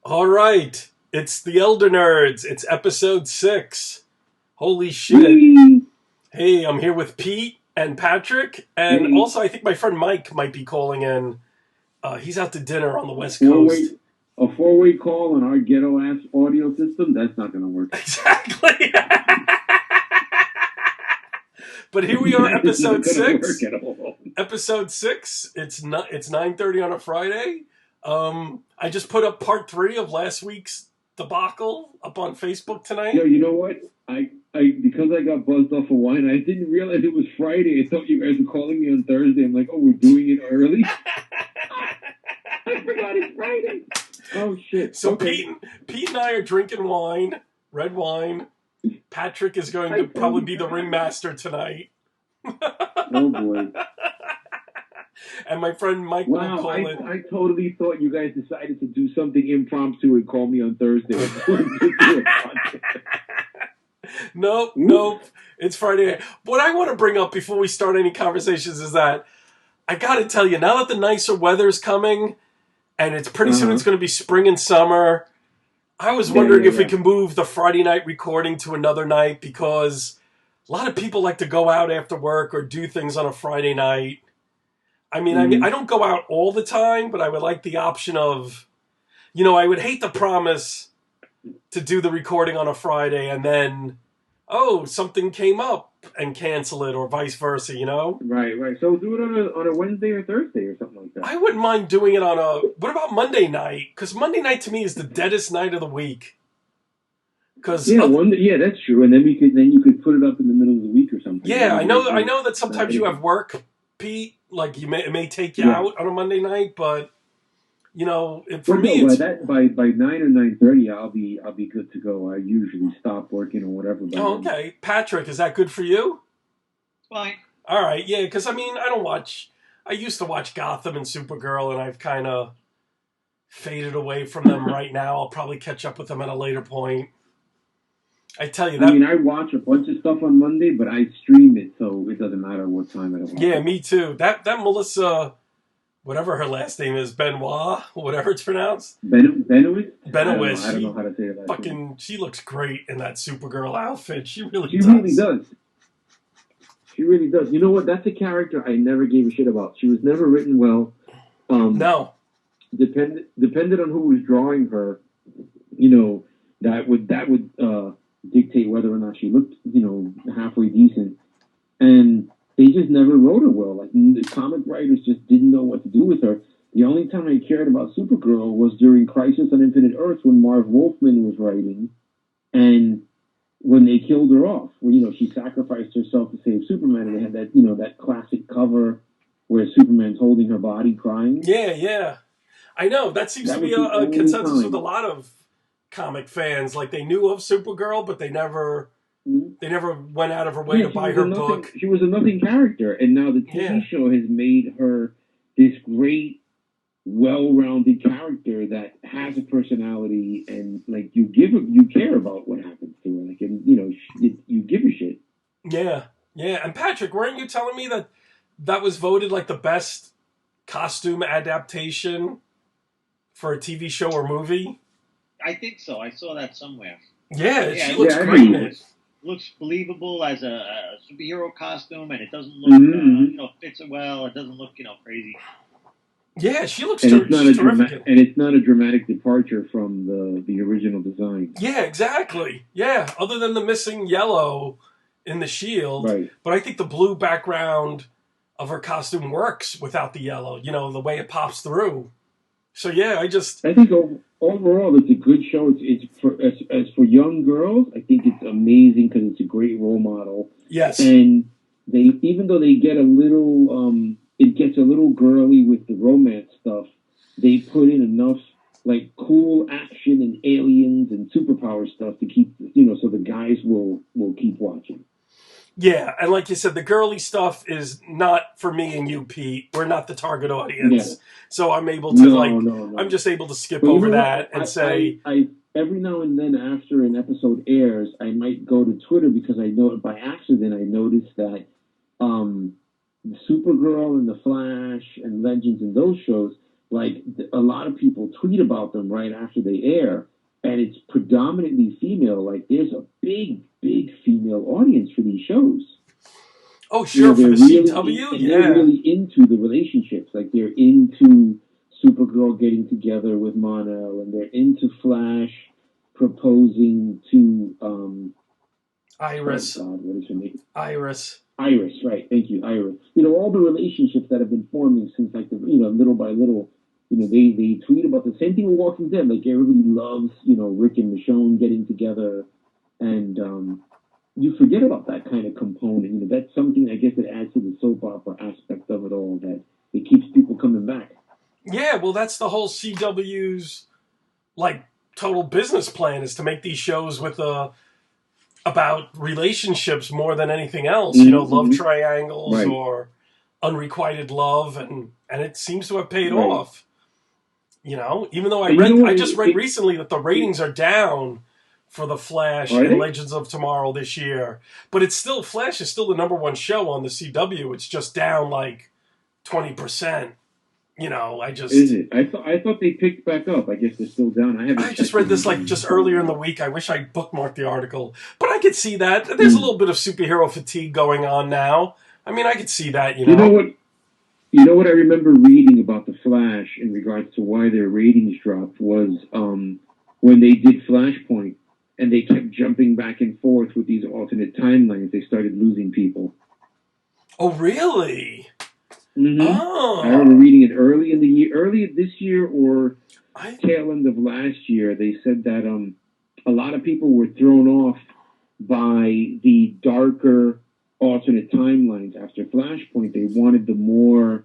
All right. It's the Elder Nerds. It's episode 6. Holy shit. Whee! Hey, I'm here with Pete and Patrick. And Hey, also, I think my friend Mike might be calling in. He's out to dinner on the a West four-way Coast. a four-way call on our ghetto ass audio system. That's not gonna work. Exactly. But here we are, That is not episode gonna work 6. at all. Episode 6. It's 9:30 on a Friday. I just put up part 3 of last week's debacle up on Facebook tonight. Yo, you know what? I because I got buzzed off of wine, I didn't realize it was Friday. I thought you guys were calling me on Thursday. I'm like, oh, we're doing it early. I forgot it's Friday. Oh shit. So Okay. Pete and I are drinking wine, red wine. Patrick is going to probably be the ringmaster tonight. Oh boy. And my friend Mike will Wow, call in. I totally thought you guys decided to do something impromptu and call me on Thursday. Nope. It's Friday. What I want to bring up before we start any conversations is that I got to tell you, now that the nicer weather's coming, and it's pretty soon it's going to be spring and summer, I was wondering if we can move the Friday night recording to another night, because a lot of people like to go out after work or do things on a Friday night. I mean, I don't go out all the time, but I would like the option of, I would hate to promise to do the recording on a Friday and then, something came up and cancel it, or vice versa, Right. So do it on a Wednesday or Thursday or something like that. I wouldn't mind doing it what about Monday night? Because Monday night to me is the deadest night of the week. That's true. And then you could put it up in the middle of the week or something. Yeah, I know that sometimes you have work, Pete. Like it may take you out on a Monday night, but for me, by 9 or 9:30, I'll be good to go. I usually stop working or whatever. Okay, Patrick, is that good for you? Fine. All right, yeah, because I used to watch Gotham and Supergirl, and I've kind of faded away from them right now. I'll probably catch up with them at a later point. I tell you that. I watch a bunch of stuff on Monday, but I stream it, so it doesn't matter what time I watch. Yeah, me too. That Melissa, whatever her last name is, Benoit, whatever it's pronounced. Benoist? Benoist. I don't know how to say that. She looks great in that Supergirl outfit. She really does. She really does. You know what? That's a character I never gave a shit about. She was never written well. No. Depended on who was drawing her, that would dictate whether or not she looked, halfway decent. And they just never wrote her well. Like, the comic writers just didn't know what to do with her. The only time I cared about Supergirl was during Crisis on Infinite Earths, when Marv Wolfman was writing, and when they killed her off. Where, she sacrificed herself to save Superman, and they had that, that classic cover where Superman's holding her body crying. Yeah. I know. That seems to be a consensus with a lot of comic fans. Like, they knew of Supergirl, but they never went out of her way to buy her book. She was a nothing character, and now the TV show has made her this great, well-rounded character that has a personality, and like you care about what happens to her, like, and you give a shit. Yeah. And Patrick, weren't you telling me that was voted like the best costume adaptation for a TV show or movie? I think so. I saw that somewhere. Yeah, she looks great in it. Looks believable as a superhero costume, and it doesn't look, fits it well. It doesn't look, crazy. Yeah, she looks terrific. And it's not a dramatic departure from the original design. Yeah, exactly. Yeah, other than the missing yellow in the shield. Right. But I think the blue background of her costume works without the yellow, the way it pops through. So yeah, I think overall it's a good show. It's for young girls, I think it's amazing because it's a great role model. Yes. And even though they get a little it gets a little girly with the romance stuff, they put in enough like cool action and aliens and superpower stuff to keep so the guys will keep watching. Yeah, and like you said, the girly stuff is not for me and you, Pete. We're not the target audience. Yeah. So I'm able to No. I'm just able to skip over that and say I every now and then after an episode airs, I might go to Twitter because I know by accident I noticed that Supergirl and The Flash and Legends and those shows like a lot of people tweet about them right after they air, and it's predominantly female. Like there's a big, big female audience for these shows. Oh, sure, for they're the really CW, and yeah. they're really into the relationships. Like they're into Supergirl getting together with Mono, and they're into Flash proposing to Iris. Oh God, what is her name? Iris. Iris, right? Thank you, Iris. All the relationships that have been forming since like little by little. They tweet about the same thing with Walking Dead. Like everybody loves Rick and Michonne getting together, and you forget about that kind of component. That's something I guess that adds to the soap opera aspect of it all. That it keeps people coming back. Yeah, well, that's the whole CW's like total business plan, is to make these shows with about relationships more than anything else. Mm-hmm. Love triangles, right. or unrequited love, and it seems to have paid right. off. Even though I just read recently that the ratings are down for The Flash and Legends of Tomorrow this year. But it's still, Flash is still the number one show on the CW. It's just down like 20%. Is it? I thought they picked back up. I guess they're still down. I just read this like just earlier in the week. I wish I bookmarked the article. But I could see that. There's a little bit of superhero fatigue going on now. I mean, I could see that, You know what? You know what I remember reading about The Flash in regards to why their ratings dropped was when they did Flashpoint and they kept jumping back and forth with these alternate timelines, they started losing people. Oh, really? Mm-hmm. Oh. I remember reading it early this year or tail end of last year. They said that a lot of people were thrown off by the darker alternate timelines after Flashpoint. They wanted the more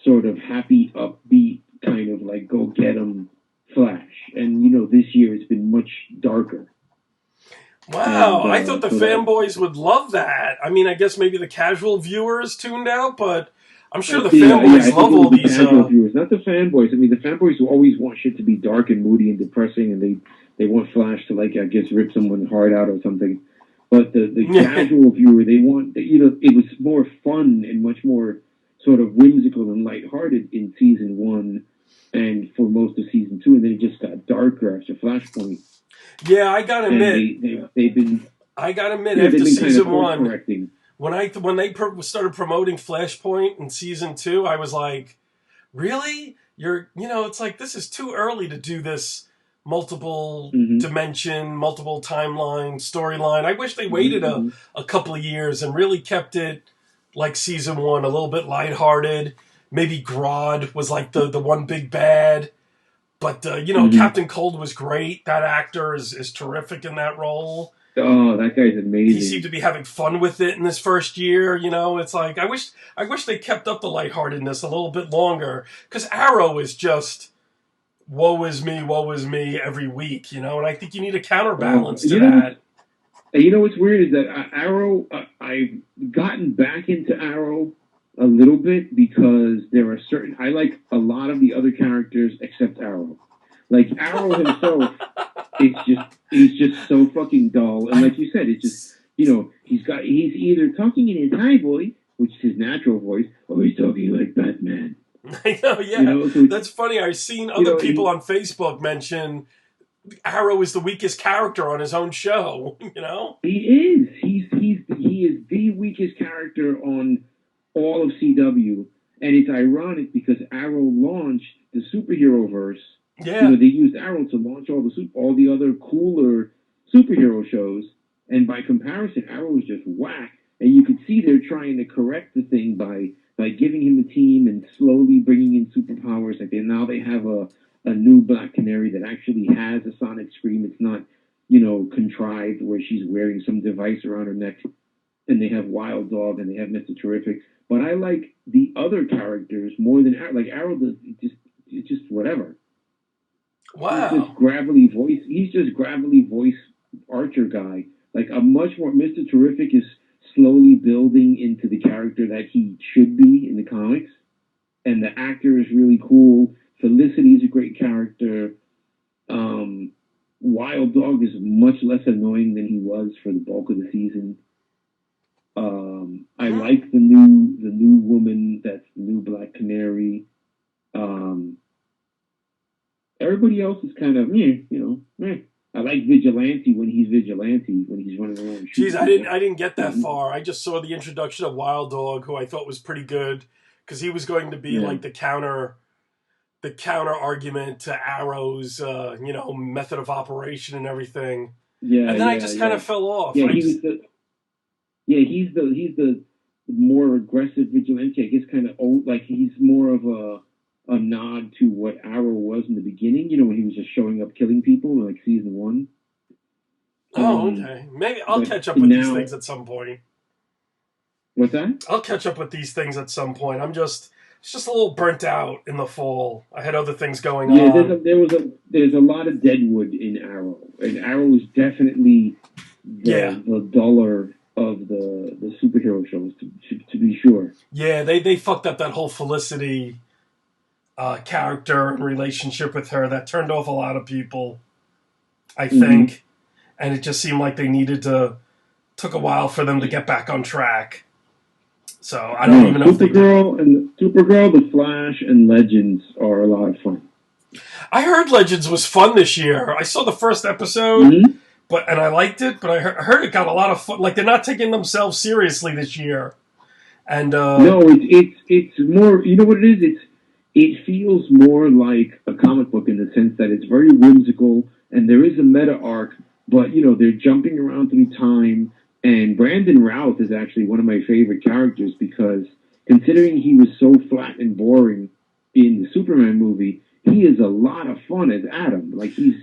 sort of happy, upbeat kind of like go get 'em Flash, and this year it's been much darker. Wow, and, I thought the fanboys would love that. I mean, I guess maybe the casual viewers tuned out, but I'm sure the fanboys love all these. Casual viewers, not the fanboys. I mean, the fanboys always want shit to be dark and moody and depressing, and they want Flash to, like, I guess, rip someone's heart out or something. But the casual viewer, they want, it was more fun and much more sort of whimsical and lighthearted in season 1 and for most of season 2, and then it just got darker after Flashpoint. Yeah, I gotta admit, they've been. I gotta admit, after season 1, correcting. when they started promoting Flashpoint in season 2, I was like, really? It's like, this is too early to do this multiple dimension, multiple timeline storyline. I wish they waited a couple of years and really kept it like season 1, a little bit lighthearted. Maybe Grodd was like the one big bad. But, Captain Cold was great. That actor is terrific in that role. Oh, that guy's amazing. He seemed to be having fun with it in this first year. It's like, I wish they kept up the lightheartedness a little bit longer. Because Arrow is just, woe is me every week, and I think you need a counterbalance to that. What's weird is that Arrow, I've gotten back into Arrow a little bit because there are I like a lot of the other characters except Arrow. Like Arrow himself, he's just so fucking dull. And like you said, it's just, he's either talking in his high voice, which is his natural voice, or he's talking like Batman. I know, yeah. So that's funny. I've seen other people on Facebook mention Arrow is the weakest character on his own show, He is. He is the weakest character on all of CW, and it's ironic because Arrow launched the superhero verse. Yeah, they used Arrow to launch all the other cooler superhero shows, and by comparison, Arrow is just whack. And you could see they're trying to correct the thing by giving him a team and slowly bringing in superpowers. Like they have a new Black Canary that actually has a sonic scream. It's not contrived where she's wearing some device around her neck. And they have Wild Dog and they have Mr. Terrific. But I like the other characters more than Arrow. Like Arrow does it's just whatever. Wow. He's just gravelly voice Archer guy. Like a much more Mr. Terrific is slowly building into the character that he should be in the comics. And the actor is really cool. Felicity is a great character. Wild Dog is much less annoying than he was for the bulk of the season. I like the new woman that's the new Black Canary. Everybody else is kind of, I like Vigilante when he's Vigilante, when he's running around Jeez, shooting people. I didn't get that Mhm. far. I just saw the introduction of Wild Dog, who I thought was pretty good because he was going to be Yeah. like the counter argument to Arrow's method of operation and everything. Yeah, And then I yeah, just kind yeah. of fell off. Yeah, he's the more aggressive vigilante. I guess kind of old, like he's more of a nod to what Arrow was in the beginning. When he was just showing up killing people, in, like season one. Oh, Um, okay. Maybe I'll but catch up with these now, things at some point. what's that? I'll catch up with these things at some point. It's just a little burnt out in the fall. I had other things going Yeah, on. there's a lot of deadwood in Arrow, and Arrow is definitely Yeah. the duller of the superhero shows to be sure. Yeah, they fucked up that whole Felicity character and relationship with her. That turned off a lot of people, I Mm-hmm. think. And it just seemed like took a while for them to get back on track. So I don't No, even know if they did. Supergirl, The Flash, and Legends are a lot of fun. I heard Legends was fun this year. I saw the first episode, Mm-hmm. and I liked it. But I heard it got a lot of fun. Like they're not taking themselves seriously this year. And No, it's more. You know what it is? It feels more like a comic book in the sense that it's very whimsical and there is a meta arc, but they're jumping around through time. And Brandon Routh is actually one of my favorite characters because considering he was so flat and boring in the Superman movie, he is a lot of fun as Adam. Like he's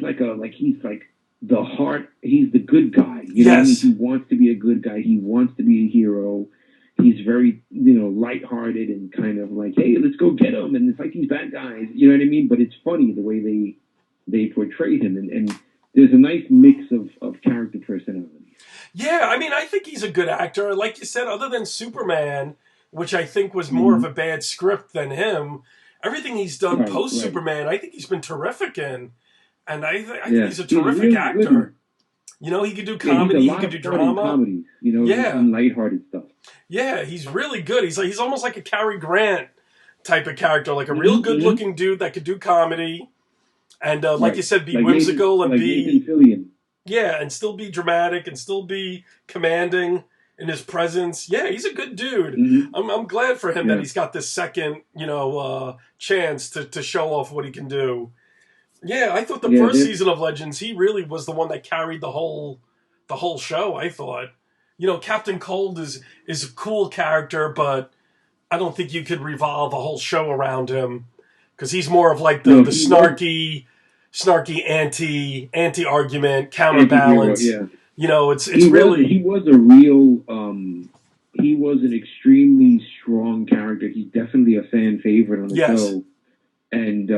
like the heart. He's the good guy. You know what I mean? yes, He wants to be a good guy. He wants to be a hero. He's very, lighthearted and kind of like, hey, let's go get him and fight these bad guys. You know what I mean? But it's funny the way they portray him, and there's a nice mix of character personalities. yeah. I mean, I think he's a good actor. Like you said, other than Superman, which I think was more of Mm-hmm. a bad script than him. Everything he's done Right, post right. Superman, I think he's been terrific in, and I think Yeah, he's a he's terrific really good. actor. He could do Yeah, he's a comedy, he lot could of do fun in drama. comedies, Yeah, and lighthearted stuff. yeah, he's really good. He's almost like a Cary Grant type of character, like a real Mm-hmm, good mm-hmm. looking dude that could do comedy, and like you Right, said, be like whimsical and Nathan be Fillion. yeah, and still be dramatic and still be commanding in his presence. Yeah, he's a good dude. Mm-hmm. I'm glad for him that Yeah, he's got this second chance to show off what he can do. Yeah, I thought the yeah. first season of Legends, he really was the one that carried the whole show. I thought, Captain Cold is a cool character, but I don't think you could revolve a whole show around him because he's more of like the No, the he was snarky anti argument anti-hero. counterbalance. Yeah. It's really He was a real he was an extremely strong character. He's definitely a fan favorite on the yes, show. And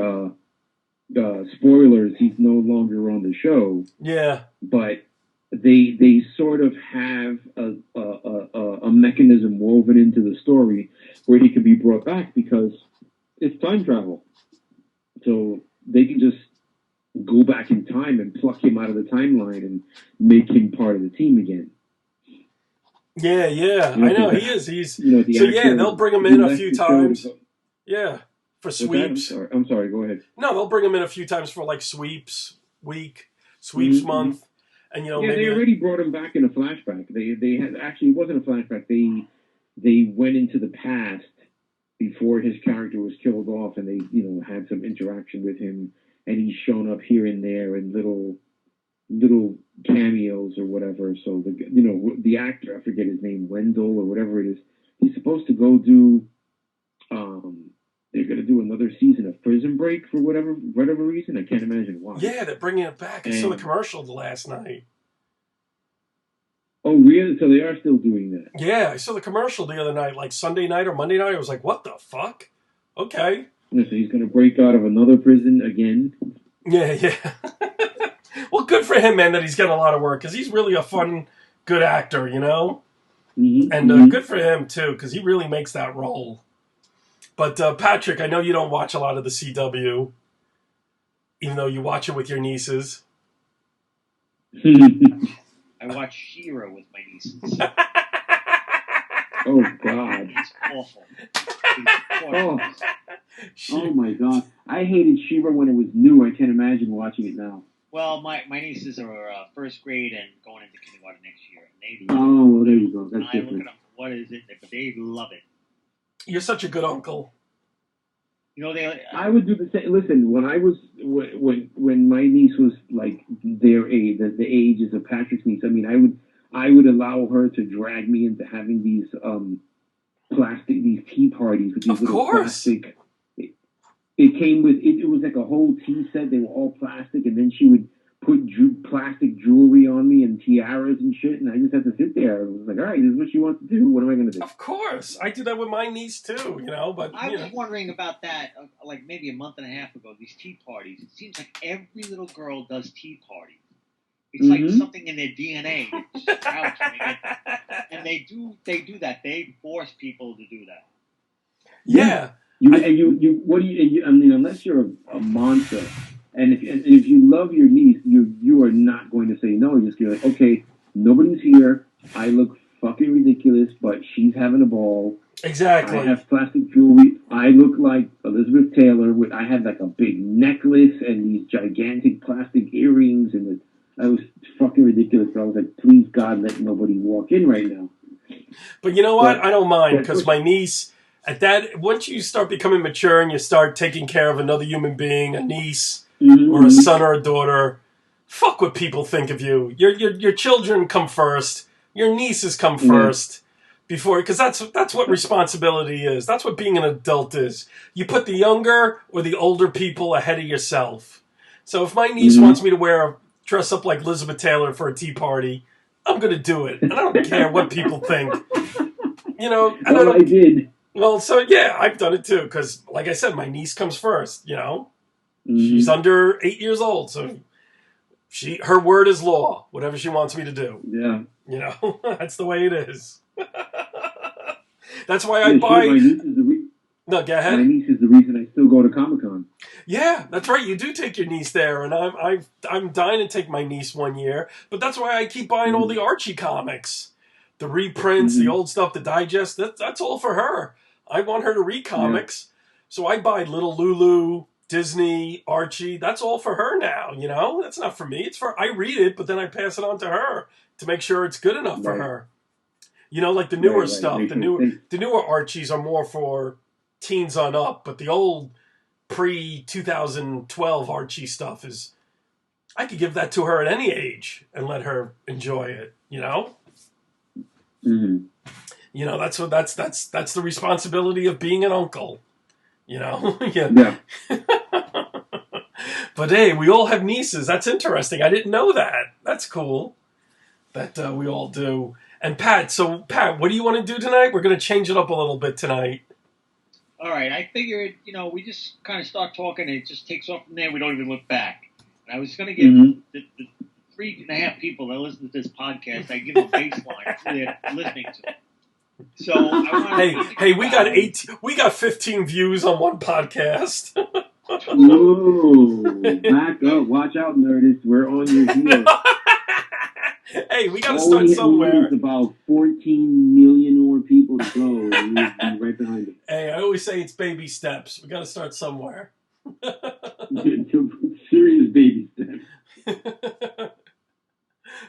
spoilers, he's no longer on the show, yeah, but they sort of have a mechanism woven into the story where he can be brought back because it's time travel. So they can just go back in time and pluck him out of the timeline and make him part of the team again. yeah. I know he is. He's The so yeah. actor They'll bring him who in a left few the show to times. go. Yeah, for What's that? sweeps. I'm sorry. Go ahead. No, they'll bring him in a few times for like sweeps week, sweeps Mm-hmm. month, and Yeah, they maybe already brought him back in a flashback. They had actually it wasn't a flashback. They went into the past before his character was killed off, and they had some interaction with him, and he's shown up here and there in little cameos or whatever. So the actor, I forget his name, Wendell or whatever it is, he's supposed to go do. They're going to do another season of Prison Break for whatever reason. I can't imagine why. yeah, they're bringing it back. I saw the And commercial last night. oh, really? So they are still doing that. Yeah, I saw the commercial the other night, like Sunday night or Monday night. I was like, what the fuck? Okay. So he's going to break out of another prison again. Yeah. Well, good for him, man, that he's getting a lot of work because he's really a fun, good actor, Mm-hmm, And mm-hmm. good for him, too, because he really makes that role. But, Patrick, I know you don't watch a lot of the CW, even though you watch it with your nieces. I watch She-Ra with my nieces. Oh God. It's awful. It's Oh. She- Oh my God. I hated She-Ra when it was new. I can't imagine watching it now. Well, my nieces are first grade and going into kindergarten next year, and they Oh, love well, there you go. it. That's I look at different. them, what is it? But they love it. You're such a good uncle. You know, they. I would do the same. Listen, when I was when my niece was like their age, the ages of Patrick's niece. I mean, I would allow her to drag me into having these these tea parties with these Of little course. plastic. It came with it was like a whole tea set. They were all plastic, and then she would put plastic jewelry on me and tiaras and shit, and I just had to sit there. It was like, all right, this is what she wants to do. What am I going to do? Of course. I do that with my niece too, you know, but I you was know. wondering about that, like maybe a month and a half ago. These tea parties. It seems like every little girl does tea parties. It's like something in their DNA. And they do that. They force people to do that. Yeah. What do you? I mean, unless you're a monster, and if you love your niece, you are not going to say no. You're just going to like, okay, nobody's here. I look fucking ridiculous, but she's having a ball. Exactly. I have plastic jewelry. I look like Elizabeth Taylor. I had like a big necklace and these gigantic plastic earrings, and I was fucking ridiculous. But I was like, please God, let nobody walk in right now. But you know what? But- I don't mind because my niece, once you start becoming mature and you start taking care of another human being, a niece or a son or a daughter, fuck what people think of you. Your children come first. Your nieces come first. Before, because that's what responsibility is. That's what being an adult is. You put the younger or the older people ahead of yourself. So if my niece wants me to dress up like Elizabeth Taylor for a tea party, I'm going to do it. And I don't care what people think. You know, and I did. Well, so yeah, I've done it too. Because, like I said, my niece comes first. You know, she's under 8 years old, so her word is law. Whatever she wants me to do. Yeah. You know, that's the way it is. That's why I buy. No, go ahead. My niece is the reason I still go to Comic-Con. Yeah, that's right. You do take your niece there, and I'm dying to take my niece one year. But that's why I keep buying all the Archie comics, the reprints, the old stuff, the digest. That's all for her. I want her to read comics, so I buy Little Lulu, Disney, Archie. That's all for her now. You know, that's not for me. I read it, but then I pass it on to her to make sure it's good enough for her. You know, like the newer stuff. The newer Archies are more for teens on up, but the old pre-2012 Archie stuff I could give that to her at any age and let her enjoy it, you know? You know, that's the responsibility of being an uncle, you know? Yeah. But hey, we all have nieces. That's interesting. I didn't know that. That's cool that we all do. And Pat, what do you want to do tonight? We're going to change it up a little bit tonight. All right, I figured, we just kind of start talking and it just takes off from there. We don't even look back. And I was going to give the 3.5 people that listen to this podcast, I give them a baseline who they're listening to. So we got 15 views on one podcast. Whoa, back up! Watch out, NERDS. We're on your heels. Hey, we got to start somewhere. It's about 14 million more people to go. And we'll be right behind it. Hey, I always say it's baby steps. We got to start somewhere. Serious baby steps.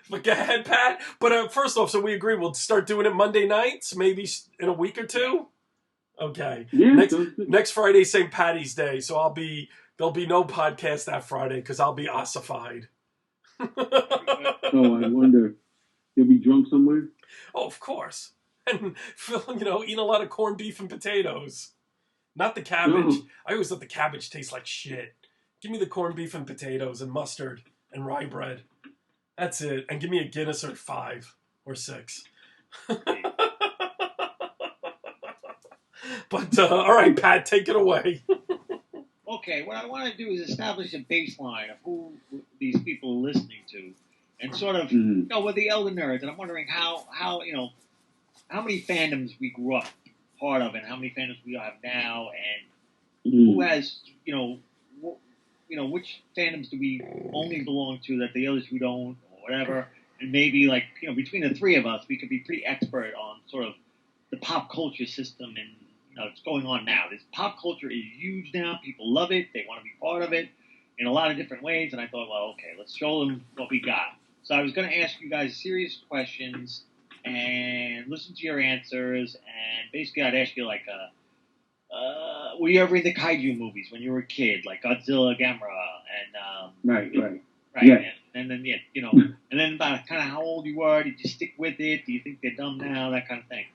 But go ahead, Pat. But first off, so we agree we'll start doing it Monday nights, maybe in a week or two. Okay. Yeah. Next Friday, St. Patty's Day, so there'll be no podcast that Friday because I'll be ossified. So I wonder, you'll be drunk somewhere? Oh, of course. And Phil, eating a lot of corned beef and potatoes. Not the cabbage. No. I always thought the cabbage tastes like shit. Give me the corned beef and potatoes and mustard and rye bread. That's it. And give me a Guinness or 5 or 6. But, all right, Pat, take it away. Okay, what I want to do is establish a baseline of who these people are listening to. And sort of, with the Elder Nerds. And I'm wondering how many fandoms we grew up part of and how many fandoms we have now. And who has, which fandoms do we only belong to that the others we don't or whatever. And maybe, between the three of us, we could be pretty expert on sort of the pop culture system and it's going on now. This pop culture is huge now. People love it. They want to be part of it in a lot of different ways. And I thought, well, okay, let's show them what we got. So I was going to ask you guys serious questions and listen to your answers. And basically, I'd ask you were you ever in the kaiju movies when you were a kid, like Godzilla, Gamera, and right. yeah. And then and then about kind of how old you were. Did you stick with it? Do you think they're dumb now? That kind of thing.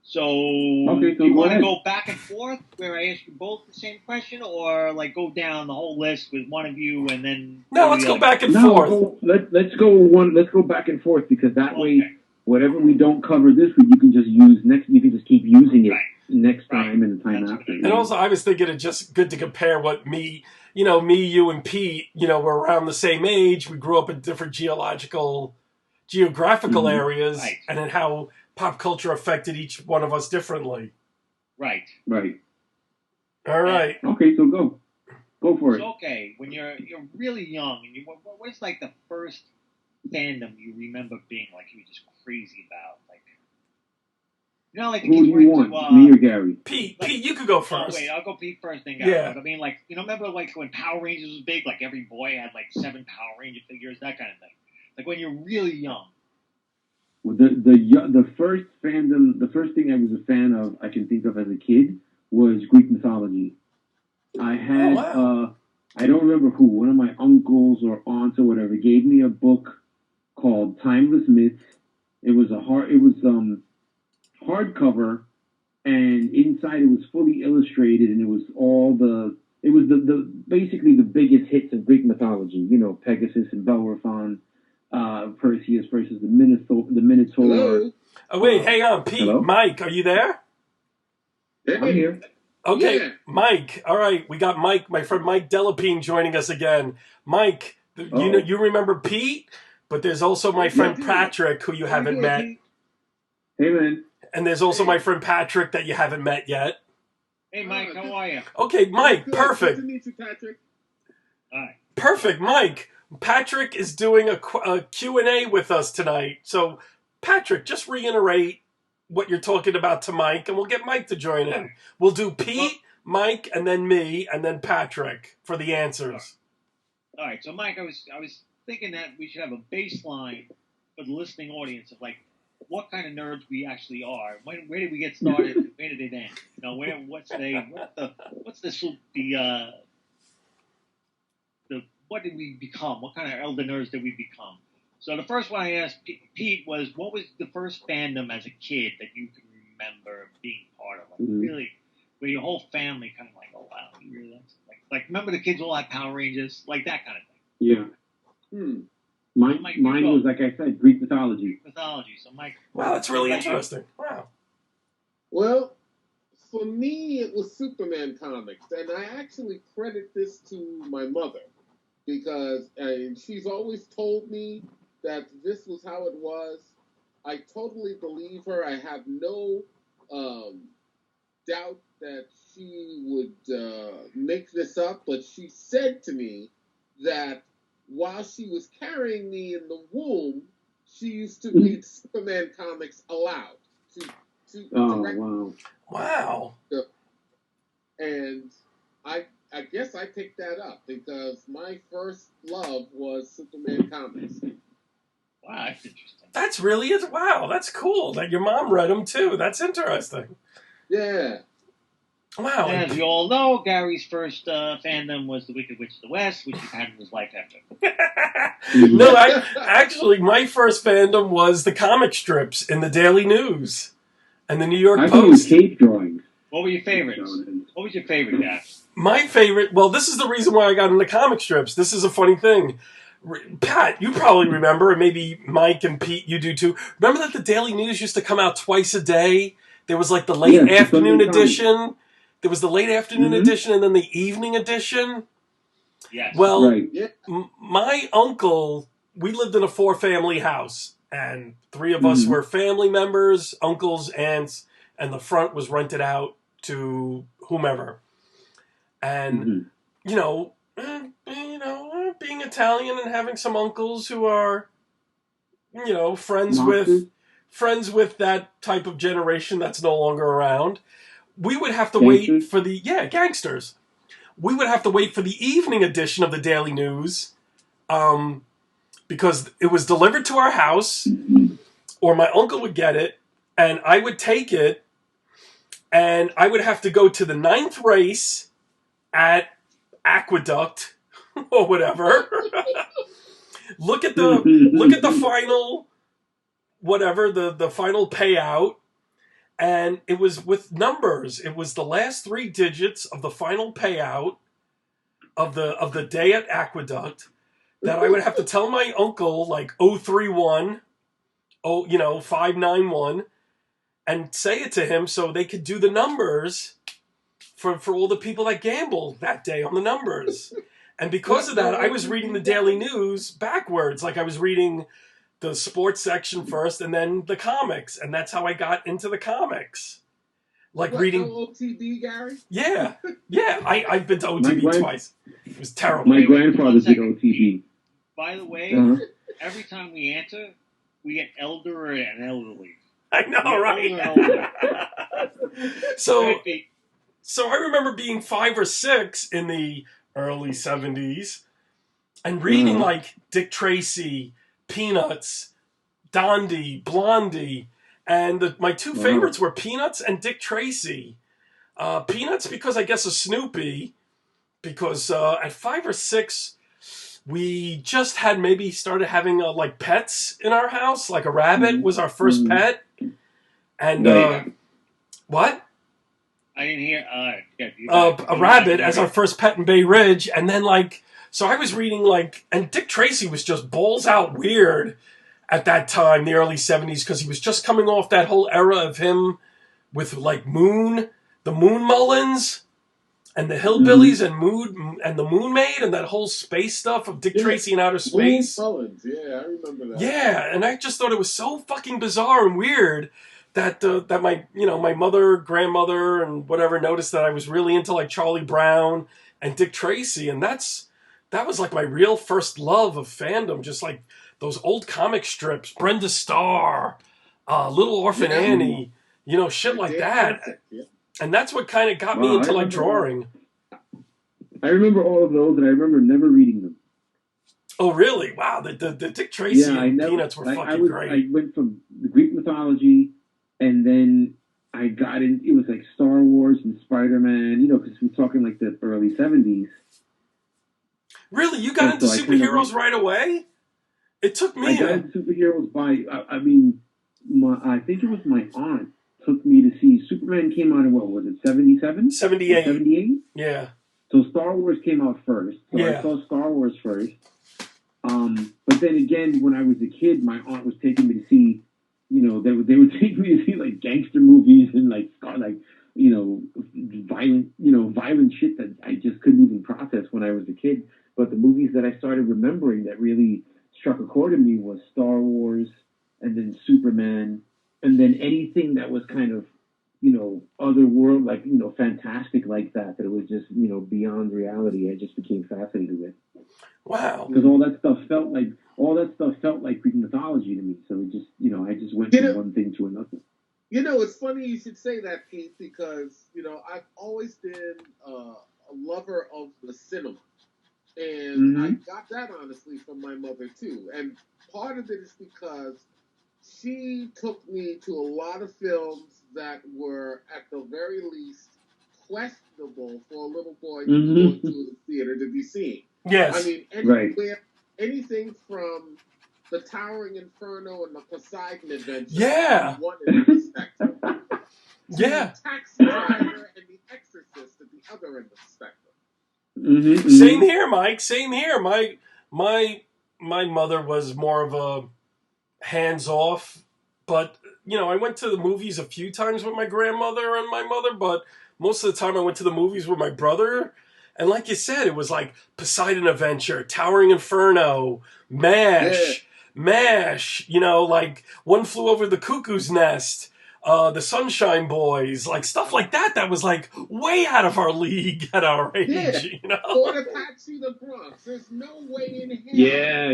So, okay, do you want to ahead. go back and forth where I ask you both the same question, or like go down the whole list with one of you and then? No, let's go back and forth. Let's go back and forth because that way, whatever we don't cover this week, you can just use next. You can just keep using it next time and the time after. And also, I was thinking it just good to compare what me, you and Pete, we're around the same age. We grew up in different geographical areas, and then how pop culture affected each one of us differently. Right. All right. Okay, so go for it. So, okay, when you're really young, and what's like the first fandom you remember being like you were just crazy about, like like the who kids do were you into, want, me or Gary? Pete, you could go first. Wait, I'll go Pete first. Then Yeah. But I mean, like remember like when Power Rangers was big, like every boy had like 7 Power Ranger figures, that kind of thing. Like when you're really young. Well, the first fandom, the first thing I was a fan of, I can think of as a kid, was Greek mythology. I had, I don't remember who, one of my uncles or aunts or whatever, gave me a book called Timeless Myths. It was hardcover, and inside it was fully illustrated, and it was basically the biggest hits of Greek mythology. Pegasus and Bellerophon. Perseus versus the Minotaur. Hello? Oh, wait, hang on, Pete. Hello? Mike, are you there? I'm here. Okay, Yeah. Mike. All right, we got Mike, my friend Mike Delapine, joining us again. Mike, you remember Pete, but there's also my friend Patrick, who you haven't met. Pete? Hey, man. And there's also my friend Patrick that you haven't met yet. Hey, Mike, how are you? Okay, Mike, Good. perfect. Good to meet you, Patrick. All right. Perfect, Mike. Patrick is doing a Q&A with us tonight. So, Patrick, just reiterate what you're talking about to Mike, and we'll get Mike to join in. We'll do Pete, Mike, and then me, and then Patrick for the answers. All right. So, Mike, I was thinking that we should have a baseline for the listening audience of like what kind of nerds we actually are. Where did we get started? Where did it end? What did we become? What kind of elder nerds did we become? So the first one I asked Pete was, what was the first fandom as a kid that you can remember being part of? Like really, where your whole family kind of like, oh wow, you really like remember the kids all had Power Rangers, like that kind of thing. Yeah. Mine was, like I said, Greek mythology. So Mike. Wow, that's really interesting. Wow. Well, for me, it was Superman comics, and I actually credit this to my mother because she's always told me that this was how it was. I totally believe her. I have no doubt that she would make this up, but she said to me that while she was carrying me in the womb, she used to read Superman comics aloud. Wow. And I guess I picked that up because my first love was Superman comics. Wow, that's interesting. That's really it. Wow, that's cool that your mom read them too. That's interesting. Yeah. Wow. And as we all know, Gary's first fandom was The Wicked Witch of the West, which he had in his life after. No, actually, my first fandom was the comic strips in the Daily News and the New York I Post. thought it was cave drawings. What were your favorites? What was your favorite, Gary? My favorite, well, this is the reason why I got into comic strips. This is a funny thing. Pat, you probably remember, and maybe Mike and Pete, you do too. Remember that the Daily News used to come out twice a day? There was like the late afternoon edition. There was the late afternoon edition and then the evening edition. Yes. Well, my uncle, we lived in a 4-family house, and 3 of us were family members, uncles, aunts, and the front was rented out to whomever. And, being Italian and having some uncles who are, friends with friends with that type of generation that's no longer around. We would have to wait for the gangsters. We would have to wait for the evening edition of the Daily News, because it was delivered to our house, or my uncle would get it, and I would take it, and I would have to go to the 9th race at Aqueduct or whatever. look at the final, whatever the final payout, and it was with numbers. It was the last 3 digits of the final payout of the day at Aqueduct that I would have to tell my uncle, like 031, 591, and say it to him so they could do the numbers for all the people that gambled that day on the numbers. And because of that, I was reading the Daily News backwards. Like I was reading the sports section first and then the comics. And that's how I got into the comics. Like reading OTB, Gary? Yeah. I've been to OTB twice. It was terrible. My grandfather did OTB. By the way, every time we answer, we get elder and elderly. I know, right? So I remember being 5 or 6 in the early 70s and reading like Dick Tracy, Peanuts, Dondi, Blondie, and my 2 favorites were Peanuts and Dick Tracy. Peanuts because I guess of Snoopy, because at 5 or 6 we just had maybe started having like pets in our house. Like a rabbit was our first pet. And what? I didn't hear. A rabbit as our first pet in Bay Ridge, and then so I was reading and Dick Tracy was just balls out weird at that time, the early 70s, because he was just coming off that whole era of him with the Moon Mullins, and the Hillbillies, and the Moon Maid, and that whole space stuff of Dick Tracy in outer space. Moon Mullins, yeah, I remember that. Yeah, and I just thought it was so fucking bizarre and weird that my mother, grandmother, and whatever noticed that I was really into Charlie Brown and Dick Tracy, and that was my real first love of fandom, just those old comic strips, Brenda Starr, Little Orphan Annie, shit like that. Yeah. And that's what kind of got me into drawing. I remember all of those, and I remember never reading them. Oh, really? Wow, the Dick Tracy and Peanuts were fucking great. I went from the Greek mythology, and then I got in. It was Star Wars and Spider-Man, because we're talking the early 70s. Really? You got into superheroes right away? It took me. I got into superheroes by, I think it was my aunt took me to see Superman came out in, what was it, 77? 78. 78? Yeah. So Star Wars came out first. So I saw Star Wars first. But then again, when I was a kid, my aunt was taking me to see, they would take me to see gangster movies and violent shit that I just couldn't even process when I was a kid. But the movies that I started remembering that really struck a chord in me was Star Wars, and then Superman, and then anything that was kind of, other world, fantastic like that it was just, beyond reality. I just became fascinated with. Wow. Because all that stuff felt like Greek mythology to me. So it just, I just went from one thing to another. It's funny you should say that, Keith, because, I've always been a lover of the cinema. And I got that, honestly, from my mother, too. And part of it is because she took me to a lot of films that were, at the very least, questionable for a little boy to go into the theater to be seen. Yes. I mean, anything from the Towering Inferno and the Poseidon Adventure. Yeah. One end of the spectrum. Yeah. Taxi Driver and The Exorcist at the other end of the spectrum. Same here, Mike. Same here. My mother was more of a hands-off, but I went to the movies a few times with my grandmother and my mother, but most of the time I went to the movies with my brother. And like you said, it was Poseidon Adventure, Towering Inferno, MASH, One Flew Over the Cuckoo's Nest, the Sunshine Boys, stuff like that. That was way out of our league at our age, Or the Taxi the Bronx. There's no way in hell. Yeah.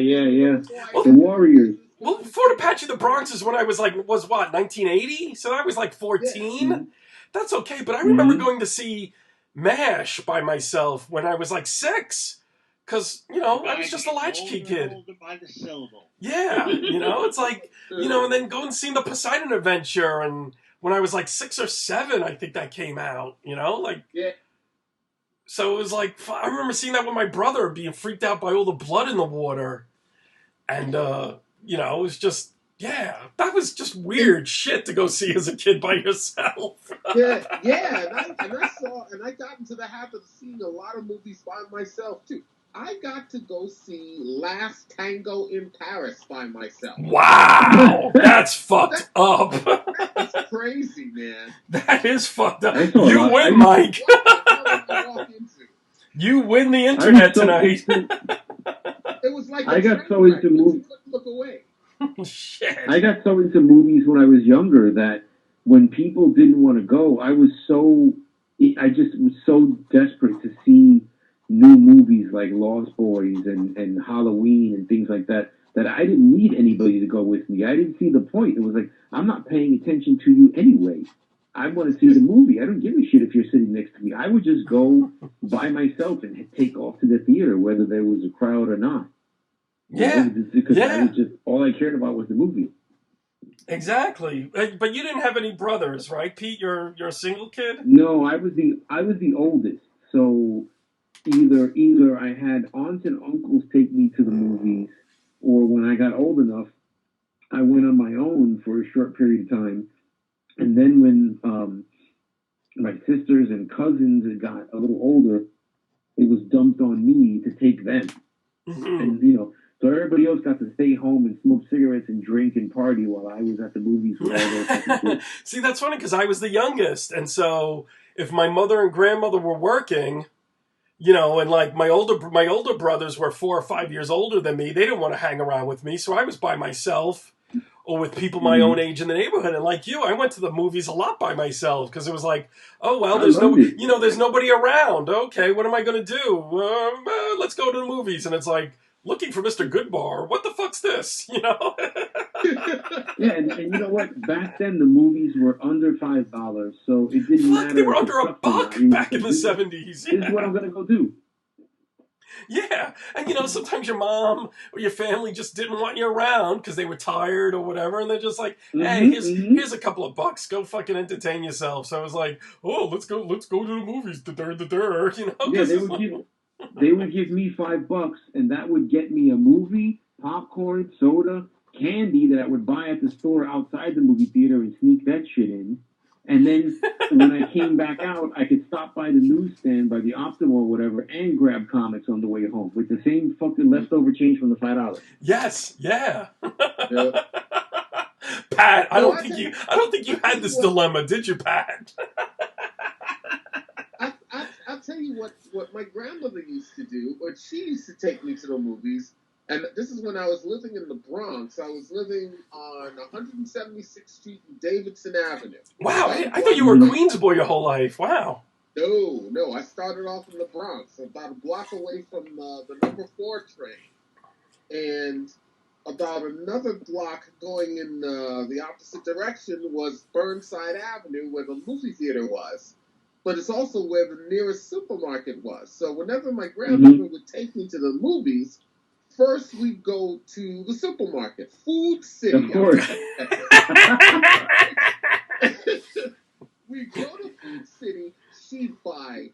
Well, the Warriors. Well, Fort Apache the Bronx is when I was 1980? So I was like 14. Mhm. That's okay, but I remember going to see MASH by myself when I was like 6. Because, I was just a latchkey kid. Older by the syllable. Yeah, it's like, and then going and seeing the Poseidon Adventure, and when I was like 6 or 7, I think that came out, Yeah. So it was like, I remember seeing that with my brother, being freaked out by all the blood in the water. And, it was just, that was just weird shit to go see as a kid by yourself. Yeah, and I got into the habit of seeing a lot of movies by myself, too. I got to go see Last Tango in Paris by myself. Wow! That's fucked up. That's crazy, man. That is fucked up. I saw a You lot. win, Mike. What the hell did I walk into? You win the internet tonight. It was like I got so train wreck, into but you movies. couldn't look away. Shit. I got so into movies when I was younger that when people didn't want to go, I just was so desperate to see new movies like Lost Boys and Halloween and things like that I didn't need anybody to go with me. I didn't see the point. It was like, I'm not paying attention to you anyway. I want to see the movie. I don't give a shit if you're sitting next to me. I would just go by myself and take off to the theater, whether there was a crowd or not. Yeah. Because I was just, all I cared about was the movie. Exactly. But you didn't have any brothers, right, Pete? You're a single kid? No, I was the oldest. So either I had aunts and uncles take me to the movies, or when I got old enough, I went on my own for a short period of time. And then when my sisters and cousins had got a little older, it was dumped on me to take them. Mm-hmm. And, so everybody else got to stay home and smoke cigarettes and drink and party while I was at the movies with all those people. See, that's funny because I was the youngest. And so if my mother and grandmother were working, and like my older brothers were 4 or 5 years older than me, they didn't want to hang around with me. So I was by myself or with people my own age in the neighborhood. And like you, I went to the movies a lot by myself because it was like, oh, well, there's there's nobody around. Okay, what am I going to do? Let's go to the movies. And it's like, looking for Mr. Goodbar. What the fuck's this? Yeah, and you know what? Back then, the movies were under $5, so it didn't matter. They were under $1 back in the 70s. This is what I'm going to go do. Yeah, and sometimes your mom or your family just didn't want you around because they were tired or whatever, and they're just like, hey, here's a couple of bucks, go fucking entertain yourself. So I was like, oh, let's go to the movies, Yeah, they would give me $5, and that would get me a movie, popcorn, soda, candy that I would buy at the store outside the movie theater and sneak that shit in. And then when I came back out, I could stop by the newsstand, by the Optimal or whatever, and grab comics on the way home with the same fucking leftover change from the $5. Yes, yeah. Pat, I don't think you had this dilemma, did you, Pat? I'll tell you what my grandmother used to do, or she used to take me to the movies, and this is when I was living in the Bronx. I was living on 176th Street and Davidson Avenue. Wow, I thought you were a Queens boy your whole life. Wow. No, I started off in the Bronx, about a block away from the number 4 train, and about another block going in the opposite direction was Burnside Avenue, where the movie theater was. But it's also where the nearest supermarket was. So whenever my grandmother would take me to the movies, first we'd go to the supermarket, Food City. Of course. We'd go to Food City. She'd buy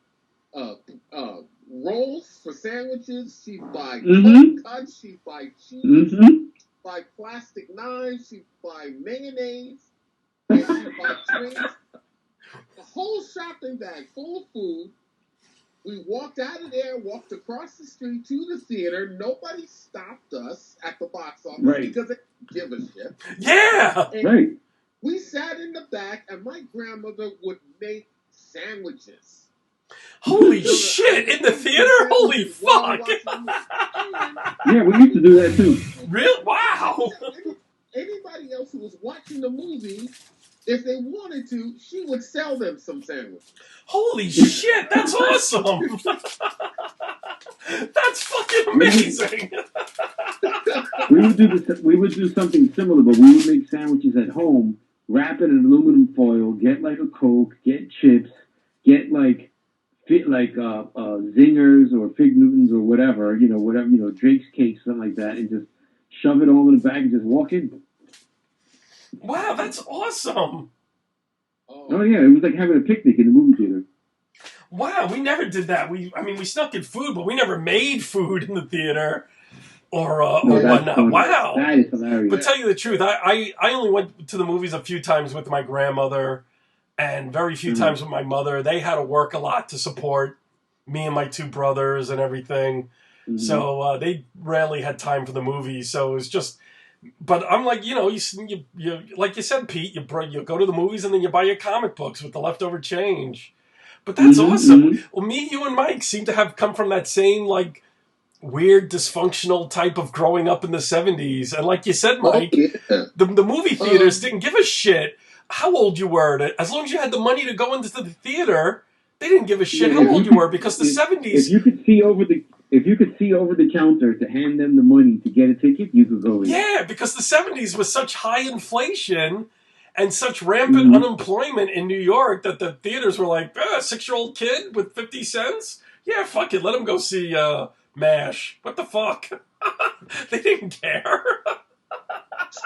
rolls for sandwiches. She'd buy cold cuts. She'd buy cheese. Buy plastic knives. She'd buy mayonnaise. And she'd buy drinks. A whole shopping bag full of food. We walked out of there, walked across the street to the theater. Nobody stopped us at the box office because they didn't give a shit. Yeah! And we sat in the back, and my grandmother would make sandwiches. Holy shit! In the theater? Holy fuck! Yeah, we used to do that too. Really? Wow! Anybody else who was watching the movie, if they wanted to, she would sell them some sandwiches. Holy shit, that's awesome! That's fucking amazing! We we would do something similar, but we would make sandwiches at home, wrap it in aluminum foil, get like a Coke, get chips, get like zingers or fig Newtons or whatever, Drake's cakes, something like that, and just shove it all in a bag and just walk in. Wow, that's awesome. Oh yeah, it was like having a picnic in the movie theater. Wow, we never did that. We snuck in food, but we never made food in the theater or whatnot. Funny. Wow, that is hilarious. But tell you the truth, I only went to the movies a few times with my grandmother, and very few times with my mother. They had to work a lot to support me and my two brothers and everything, so they rarely had time for the movies. So it was just. But I'm like, you like you said, Pete, you go to the movies and then you buy your comic books with the leftover change. But that's awesome. Well, me, you, and Mike seem to have come from that same, like, weird, dysfunctional type of growing up in the 70s. And like you said, Mike, the movie theaters didn't give a shit how old you were. As long as you had the money to go into the theater, they didn't give a shit how old you were, because the 70s... If you could see over the counter to hand them the money to get a ticket, you could go in. Yeah, because the 70s was such high inflation and such rampant unemployment in New York that the theaters were like, a 6-year-old kid with 50 cents? Yeah, fuck it, let him go see MASH. What the fuck? They didn't care.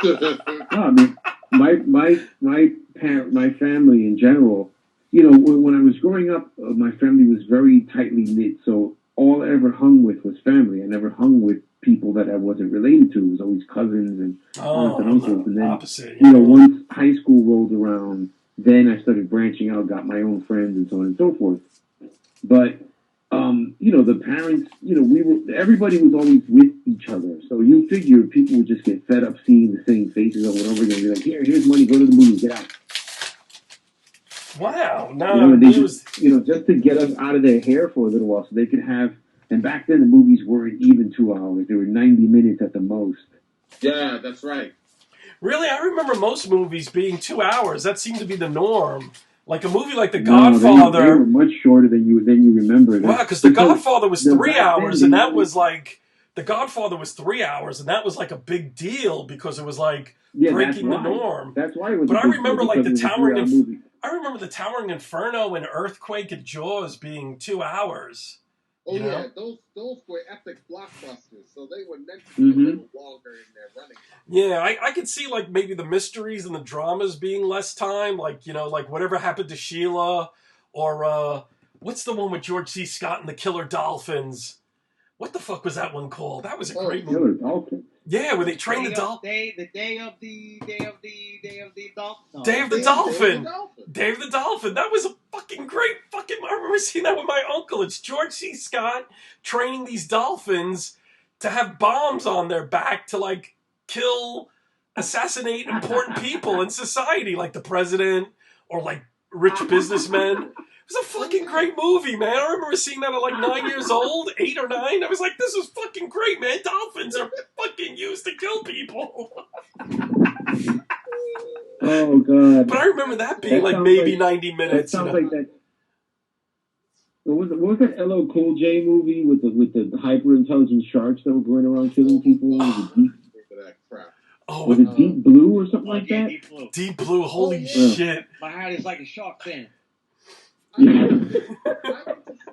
No, I mean, my family in general, when I was growing up, my family was very tightly knit, so all I ever hung with was family. I never hung with people that I wasn't related to. It was always cousins and aunts and uncles. And then, opposite, once high school rolled around, then I started branching out, got my own friends and so on and so forth. But, the parents, everybody was always with each other. So you figure people would just get fed up seeing the same faces over and over again. Be like, here's money, go to the movies, get out. Wow. No, they just to get us out of their hair for a little while so they could have, and back then the movies weren't even 2 hours. They were 90 minutes at the most. Yeah, that's right. Really? I remember most movies being 2 hours. That seemed to be the norm. Like a movie like The Godfather. They were much shorter than you remember. Wow, because The Godfather was 3 hours, and that was like... The Godfather was 3 hours, and that was like a big deal because it was like breaking the norm. That's why it was. But I remember like the Towering... I remember the Towering Inferno and Earthquake and Jaws being 2 hours. Oh yeah, those were epic blockbusters, so they were meant to be a little longer in their running. Yeah, I could see like maybe the mysteries and the dramas being less time, like like Whatever Happened to Sheila, or what's the one with George C. Scott and the Killer Dolphins? What the fuck was that one called? That was a great movie. Killer Dolphins. Yeah, where they train the dolphin. The day of the dolphin. No. Day of the Dolphin. Day of the Dolphin. That was a fucking great fucking... I remember seeing that with my uncle. It's George C. Scott training these dolphins to have bombs on their back to like assassinate important people in society, like the president or like rich businessmen. It was a fucking great movie, man. I remember seeing that at like 9 years old, 8 or 9. I was like, this is fucking great, man. Dolphins are fucking used to kill people. Oh, God. But I remember that being like maybe 90 minutes. That sounds like that. What was that LL Cool J movie with the hyper intelligent sharks that were going around killing people? Was it Deep Blue or something like that? Deep Blue. Deep Blue, holy shit. My heart is like a shark fin. I went to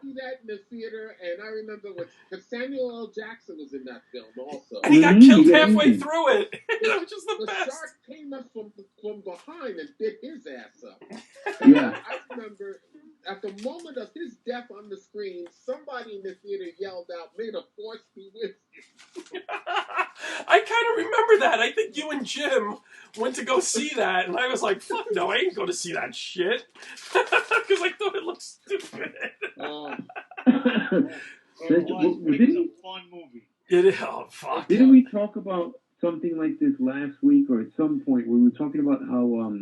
see that in the theater, and I remember because Samuel L. Jackson was in that film also. And he got killed halfway through it. That was just the best. The shark came up from behind and bit his ass up. Yeah. I remember at the moment of his death on the screen, somebody in the theater yelled out, "May the force be with you." I kind of remember that. I think you and Jim went to go see that, and I was like, fuck no, I ain't going to see that shit. Because I thought it looked stupid. It was a fun movie. Oh, fuck. Didn't we talk about something like this last week or at some point where we were talking about how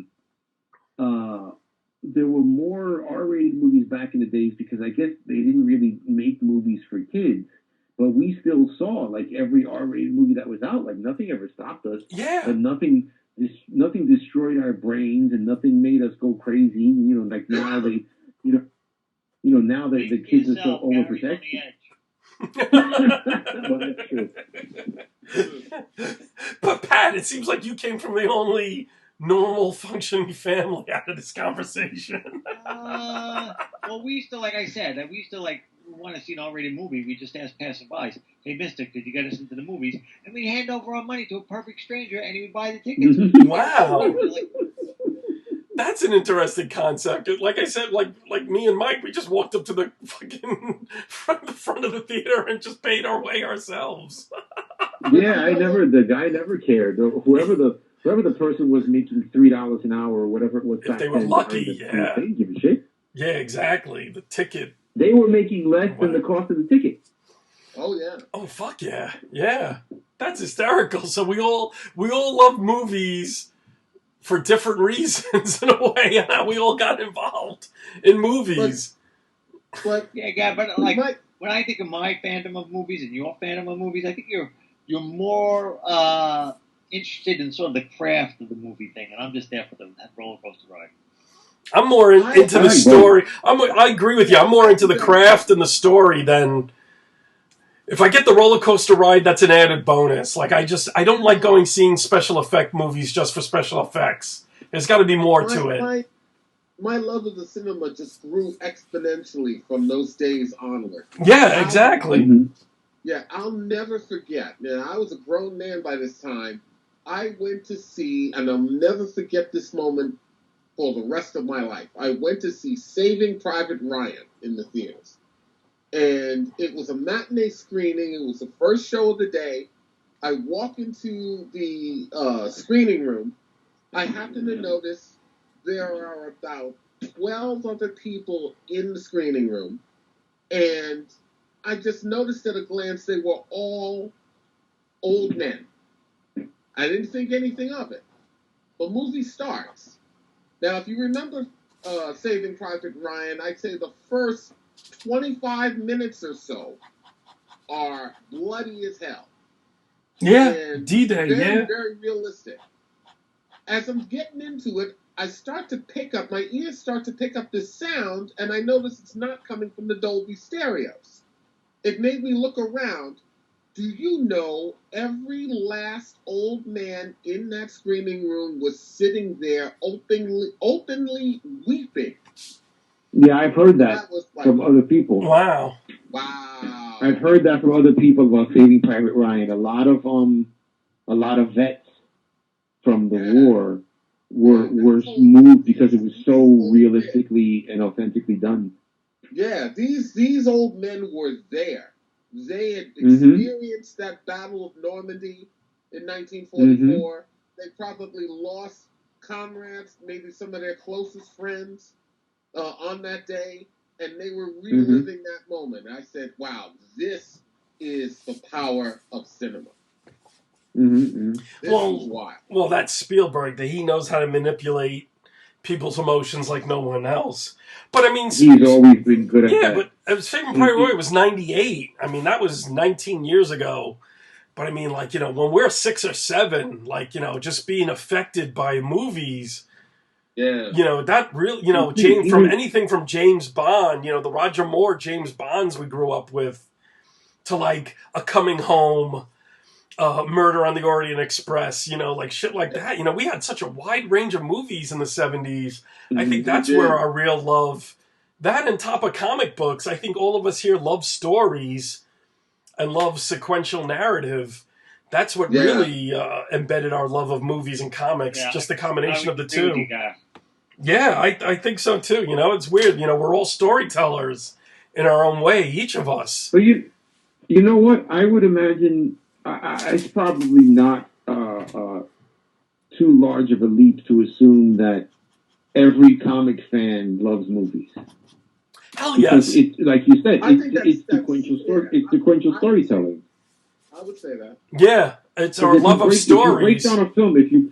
there were more R-rated movies back in the days because I guess they didn't really make movies for kids. But we still saw like every R-rated movie that was out. Like nothing ever stopped us. Yeah. And nothing destroyed our brains, and nothing made us go crazy. Like now they, now the kids are so overprotected. Well, that's true. Matt, it seems like you came from the only normal functioning family out of this conversation. Well, we used to, like I said, we used to want to see an R-rated movie. We just asked passerbys, "Hey, Mister, could you get us into the movies?" And we'd hand over our money to a perfect stranger, and he would buy the tickets. Wow. That's an interesting concept. Like I said, like me and Mike, we just walked up to the fucking front of the theater and just paid our way ourselves. Yeah, the guy never cared. Whoever the person was making $3 an hour or whatever it was. If they were lucky, yeah. They didn't give a shit. Yeah, exactly. The ticket. They were making less than the cost of the ticket. Oh yeah. Oh fuck yeah, yeah. That's hysterical. So we all love movies for different reasons in a way, and how we all got involved in movies. But when I think of my fandom of movies and your fandom of movies, I think you're more interested in sort of the craft of the movie thing, and I'm just there for that roller coaster ride. I'm more into the story. I agree with you. I'm more into the craft and the story than. If I get the roller coaster ride, that's an added bonus. Like I don't like seeing special effect movies just for special effects. There's got to be more to it. My love of the cinema just grew exponentially from those days onward. Yeah, exactly. Yeah, I'll never forget. Now, I was a grown man by this time. I went to see, and I'll never forget this moment for the rest of my life. I went to see Saving Private Ryan in the theaters. And it was a matinee screening. It was the first show of the day. I walk into the screening room. I happen to notice there are about 12 other people in the screening room. And I just noticed at a glance they were all old men. I didn't think anything of it. The movie starts. Now, if you remember Saving Private Ryan, I'd say the first 25 minutes or so are bloody as hell. Yeah, and D-Day, very realistic. As I'm getting into it, my ears start to pick up this sound, and I notice it's not coming from the Dolby stereos. It made me look around. Do you know every last old man in that screening room was sitting there openly weeping? Yeah, I've heard that from other people. Wow. I've heard that from other people about Saving Private Ryan. A lot of vets from the war were moved because it was so realistically and authentically done. Yeah, these old men were there. They had experienced that Battle of Normandy in 1944. They probably lost comrades, maybe some of their closest friends on that day, and they were reliving that moment. I said, wow, this is the power of cinema. This is why. Well, that's Spielberg, that he knows how to manipulate people's emotions like no one else. But I mean, he's always been good at that. Yeah, but Saving Private Ryan was 98. I mean, that was 19 years ago. But I mean, when we're 6 or 7, just being affected by movies. Yeah. That really, from anything from James Bond, the Roger Moore James Bonds we grew up with, to A Coming Home, Murder on the Orient Express, shit like that. We had such a wide range of movies in the 70s. I think that's where our real love, that and top of comic books, I think all of us here love stories and love sequential narrative. That's what really embedded our love of movies and comics, just the combination of the two. Yeah, I think so too. It's weird. We're all storytellers in our own way, each of us. But you know what? I would imagine it's probably not too large of a leap to assume that every comic fan loves movies. Hell yes! It's like you said, it's sequential story. It's sequential storytelling. I would say that. Yeah, it's our love of stories. If you break down a film, if you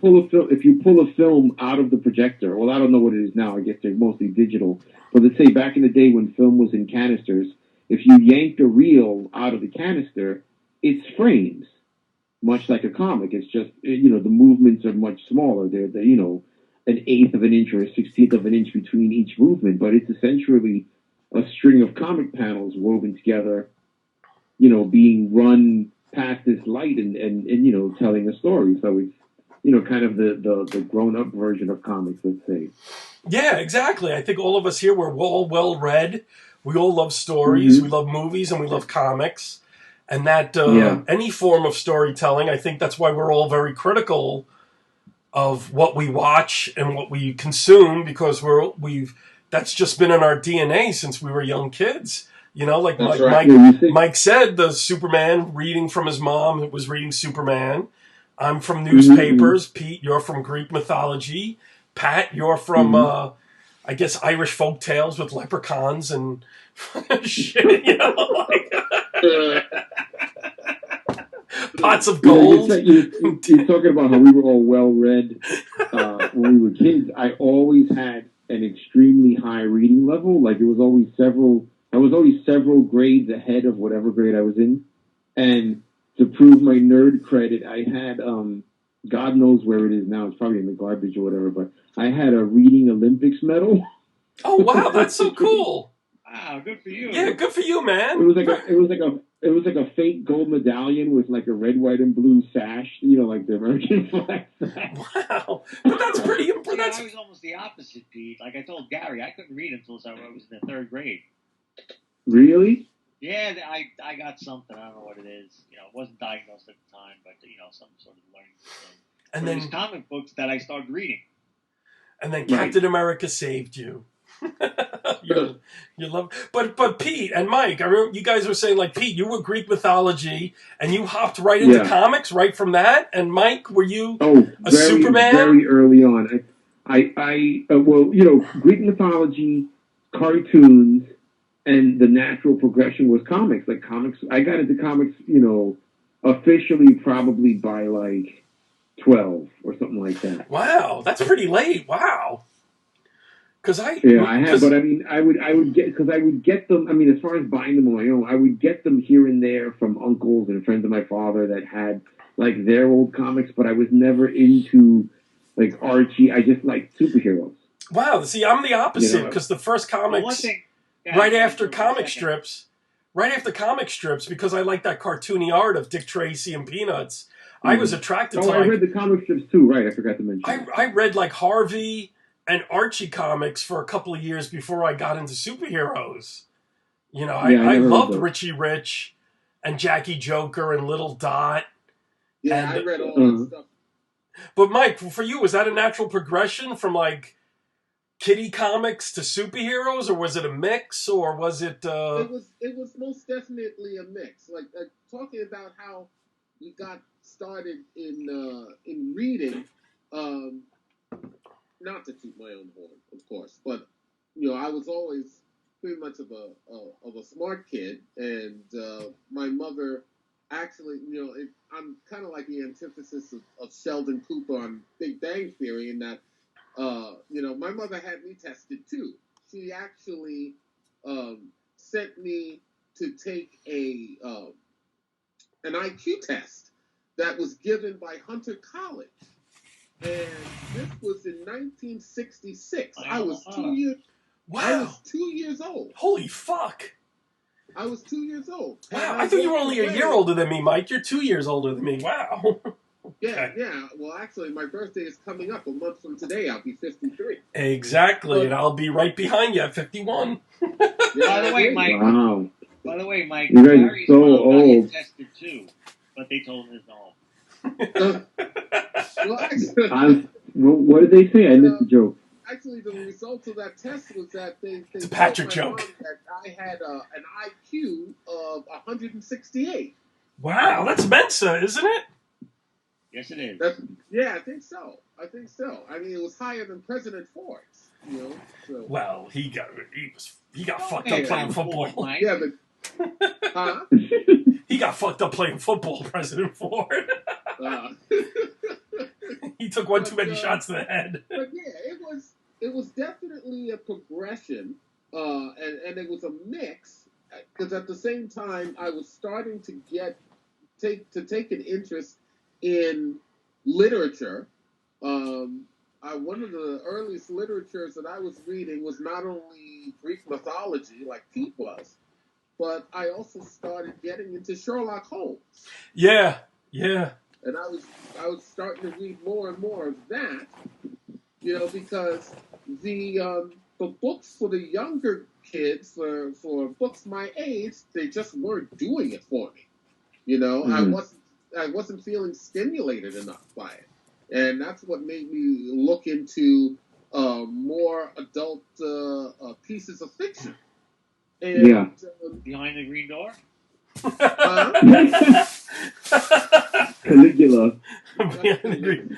pull a film out of the projector, well, I don't know what it is now. I guess they're mostly digital. But let's say back in the day when film was in canisters, if you yanked a reel out of the canister, it's frames, much like a comic. It's just the movements are much smaller. They're an eighth of an inch or a 16th of an inch between each movement, but it's essentially a string of comic panels woven together, being run past this light and telling a story. So kind of the grown-up version of comics, let's say. Yeah, exactly. I think all of us here, we're all well-read. We all love stories. We love movies, and we love comics. And that any form of storytelling, I think that's why we're all very critical of what we watch and what we consume, because that's just been in our DNA since we were young kids. Like Mike said, the Superman reading from his mom was reading Superman. I'm from newspapers. Pete, you're from Greek mythology. Pat, you're from, I guess, Irish folk tales with leprechauns and shit, pots of gold. You're talking about how we were all well-read when we were kids. I always had an extremely high reading level. Like, I was always several grades ahead of whatever grade I was in. And to prove my nerd credit, I had, God knows where it is now. It's probably in the garbage or whatever, but I had a reading Olympics medal. Oh, wow, that's so cool. Wow, good for you. Yeah, good for you, man. It was like a fake gold medallion with like a red, white, and blue sash, like the American flag. Wow, but that's pretty impressive. I was almost the opposite, Pete. Like I told Gary, I couldn't read until I was in the third grade. Really? Yeah, I got something. I don't know what it is. It wasn't diagnosed at the time, but some sort of learning thing. And then comic books that I started reading. And then Captain America saved you. you love, but Pete and Mike, I remember you guys were saying, like, Pete, you were Greek mythology, and you hopped right into comics right from that. And Mike, were you Superman? Very early on. Greek mythology, cartoons, and the natural progression was comics. Like comics, I got into comics, officially probably by like 12 or something like that. Wow, that's pretty late. Wow. I had, but I mean, I would get them. I mean, as far as buying them on my own, I would get them here and there from uncles and friends of my father that had like their old comics, but I was never into like Archie. I just liked superheroes. Wow, see, I'm the opposite because the first comics right after comic strips, because I like that cartoony art of Dick Tracy and Peanuts. I was attracted to. I read the comic strips too. Right, I forgot to mention. I read like Harvey and Archie comics for a couple of years before I got into superheroes. I loved Richie Rich and Jackie Joker and Little Dot. Yeah, I read all that stuff. But Mike, for you, was that a natural progression from like kiddie comics to superheroes, or was it a mix, or was it? It was most definitely a mix. Like talking about how we got started in reading. Not to toot my own horn, of course, but I was always pretty much of a smart kid, and my mother actually, I'm kind of like the antithesis of Sheldon Cooper on Big Bang Theory, in that, my mother had me tested too. She actually sent me to take an IQ test that was given by Hunter College. And this was in 1966. I was 2 years. Wow. I was 2 years old. Holy fuck! I was 2 years old. Wow, I thought you were only a year older than me, Mike. You're 2 years older than me. Wow. Yeah. Well, actually, my birthday is coming up a month from today. I'll be 53. Exactly, and I'll be right behind you at 51. By the way, Mike. Wow. By the way, Mike. You guys are so old. Tested too, but they told him his no. Well, actually, what did they say? I missed the joke. Actually, the result of that test was that they it's a Patrick joke. That I had an IQ of 168. Wow, that's Mensa, isn't it? Yes, it is. I think so. I mean, it was higher than President Ford's. So. Well, he got fucked up playing football. Yeah, but he got fucked up playing football, President Ford. He took one too many shots to the head. But yeah, it was definitely a progression, and it was a mix, because at the same time I was starting to take an interest in literature. One of the earliest literatures that I was reading was not only Greek mythology, like Pete was, but I also started getting into Sherlock Holmes. Yeah. and I was starting to read more and more of that, because the books for the younger kids, for books my age, they just weren't doing it for me. I wasn't feeling stimulated enough by it, and that's what made me look into more adult pieces of fiction. And, Behind the Green Door. Caligula. Behind the Green.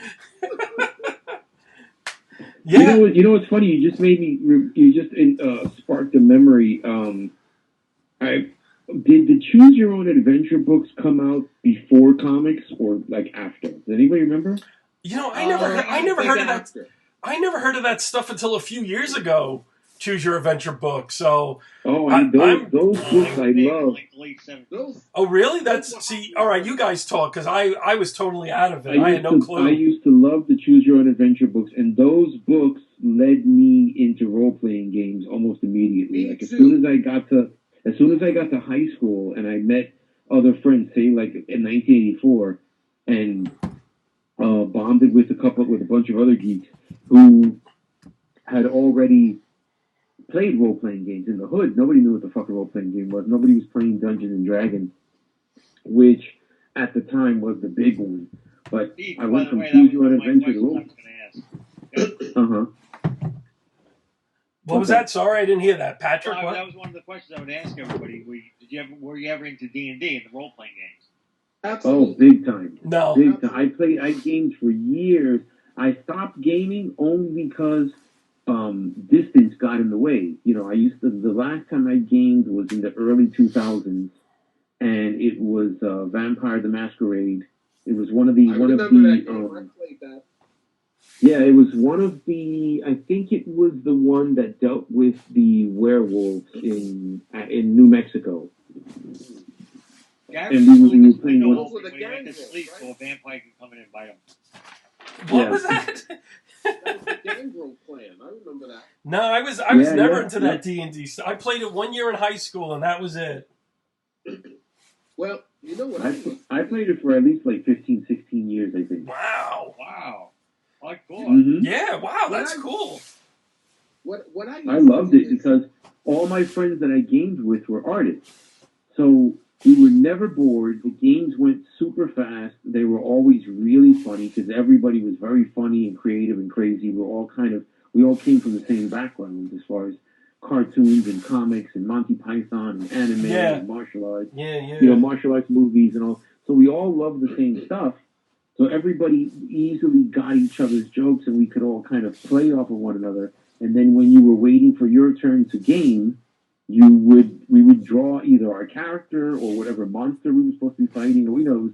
Yeah. You know what's funny? You just made me. You just sparked a memory. Did the Choose Your Own Adventure books come out before comics or like after? Does anybody remember? I never heard of that. I never heard of that stuff until a few years ago. Choose Your Adventure book. So those books I love. Oh, really? All right, you guys talk, because I was totally out of it. I had no clue. I used to love the Choose Your Own Adventure books, and those books led me into role-playing games almost immediately. Like as soon as I got to high school and I met other friends, say like in 1984, and bonded with a bunch of other geeks who had already played role-playing games in the hood. Nobody knew what the fuck a role-playing game was. Nobody was playing Dungeons and Dragons, which at the time was the big one. But I went from Choose Your Own Adventure to role. What was that? Sorry, I didn't hear that. Patrick, what? That was one of the questions I would ask everybody. Were you ever into D&D and the role-playing games? Absolutely. Oh, big time. No. Big time. I gamed for years. I stopped gaming only because distance got in the way. The last time I gamed was in the early 2000s, and it was Vampire the Masquerade. It was one of the. I played that. Yeah, it was one of the. I think it was the one that dealt with the werewolves in New Mexico. And we were playing one. When he went to sleep, so a vampire could come in and bite him. What was that? That was the Gangrel clan. I remember that. No, I was never into that D&D stuff. I played it 1 year in high school, and that was it. Well, you know what? I played it for at least like 15, 16 years, I think. Wow. Oh, cool. Mm-hmm. Yeah, wow, that's cool. I loved it because all my friends that I gamed with were artists. So we were never bored. The games went super fast. They were always really funny because everybody was very funny and creative and crazy. We all came from the same background as far as cartoons and comics and Monty Python and anime and martial arts. Yeah. Martial arts movies and all. So we all loved the same stuff. So everybody easily got each other's jokes, and we could all kind of play off of one another. And then when you were waiting for your turn to game, we would draw either our character or whatever monster we were supposed to be fighting.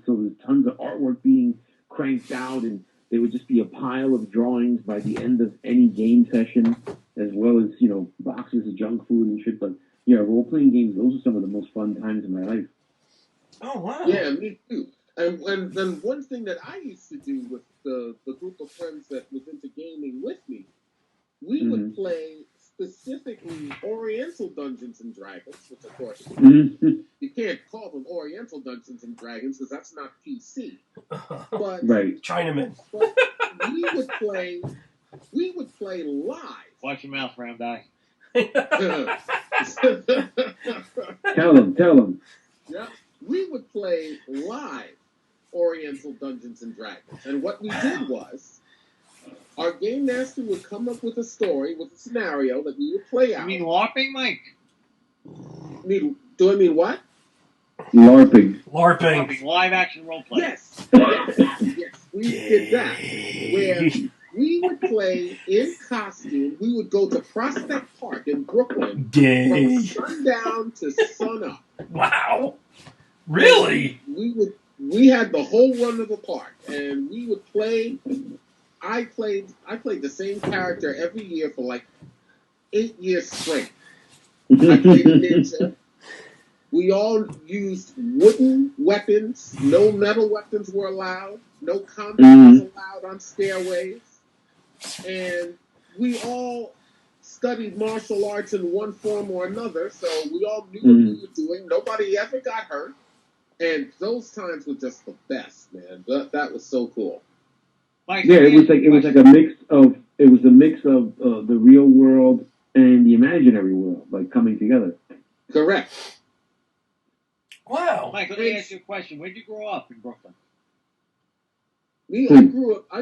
So there's tons of artwork being cranked out, and there would just be a pile of drawings by the end of any game session, as well as boxes of junk food and shit. But yeah, role-playing games, those are some of the most fun times in my life. Oh wow! Yeah, me too. And one thing that I used to do with the group of friends that was into gaming with me, we would play specifically Oriental Dungeons and Dragons, which of course you can't call them Oriental Dungeons and Dragons because that's not PC. But right, Chinaman. But we would play live. Watch your mouth, round eye. Tell them. Yeah, we would play live Oriental Dungeons and Dragons, and what we did was, our game master would come up with a story, with a scenario that we would play out. You mean LARPing, Mike? Do I mean what? LARPing. Live action role play. Yes, we did that. Where we would play in costume. We would go to Prospect Park in Brooklyn from sundown to sunup. Wow. Really? We had the whole run of the park, and we would play. I played the same character every year for like 8 years straight. I played a ninja. We all used wooden weapons. No metal weapons were allowed. No combat was allowed on stairways. And we all studied martial arts in one form or another, so we all knew what we were doing. Nobody ever got hurt. And those times were just the best, man. That was so cool. Mike, Yeah, it was like a mix of the real world and the imaginary world, like coming together. Correct. Wow. Mike, let me ask you a question. Where'd you grow up in Brooklyn? Me, I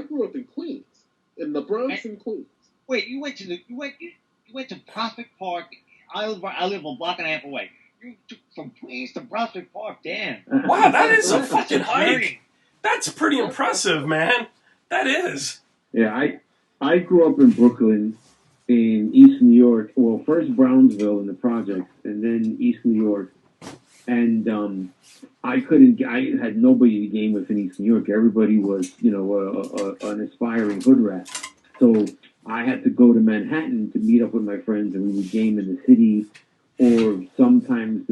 grew up in Queens, in the Bronx and Queens. Wait, you went to Prospect Park. I live a block and a half away. You took from Queens to Prospect Park. Damn. Wow, that is a That's fucking hike. journey. That's pretty impressive, man. That is. Yeah, I grew up in Brooklyn, in East New York. Well, first Brownsville in the projects, and then East New York. And I had nobody to game with in East New York. Everybody was, an aspiring hood rat. So I had to go to Manhattan to meet up with my friends, and we would game in the city. Or sometimes,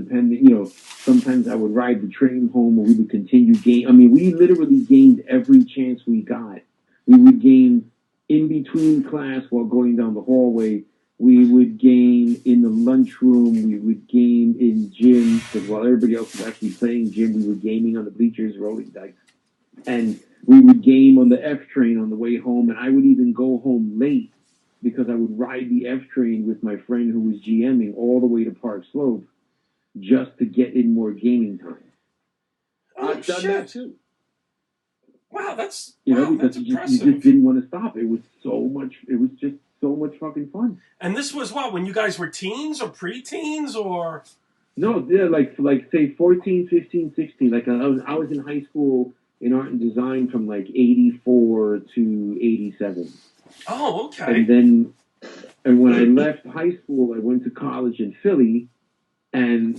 sometimes I would ride the train home, or we would continue game. I mean, we literally gamed every chance we got. We would game in between class while going down the hallway. We would game in the lunchroom. We would game in gym, because while everybody else was actually playing gym, we were gaming on the bleachers, rolling dice. And we would game on the F train on the way home, and I would even go home late because I would ride the F train with my friend who was GMing all the way to Park Slope just to get in more gaming time. I've done that too. Wow, that's because that's you impressive. just didn't want to stop. It was just so much fucking fun. And this was what, when you guys were teens or pre-teens or? No, yeah, like say 14, 15, 16. Like I was in high school in art and design from like 84 to 87. Oh, okay. And when I left high school, I went to college in Philly, and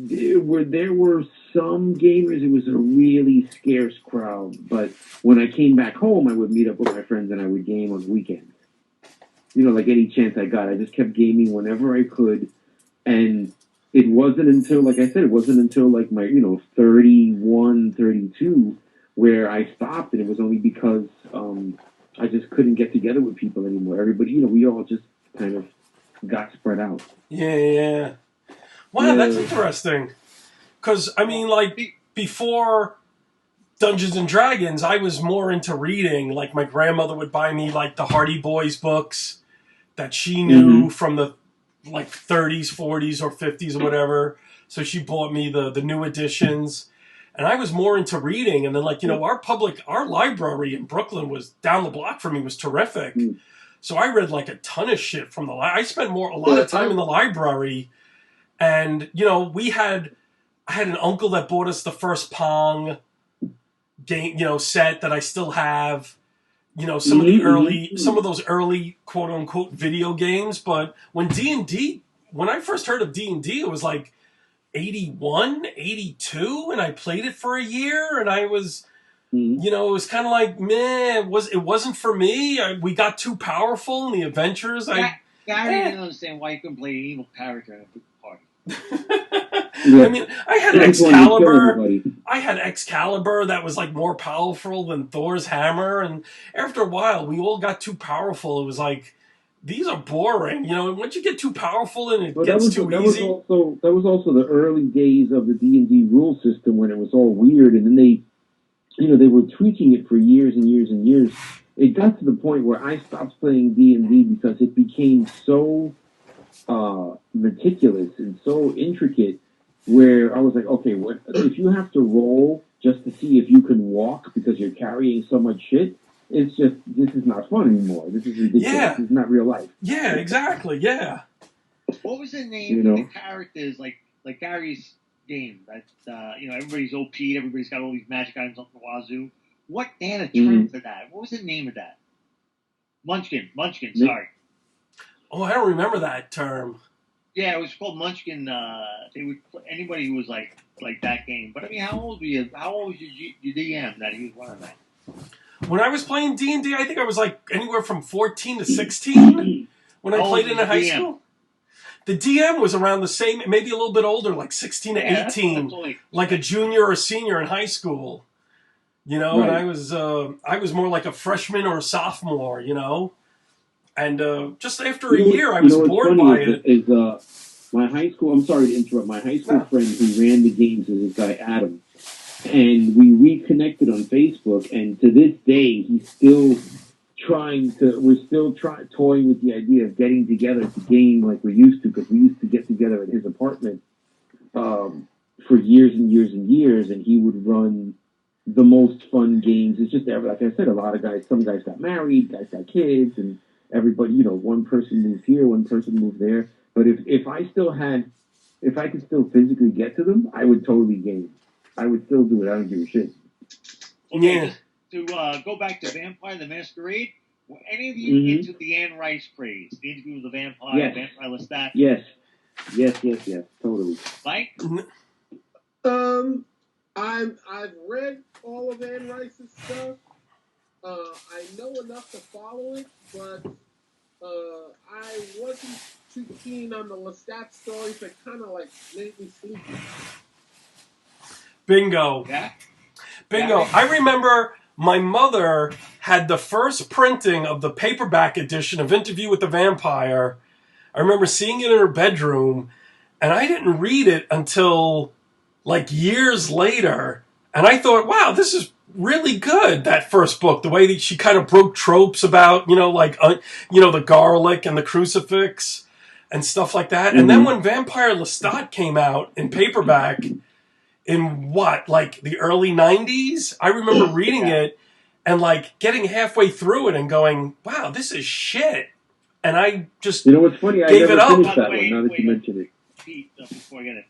there were some gamers. It was a really scarce crowd. But when I came back home, I would meet up with my friends and I would game on weekends. Like any chance I got. I just kept gaming whenever I could. And it wasn't until, like I said, like my, 31, 32, where I stopped. And it was only because I just couldn't get together with people anymore. Everybody, we all just kind of got spread out. Yeah. Wow, that's interesting. Because, I mean, like, before Dungeons and Dragons, I was more into reading. Like, my grandmother would buy me, like, the Hardy Boys books that she knew from the, like, 30s, 40s, or 50s or whatever. So she bought me the new editions. And I was more into reading. And then, like, our library in Brooklyn was down the block from me, was terrific. So I read, like, a ton of shit from the library. I spent a lot of time in the library. And, I had an uncle that bought us the first Pong game, set that I still have. Some of those early quote unquote video games. But when I first heard of D&D, it was like 81, 82, and I played it for a year, and I was, it was kind of like, meh, it wasn't for me. We got too powerful in the adventures. Gary didn't understand why you couldn't play an evil character at a big party. I mean, I had Excalibur. I had Excalibur that was like more powerful than Thor's hammer, and after a while, we all got too powerful. It was like, these are boring. Once you get too powerful and it gets too easy. That was also the early days of the D&D rule system when it was all weird, and then they were tweaking it for years and years and years. It got to the point where I stopped playing D&D because it became so meticulous and so intricate, where I was like, okay, if you have to roll just to see if you can walk because you're carrying so much shit, this is not fun anymore. This is ridiculous. Yeah. This is not real life. Yeah, exactly. Yeah. What was the name of the characters like Gary's game? That everybody's OP'd, everybody's got all these magic items up the wazoo. They had a term for that. What was the name of that? Munchkin. Sorry. Oh, I don't remember that term. Yeah, it was called Munchkin. They would anybody who was like that game. But I mean, how old were you? How old was your DM that he was running that? When I was playing D&D, I think I was like anywhere from 14 to 16 when I played in high school. The DM was around the same, maybe a little bit older, like 16 to 18, like a junior or senior in high school. Right. And I was more like a freshman or a sophomore, And just after a year, I was bored by it. My high school, I'm sorry to interrupt, my high school friend who ran the games is this guy, Adam. and we reconnected on Facebook. And to this day, he's still we're still toying with the idea of getting together to game like we used to, because we used to get together at his apartment for years and years and years, and he would run the most fun games. It's just, like I said, a lot of guys, some guys got married, guys got kids, and everybody, one person moved here, one person moved there. But if I could still physically get to them, I would totally game. I would still do it. I don't give a shit. Okay, to go back to Vampire the Masquerade, were any of you into the Anne Rice craze? The Interview with the Vampire, yes. Vampire Lestat? Yes, totally. Mike? I've read all of Anne Rice's stuff. I know enough to follow it, but I wasn't too keen on the Lestat stories. That kind of like made me sleepy. Bingo. Yeah. Bingo. Yeah. I remember my mother had the first printing of the paperback edition of Interview with the Vampire. I remember seeing it in her bedroom, and I didn't read it until like years later. And I thought, wow, this is really good, that first book. The way that she kind of broke tropes about, the garlic and the crucifix and stuff like that. And then when Vampire Lestat came out in paperback in the early 90s, I remember reading it and like getting halfway through it and going, wow, this is shit. And I just what's funny? I gave never it up. finished that one. Now that you mention it, Pete, before I get it,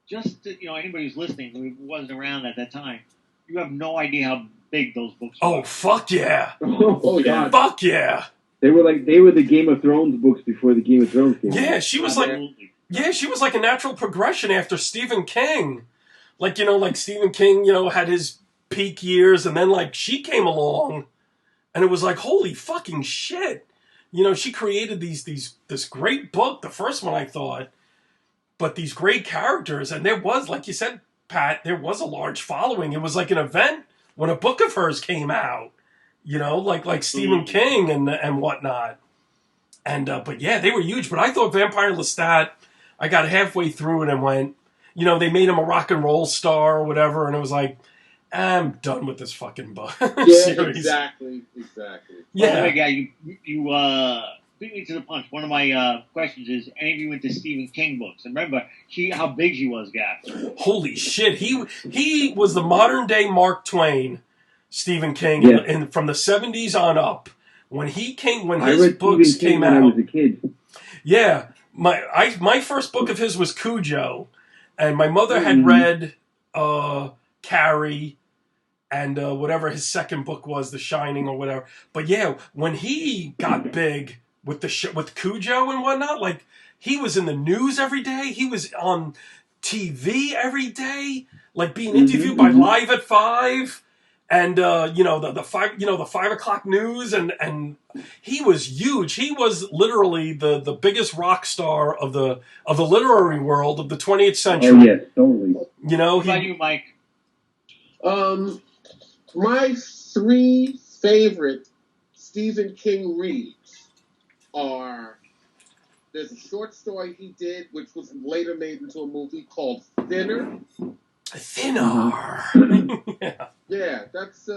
just to, anybody who's listening who wasn't around at that time, you have no idea how big those books were. Oh, fuck yeah! Oh yeah. Fuck yeah! They were the Game of Thrones books before the Game of Thrones came out. Yeah, she was like a natural progression after Stephen King. Like Stephen King, had his peak years, and then like she came along, and it was like, holy fucking shit. She created this great book, the first one I thought, but these great characters, and there was, like you said, Pat, there was a large following. It was like an event when a book of hers came out, like Stephen King and whatnot. And but yeah, they were huge. But I thought Vampire Lestat, I got halfway through it and went, they made him a rock and roll star or whatever, and it was like, I'm done with this fucking book. Yeah, series. exactly. Yeah. By the way, you beat me to the punch. One of my questions is, any of you into Stephen King books? And remember, how big she was, Gaff. Holy shit. He was the modern day Mark Twain, Stephen King, and from the 70s on up. When his books came out. When I was a kid. Yeah. My first book of his was Cujo. And my mother had read Carrie and whatever his second book was, The Shining or whatever. But yeah, when he got big with with Cujo and whatnot, like he was in the news every day. He was on TV every day, like being interviewed by Live at 5, and the 5 o'clock news, and he was huge. He was literally the biggest rock star of the literary world of the 20th century. Oh yes, totally. What about you, Mike? My 3 favorite Stephen King reads are, there's a short story he did, which was later made into a movie, called Thinner. Thinner. Yeah, that's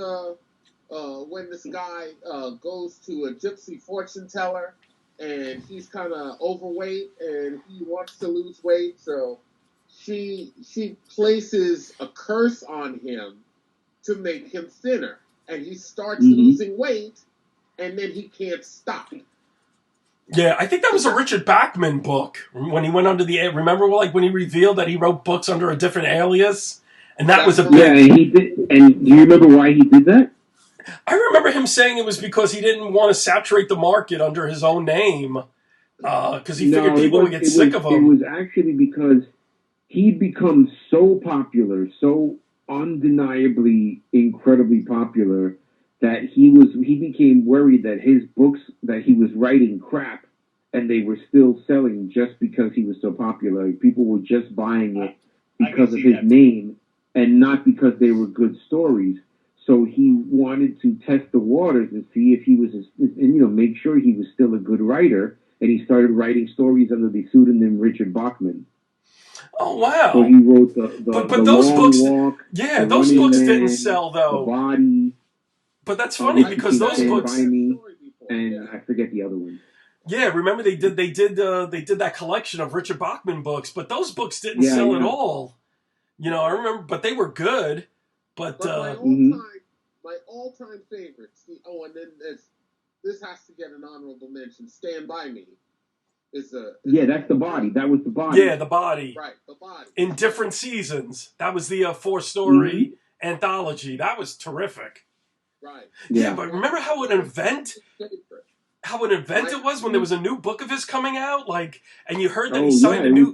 when this guy goes to a gypsy fortune teller, and he's kind of overweight, and he wants to lose weight, so she places a curse on him to make him thinner, and he starts losing weight, and then he can't stop. Yeah, I think that was a Richard Bachman book when he went under the. Remember, like when he revealed that he wrote books under a different alias, and that was a big. Yeah, and he did. And do you remember why he did that? I remember him saying it was because he didn't want to saturate the market under his own name, because he figured people would get sick of him. It was actually because he'd become so popular, so undeniably incredibly popular, that he became worried that his books that he was writing crap, and they were still selling just because he was so popular. People were just buying it because of his name and not because they were good stories. So he wanted to test the waters and see if he was, make sure he was still a good writer. And he started writing stories under the pseudonym Richard Bachman. Oh wow! So he wrote the But those Long books, Walk, yeah, the those Running books Man, didn't sell the though. Body. But that's funny Richard because King those Stand books, By Me, and I forget the other one. yeah, remember they did that collection of Richard Bachman books, but those books didn't Yeah, sell at yeah. all. You know, I remember, but they were good. But But my all-time favorites. And then this has to get an honorable mention. Stand By Me. That's the Body. That was the Body. yeah, the Body. Right, the Body. In different seasons. That was the 4-story anthology. That was terrific. Right. Yeah, but remember how an event it was when there was a new book of his coming out, like, and you heard that he signed a new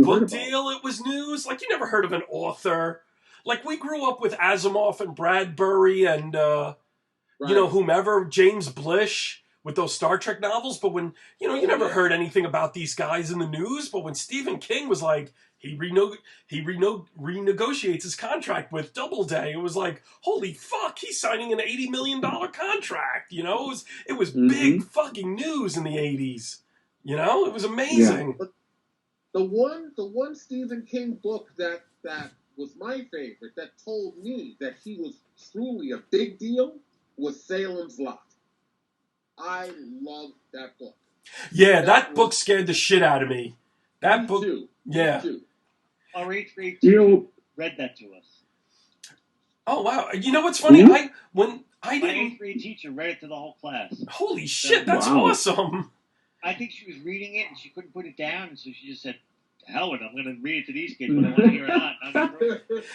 book deal. It was news. Like, you never heard of an author. Like, we grew up with Asimov and Bradbury and whomever, James Blish with those Star Trek novels. But when you never heard anything about these guys in the news. But when Stephen King was like, he renegotiates his contract with Doubleday. It was like, holy fuck, he's signing an $80 million contract. You know, it was big fucking news in the 80s. You know, it was amazing. Yeah. But the one Stephen King book that was my favorite, that told me that he was truly a big deal, was Salem's Lot. I loved that book. Yeah, that book scared the shit out of me. That book, too. Yeah. Me too. Our 8th grade teacher read that to us. Oh wow! You know what's funny? My 8th grade teacher read it to the whole class. Holy shit! That's awesome. I think she was reading it and she couldn't put it down, and so she just said, "To hell with it! I'm going to read it to these kids, whether I want to hear it or not."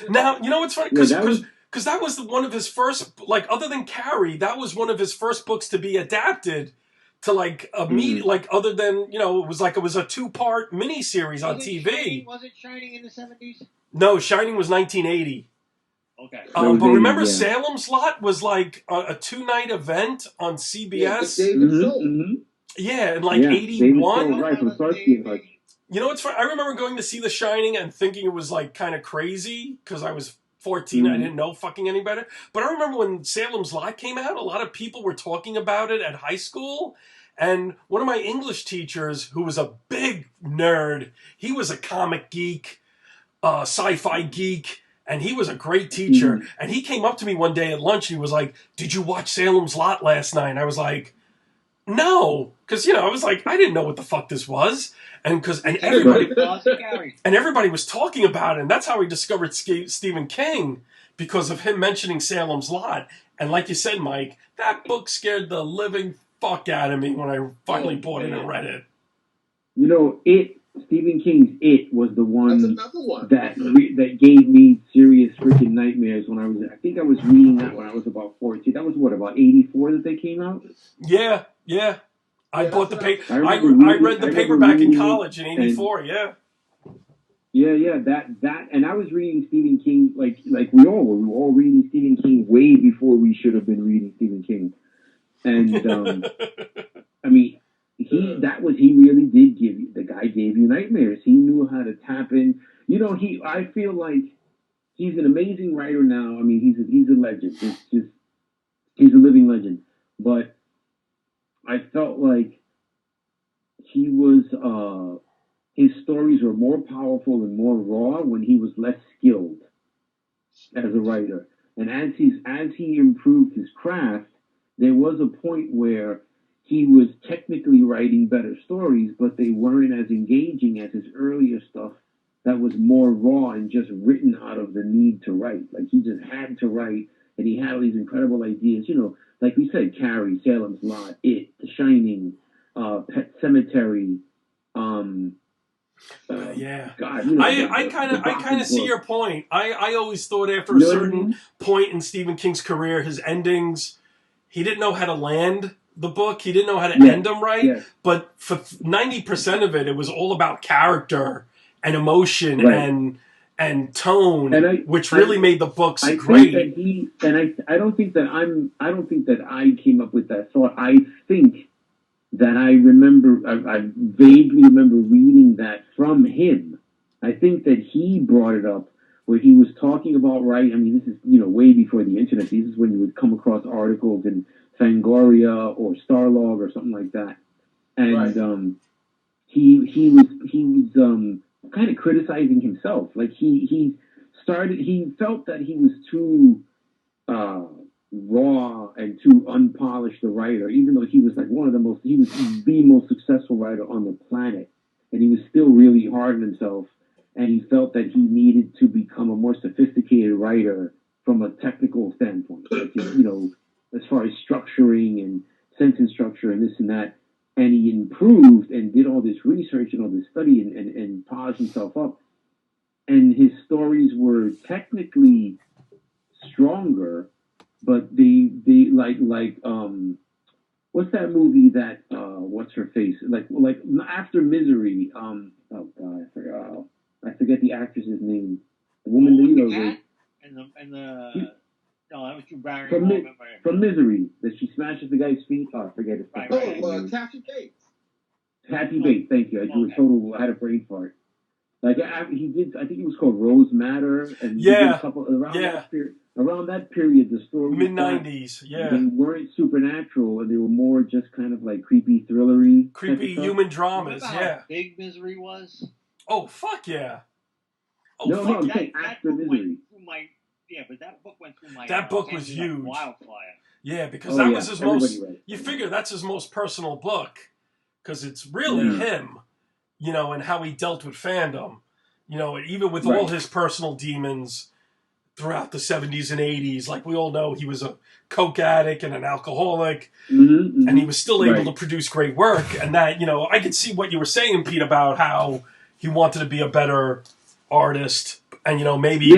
Now you know what's funny because that was one of his first, like, other than Carrie, that was one of his first books to be adapted to like a like, other than it was a 2-part miniseries on TV. Was it Shining in the 70s? No, Shining was 1980. Okay. But remember, Salem's Lot was like a 2-night event on CBS. Yeah, in like 81. Right from Starsky & Hutch. You know what's funny? I remember going to see The Shining and thinking it was like kind of crazy because I was 14. I didn't know fucking any better. But I remember when Salem's Lot came out, a lot of people were talking about it at high school. And one of my English teachers, who was a big nerd, he was a comic geek, sci-fi geek, and he was a great teacher. And he came up to me one day at lunch and he was like, "Did you watch Salem's Lot last night?" And I was like, "No," because I was like, I didn't know what the fuck this was, and everybody was talking about it, and that's how we discovered Stephen King, because of him mentioning Salem's Lot. And like you said, Mike, that book scared the living fuck out of me when I finally bought it and read it. Stephen King's It was the one that gave me serious freaking nightmares when I was reading that when I was about 14. That was about 84 that they came out? Yeah. I bought the paper. I read the paperback in college in 84, yeah. Yeah, that, and I was reading Stephen King, like we were all reading Stephen King way before we should have been reading Stephen King. And, I mean, he really did the guy gave you nightmares. He knew how to tap in. I feel like he's an amazing writer now. I mean, he's a legend. He's a living legend. But I felt like he was, his stories were more powerful and more raw when he was less skilled as a writer. And as he improved his craft, there was a point where he was technically writing better stories, but they weren't as engaging as his earlier stuff that was more raw and just written out of the need to write. Like, he just had to write, and he had all these incredible ideas. Like we said, Carrie, Salem's Lot, It, The Shining, Pet Sematary. Yeah. God, I kind of see your point. I always thought after a certain point in Stephen King's career, his endings, he didn't know how to land the book. He didn't know how to end them right. Yeah. But for 90% of it, it was all about character and emotion and tone, which really made the books great. I don't think that I came up with that thought. I think that I vaguely remember reading that from him. I think that he brought it up where he was talking about writing. I mean, this is, way before the internet. This is when you would come across articles in Fangoria or Starlog or something like that. And he was kind of criticizing himself. Like he felt that he was too uh, raw and too unpolished a writer, even though he was like he was the most successful writer on the planet, and he was still really hard on himself. And he felt that he needed to become a more sophisticated writer from a technical standpoint, like as far as structuring and sentence structure and this and that. And he improved and did all this research and all this study and polished himself up. And his stories were technically stronger, but they what's that movie that what's her face like after Misery, oh god, I forget the actress's name, the woman that and the no, that was Drew Barry from Misery, that she smashes the guy's feet. Oh, I forget it. Kathy Bates. Kathy Bates, thank you. I had a brain fart. Like he did, I think it was called Rose Matter, and he did a couple around that period. The story mid-90s, they weren't supernatural, and they were more just kind of like creepy, thrillery, creepy human dramas. How big Misery was. Oh fuck yeah! Oh, no, I'm saying after Misery. But that book went through my. That book was huge. Wildfire. Yeah, because that was his most. You figure that's his most personal book, because it's really him, and how he dealt with fandom, even with all his personal demons throughout the 70s and 80s. Like we all know, he was a coke addict and an alcoholic, and he was still able to produce great work. And that, I could see what you were saying, Pete, about how he wanted to be a better artist. And maybe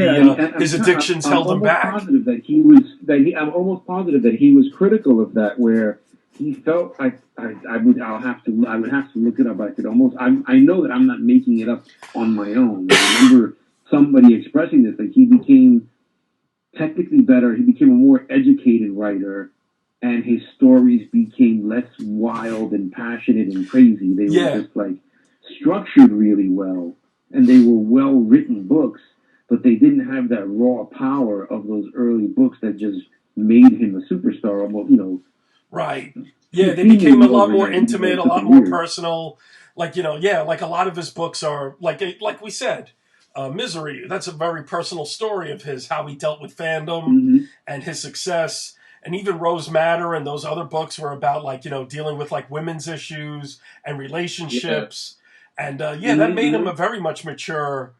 his addictions held him back. I'm almost positive that he was critical of that, where he felt I would have to look it up. I know that I'm not making it up on my own. I remember somebody expressing this, like he became technically better. He became a more educated writer, and his stories became less wild and passionate and crazy. They were just like structured really well, and they were well written books. But they didn't have that raw power of those early books that just made him a superstar. Almost, Right. Yeah, they became a lot more intimate, a lot more personal. Like, like a lot of his books are, like we said, Misery. That's a very personal story of his, how he dealt with fandom and his success. And even Rose Matter and those other books were about, like, dealing with, like, women's issues and relationships. Yeah. And, that made him a very much mature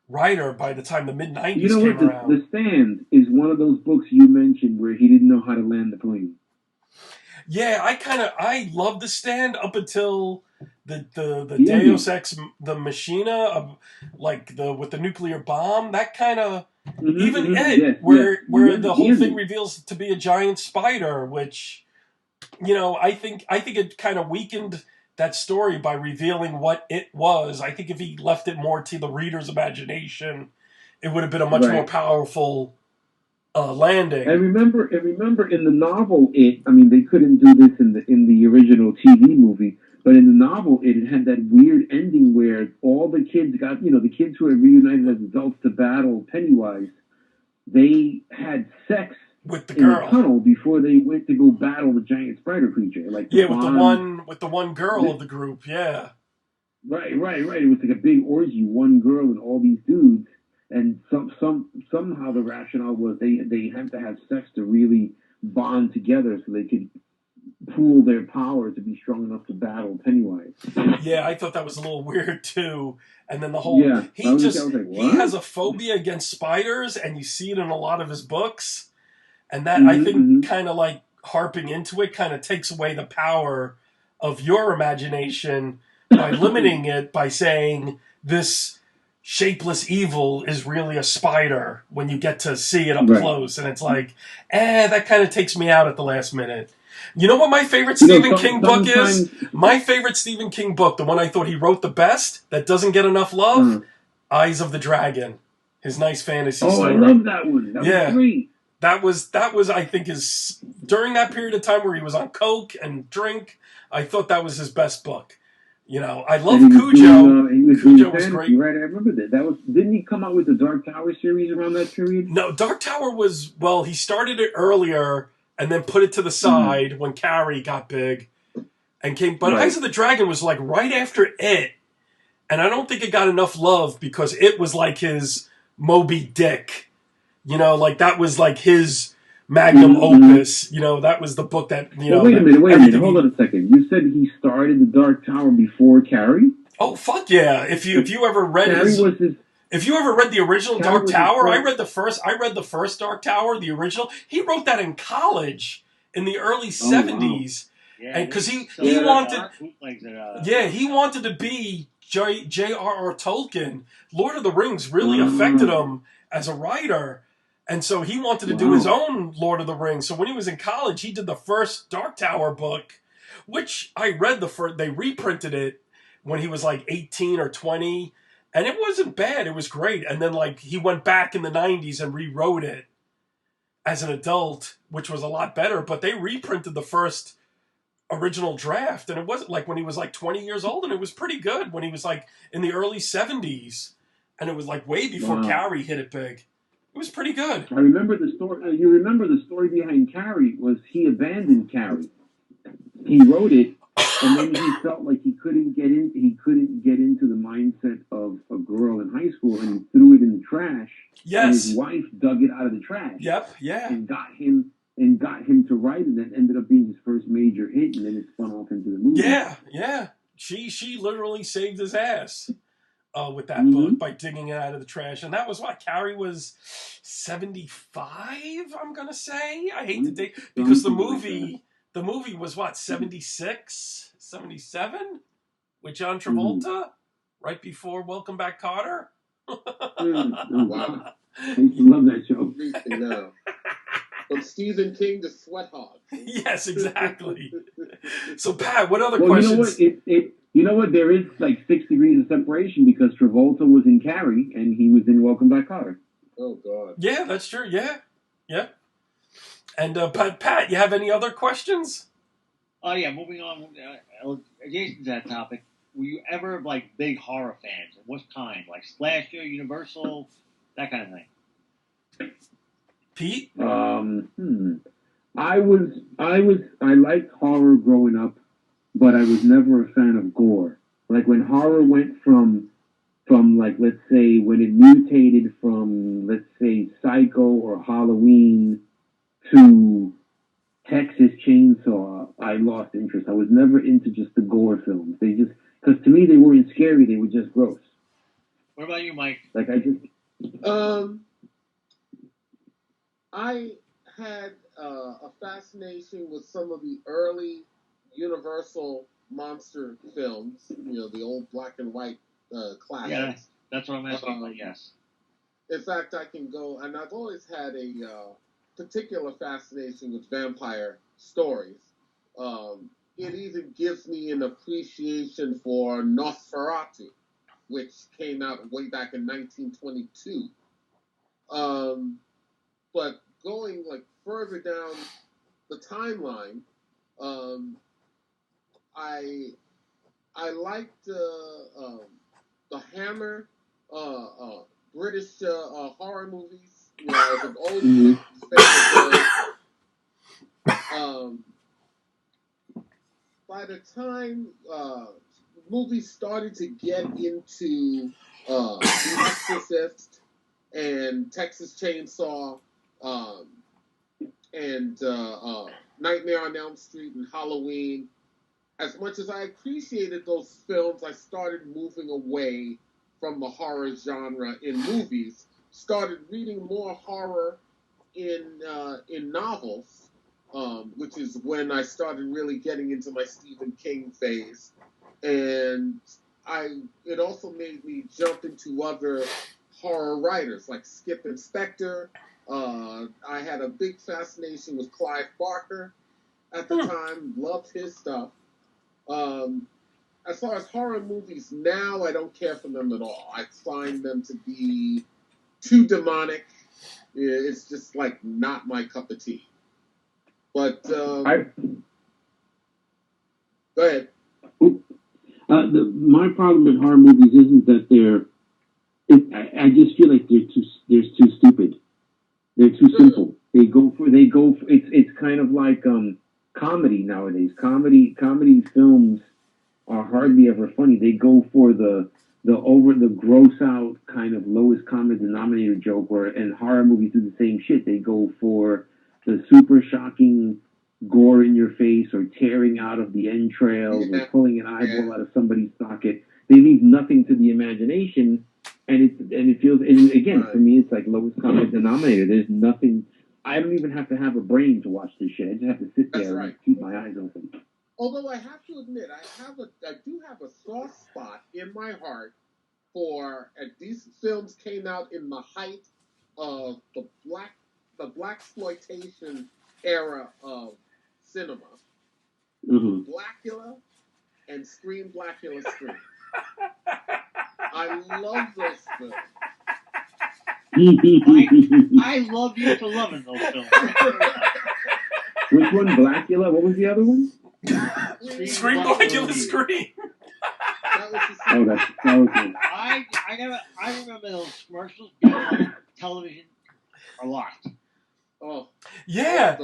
writer by the time the mid-90s came around. The Stand is one of those books you mentioned where he didn't know how to land the plane. Yeah, I love The Stand up until the Deus Ex the Machina, with the nuclear bomb. That kind of where the whole thing reveals to be a giant spider, which I think it kind of weakened that story by revealing what it was. I think if he left it more to the reader's imagination, it would have been a much more powerful landing. And remember in the novel, they couldn't do this in the original TV movie, but in the novel, it had that weird ending where all the kids got, the kids who had reunited as adults to battle Pennywise, they had sex with the girl in the tunnel before they went to go battle the giant spider creature. Like with the one girl of the group. Yeah. Right. It was like a big orgy, one girl and all these dudes. And somehow the rationale was they have to have sex to really bond together so they could pool their power to be strong enough to battle Pennywise. Yeah, I thought that was a little weird too. And then the whole he has a phobia against spiders, and you see it in a lot of his books. And that I think kind of like harping into it kind of takes away the power of your imagination by limiting it by saying this shapeless evil is really a spider when you get to see it up close. And it's like, that kind of takes me out at the last minute. You know what my favorite Stephen King book is? My favorite Stephen King book, the one I thought he wrote the best, that doesn't get enough love, Eyes of the Dragon. His nice fantasy story. I love that one. That was great. That was I think during that period of time where he was on coke and drink, I thought that was his best book. I love Cujo. Cujo was great. Right, I remember that. Didn't he come out with the Dark Tower series around that period? No, Dark Tower was, he started it earlier and then put it to the side when Carrie got big and came. But Eyes of the Dragon was like right after it, And I don't think it got enough love because it was like his Moby Dick. You know, like that was like his magnum opus. You know, that was the book that, Well, wait a minute. Hold on a second. You said he started the Dark Tower before Carrie? Oh, fuck yeah. If you ever read if you ever read the original Dark Tower, I read the first Dark Tower, the original. He wrote that in college in the early 70s. Wow. And because he wanted he wanted to be J.R.R. Tolkien. Lord of the Rings really affected him as a writer. And so he wanted to do his own Lord of the Rings. So when he was in college, he did the first Dark Tower book, which I read they reprinted it when he was like 18 or 20. And it wasn't bad. It was great. And then like he went back in the 90s and rewrote it as an adult, which was a lot better. But they reprinted the first original draft, and it wasn't like when he was like 20 years old, and it was pretty good when he was like in the early 70s, and it was like way before Carrie hit it big. It was pretty good. I remember the story. You remember the story behind Carrie was he abandoned Carrie. He wrote it, and then he felt like he couldn't get into the mindset of a girl in high school, and he threw it in the trash. Yes. And his wife dug it out of the trash. Yep. Yeah. And got him to write it, and that ended up being his first major hit, and then it spun off into the movie. Yeah. Yeah. She literally saved his ass with that book by digging it out of the trash, and that was what Carrie was 75. I'm gonna say. I hate to date because the movie was what 76, 77 with John Travolta right before Welcome Back, Kotter. Wow. I used to love that show. No. From Stephen King to Sweat Hogs. Yes, exactly. So, Pat, what other questions? You know what? There is like 6 degrees of separation because Travolta was in Carrie and he was in Welcome Back, Kotter. Oh, God. Yeah, that's true. Yeah. Yeah. And, Pat, you have any other questions? Oh, yeah, moving on. Adjacent to that topic, were you ever, like, big horror fans? What kind? Like Slasher, Universal, that kind of thing? Pete? I liked horror growing up, but I was never a fan of gore. Like when horror went from like, let's say, when it mutated from, let's say, Psycho or Halloween to Texas Chainsaw, I lost interest. I was never into just the gore films. Because to me, they weren't scary, they were just gross. What about you, Mike? Like, I had a fascination with some of the early Universal monster films, the old black and white classics. Yeah, that's what I'm asking about, yes. In fact, I can go, and I've always had a particular fascination with vampire stories. It even gives me an appreciation for Nosferatu, which came out way back in 1922. But going like further down the timeline, I liked the Hammer British horror movies. As an old favorite. By the time movies started to get into The Exorcist and Texas Chainsaw and Nightmare on Elm Street and Halloween, as much as I appreciated those films, I started moving away from the horror genre in movies. Started reading more horror in novels, which is when I started really getting into my Stephen King phase, and it also made me jump into other horror writers like Skip and Spector. I had a big fascination with Clive Barker at the time. Loved his stuff. As far as horror movies now, I don't care for them at all. I find them to be too demonic. It's just like not my cup of tea. But go ahead. My problem with horror movies isn't that I just feel like they're too stupid. They're too simple. They go for it's kind of like comedy nowadays. Comedy films are hardly ever funny. They go for the the gross out kind of lowest common denominator joke where and horror movies do the same shit. They go for the super shocking gore in your face or tearing out of the entrails or pulling an eyeball out of somebody's socket. They leave nothing to the imagination, and it feels, and again, for me it's like lowest common denominator. There's nothing. I don't even have to have a brain to watch this shit. I just have to sit there and keep my eyes open. Although I have to admit, I do have a soft spot in my heart for, and these films came out in the height of the blaxploitation era of cinema. Mm-hmm. Blackula and Scream, Blackula, Scream. I love those films. I love you for loving those films. Which one? Blackula? What was the other one? Scream, Blackula, Scream. That was good. I remember those commercials being on television a lot. Oh, yeah,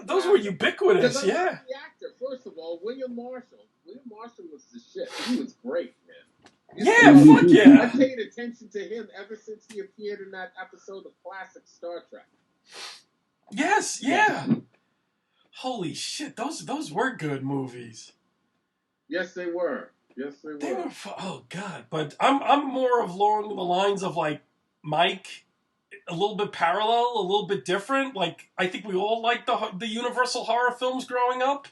those were ubiquitous. Yeah. The actor, first of all, William Marshall. William Marshall was the shit. He was great, man. Fuck yeah. I paid attention to him ever since he appeared in that episode of classic Star Trek. Yes, yeah. Holy shit, those were good movies. Yes, they were. Oh god, but I'm more along the lines of like Mike, a little bit parallel, a little bit different. Like I think we all liked the Universal horror films growing up.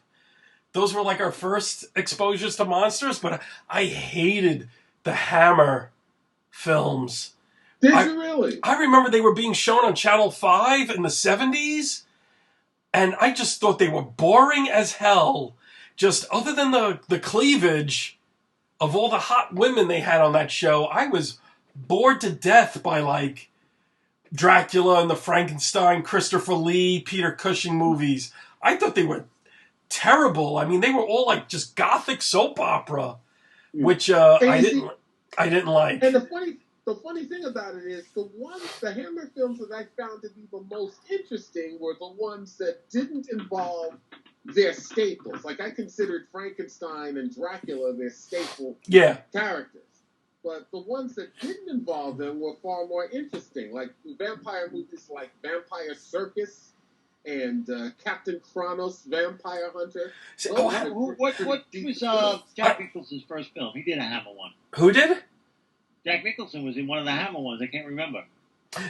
Those were like our first exposures to monsters, but I hated the Hammer films. Did you really? I remember they were being shown on Channel 5 in the 70s, and I just thought they were boring as hell. Just other than the cleavage of all the hot women they had on that show, I was bored to death by like Dracula and the Frankenstein, Christopher Lee, Peter Cushing movies. I thought they were terrible. I mean, they were all like just gothic soap opera, which I didn't like. And the funny thing about it is the Hammer films that I found to be the most interesting were the ones that didn't involve their staples. Like I considered Frankenstein and Dracula their staple characters. But the ones that didn't involve them were far more interesting. Like vampire movies like Vampire Circus and Captain Kronos, Vampire Hunter. What was Jack Nicholson's first film? He did a Hammer one. Who did? Jack Nicholson was in one of the Hammer ones. I can't remember.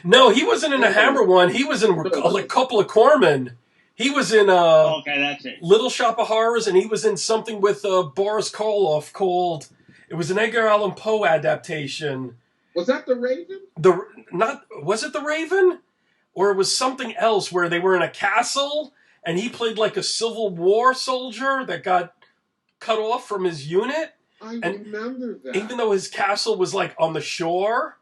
No, he wasn't in a Hammer one. He was in a couple of Corman. He was in okay, that's it. Little Shop of Horrors, and he was in something with Boris Karloff called. It was an Edgar Allan Poe adaptation. Was that The Raven? Was it The Raven? Or it was something else where they were in a castle and he played like a Civil War soldier that got cut off from his unit. I remember that. Even though his castle was like on the shore,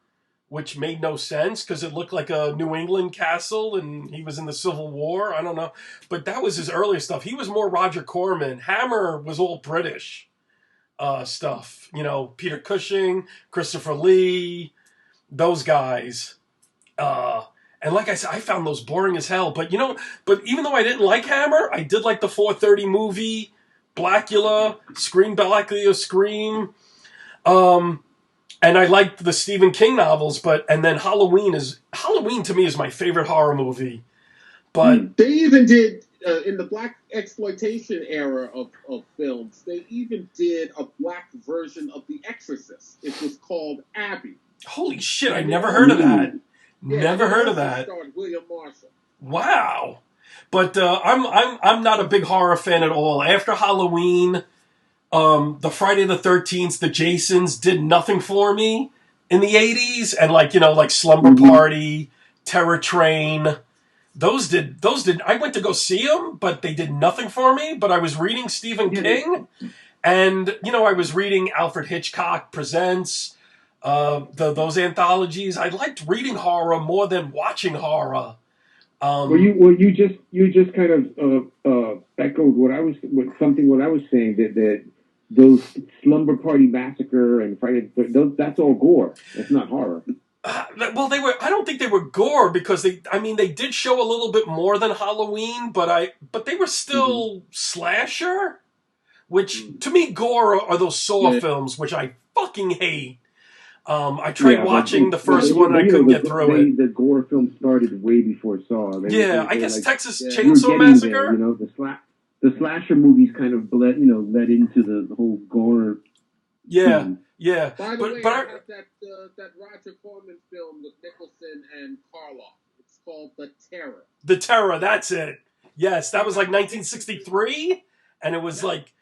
which made no sense because it looked like a New England castle and he was in the Civil War. I don't know. But that was his earlier stuff. He was more Roger Corman. Hammer was all British stuff. You know, Peter Cushing, Christopher Lee, those guys. And like I said, I found those boring as hell. But even though I didn't like Hammer, I did like the 4:30 movie, Blackula, Scream, Blackula, Scream. And I liked the Stephen King novels, and then Halloween to me is my favorite horror movie. But they even did in the black exploitation era of films, they even did a black version of The Exorcist. It was called Abby. Holy shit, I never heard of that. Yeah, never heard of that. Starred William Marshall. Wow. But I'm not a big horror fan at all. After Halloween, the Friday the 13th, the Jasons did nothing for me in the 80s, and like Slumber Party, Terror Train, those did. I went to go see them, but they did nothing for me. But I was reading Stephen King, and I was reading Alfred Hitchcock Presents, those anthologies. I liked reading horror more than watching horror. You just kind of echoed what I was saying that those Slumber Party Massacre and Friday that's all gore. It's not horror. Well, I don't think they were gore because they did show a little bit more than Halloween, but they were still slasher, which to me gore are those Saw films, which I fucking hate. I tried watching the first one and I couldn't get through it. The gore film started way before Saw. I guess like, Texas you Chainsaw Massacre. There, the slasher movies kind of led into the whole gore. Yeah, scene. yeah. By the way, I have that Roger Corman film with Nicholson and Karloff. It's called The Terror. The Terror, that's it. Yes, that was like 1963, and it was like,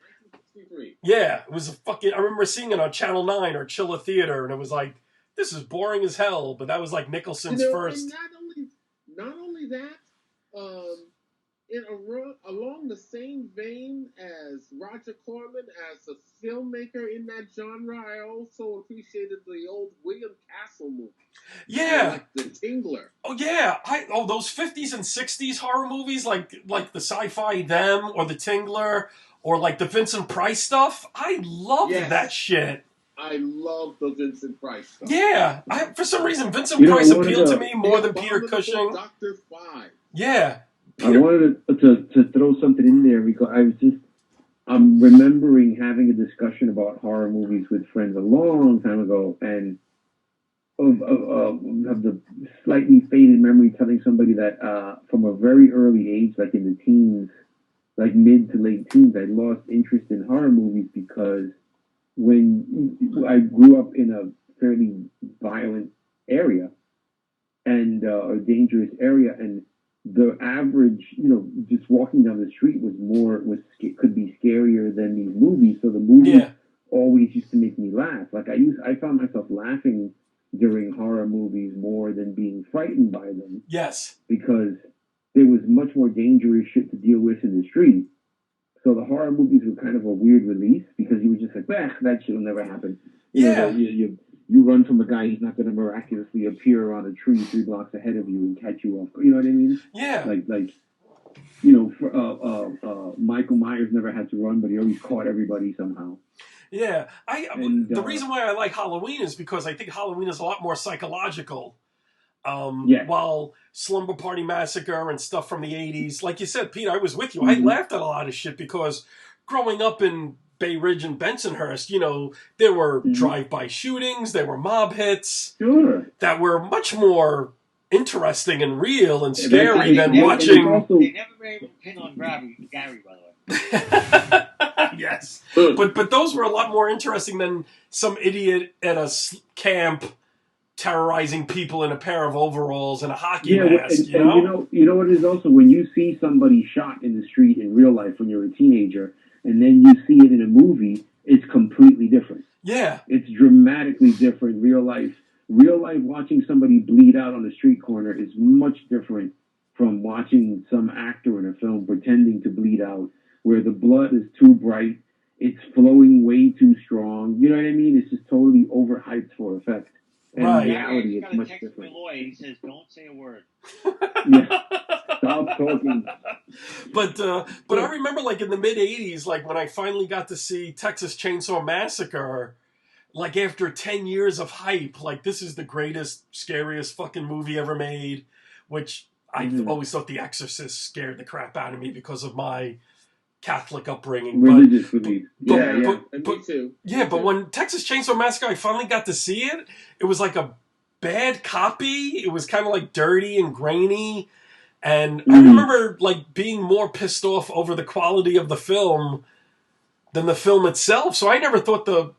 1963. Yeah, it was a fucking. I remember seeing it on Channel 9 or Chilla Theater, and it was like, this is boring as hell. But that was like Nicholson's first. And not only that, along the same vein as Roger Corman as a filmmaker in that genre, I also appreciated the old William Castle movies. Yeah, like The Tingler. Oh yeah, those 50s and 60s horror movies, like the Sci-Fi Them or The Tingler or like the Vincent Price stuff. I loved that shit. I love the Vincent Price stuff. Yeah, for some reason Vincent Price appealed to me more than Peter Cushing. Dr. Five. Yeah. I wanted to throw something in there because I'm remembering having a discussion about horror movies with friends a long time ago, and of the slightly faded memory telling somebody that from a very early age, like in the teens, like mid to late teens, I lost interest in horror movies because when I grew up in a fairly violent area and a dangerous area, and the average, just walking down the street could be scarier than these movies. So the movies always used to make me laugh. Like I found myself laughing during horror movies more than being frightened by them. Yes. Because there was much more dangerous shit to deal with in the street. So the horror movies were kind of a weird release because you were just like, that shit will never happen. You run from a guy, he's not going to miraculously appear on a tree 3 blocks ahead of you and catch you off. You know what I mean? Yeah. Michael Myers never had to run, but he always caught everybody somehow. Yeah. The reason why I like Halloween is because I think Halloween is a lot more psychological. While Slumber Party Massacre and stuff from the 80s, like you said, Pete, I was with you. Mm-hmm. I laughed at a lot of shit because growing up in Bay Ridge and Bensonhurst, there were drive-by shootings, there were mob hits that were much more interesting and real and scary than watching. They never were able to pin on Gary, by the way. Yes, but those were a lot more interesting than some idiot at a camp terrorizing people in a pair of overalls and a hockey mask. You know what it is also when you see somebody shot in the street in real life when you're a teenager. And then you see it in a movie, it's completely different. Yeah. It's dramatically different. Real life watching somebody bleed out on a street corner is much different from watching some actor in a film pretending to bleed out, where the blood is too bright, it's flowing way too strong. You know what I mean? It's just totally overhyped for effect. And in reality, it's much different. He says, "Don't say a word." Yeah. Stop talking. But I remember like in the mid 80s, like when I finally got to see Texas Chainsaw Massacre, like after 10 years of hype, like this is the greatest, scariest fucking movie ever made, which I always thought The Exorcist scared the crap out of me because of my Catholic upbringing. Religious belief. Me too. Yeah, but when Texas Chainsaw Massacre, I finally got to see it, it was like a bad copy. It was kind of like dirty and grainy. And I remember like being more pissed off over the quality of the film than the film itself. So I never thought the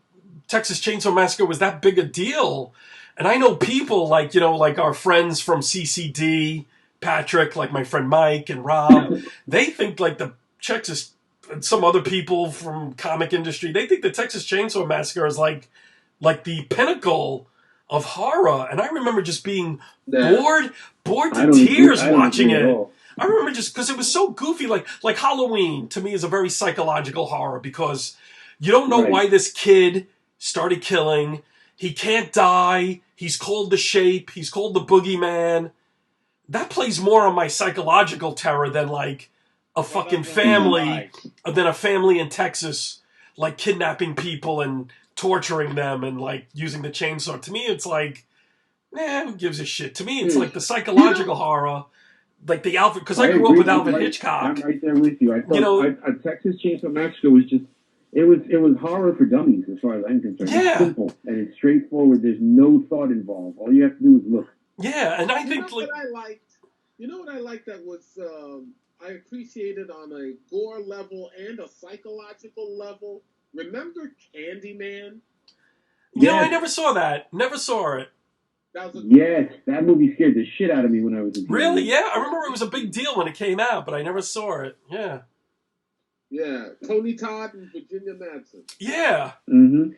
Texas Chainsaw Massacre was that big a deal. And I know people like, like our friends from CCD, Patrick, like my friend Mike and Rob, they think like the Texas, and some other people from comic industry, they think the Texas Chainsaw Massacre is like the pinnacle of horror. And I remember just being bored to tears watching it. I remember just because it was so goofy, like Halloween to me is a very psychological horror because you don't know why this kid started killing. He can't die. He's called the Shape. He's called the Boogeyman. That plays more on my psychological terror than like a fucking family, than a family in Texas, like kidnapping people and torturing them and like using the chainsaw. To me, it's like, who gives a shit? To me, it's like the psychological horror, like the Alfred, because I grew up with Alfred Hitchcock. I'm right there with you. I thought a Texas Chainsaw Massacre was just, It was horror for dummies as far as I'm concerned. Yeah. It's simple and it's straightforward. There's no thought involved. All you have to do is look. Yeah, and I You think know what I liked? You know what I liked that was I appreciated on a gore level and a psychological level. Remember Candyman? you know, I never saw that. Never saw it. That was Yes, that movie scared the shit out of me when I was a kid. Really? Yeah, I remember it was a big deal when it came out, but I never saw it. Yeah. Yeah, Tony Todd and Virginia Madsen. Yeah. Mm-hmm.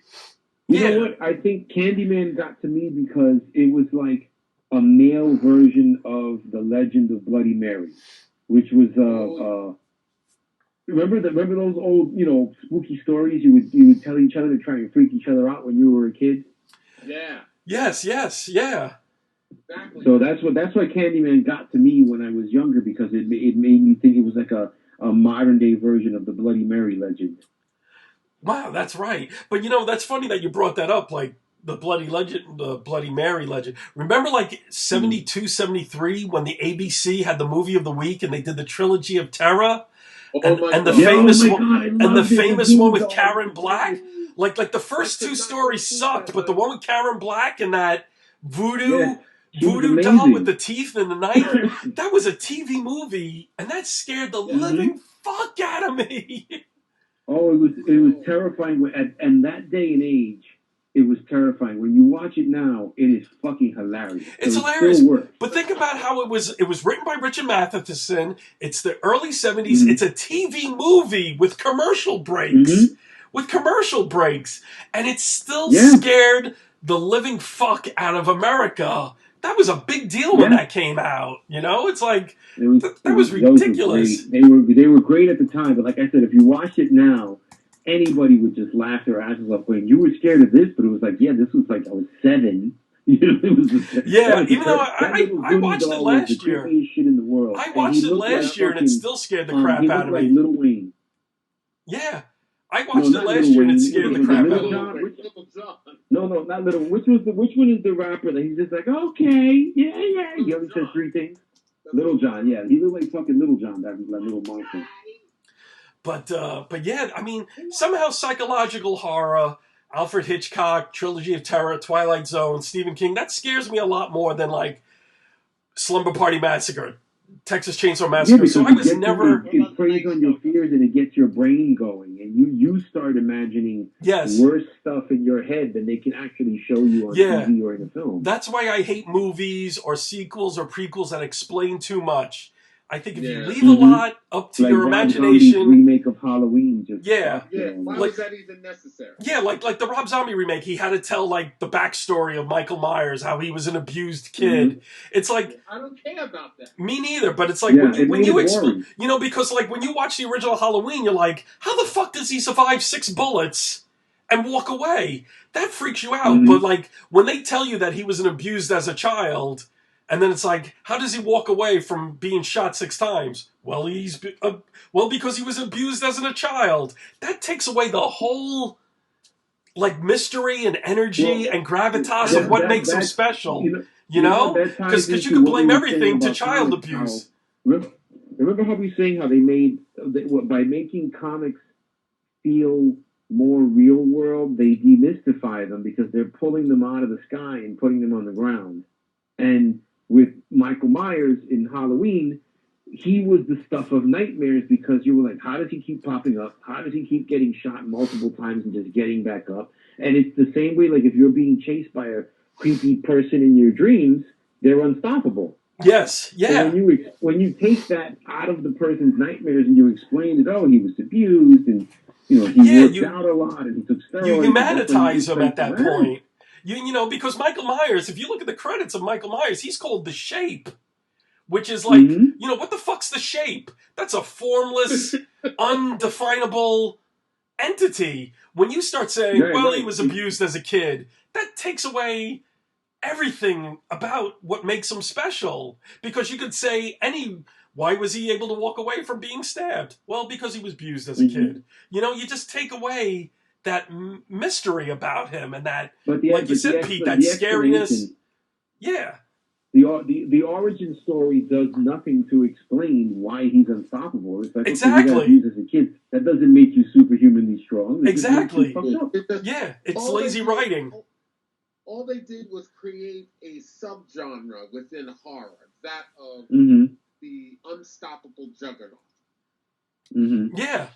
You Yeah. know what? I think Candyman got to me because it was like a male version of the Legend of Bloody Mary, which was remember those old spooky stories you would tell each other to try and freak each other out when you were a kid. Yeah. Yes. Yeah. Exactly. So that's why Candyman got to me when I was younger, because it made me think it was like a modern day version of the Bloody Mary legend. Wow, that's right. But that's funny that you brought that up, like the Bloody Mary legend. Remember like 72, 73 when the ABC had the movie of the week and they did the trilogy of terror? And the famous one with Karen Black? Like the first two stories sucked, but the one with Karen Black and that voodoo doll with the teeth and the knife, that was a TV movie, and that scared the living fuck out of me. Oh, it was terrifying. And that day and age, it was terrifying. When you watch it now, it is fucking hilarious. It's hilarious. But think about how it was written by Richard Matheson. It's the early 70s. Mm-hmm. It's a TV movie with commercial breaks. Mm-hmm. And it still scared the living fuck out of America. That was a big deal when that came out. It's like that was ridiculous. They were great at the time, but like I said, if you watch it now, anybody would just laugh their asses off. When you were scared of this, but it was like, this was like I was 7. Even though I watched it last year. Shit in the world. I watched it last year, and it still scared the crap out of me. Little Wayne. Yeah. I watched it last year and it scared the crap out of me. No, not Little. Which one is the rapper that he's just like, okay, yeah. He only says 3 things. Little John, yeah. He looked like fucking Little John, that little monster. But yeah, I mean, somehow psychological horror, Alfred Hitchcock, Trilogy of Terror, Twilight Zone, Stephen King, that scares me a lot more than like Slumber Party Massacre, Texas Chainsaw Massacre. So I was never. It preys on your fears and it gets your brain going, and you start imagining worse stuff in your head than they can actually show you on TV or in a film. That's why I hate movies or sequels or prequels that explain too much. I think if you leave a lot up to your imagination, remake of Halloween, why was that even necessary? Yeah, like the Rob Zombie remake, he had to tell like the backstory of Michael Myers, how he was an abused kid. Mm-hmm. It's like I don't care about that. Me neither, but it's like when you explain, because like when you watch the original Halloween, you're like, how the fuck does he survive 6 bullets and walk away? That freaks you out. Mm-hmm. But like when they tell you that he was abused as a child. And then it's like, how does he walk away from being shot 6 times? Well, because he was abused as a child. That takes away the whole, like, mystery and energy and gravitas of what makes him special. Because you could blame everything to child abuse. Remember how we were saying how they made, by making comics feel more real world, they demystify them because they're pulling them out of the sky and putting them on the ground. And with Michael Myers in Halloween, he was the stuff of nightmares because you were like, how does he keep popping up? How does he keep getting shot multiple times and just getting back up? And it's the same way, like if you're being chased by a creepy person in your dreams, they're unstoppable. Yes, yeah. So when you take that out of the person's nightmares and you explain that, he was abused and he worked out a lot and he took steroids. You humanitize him at that point. Because Michael Myers, if you look at the credits of Michael Myers, he's called The Shape, which is like, what the fuck's The Shape? That's a formless, undefinable entity. When you start saying, he was abused as a kid, that takes away everything about what makes him special. Because you could say why was he able to walk away from being stabbed? Well, because he was abused as a kid. You just take away that mystery about him and that, like you said, Pete, that scariness. Yeah. The origin story does nothing to explain why he's unstoppable. It's like, exactly. Okay, he got abused as a kid. That doesn't make you superhumanly strong. Exactly. Yeah, it's lazy writing. All they did was create a subgenre within horror, that of the unstoppable juggernaut. Yeah.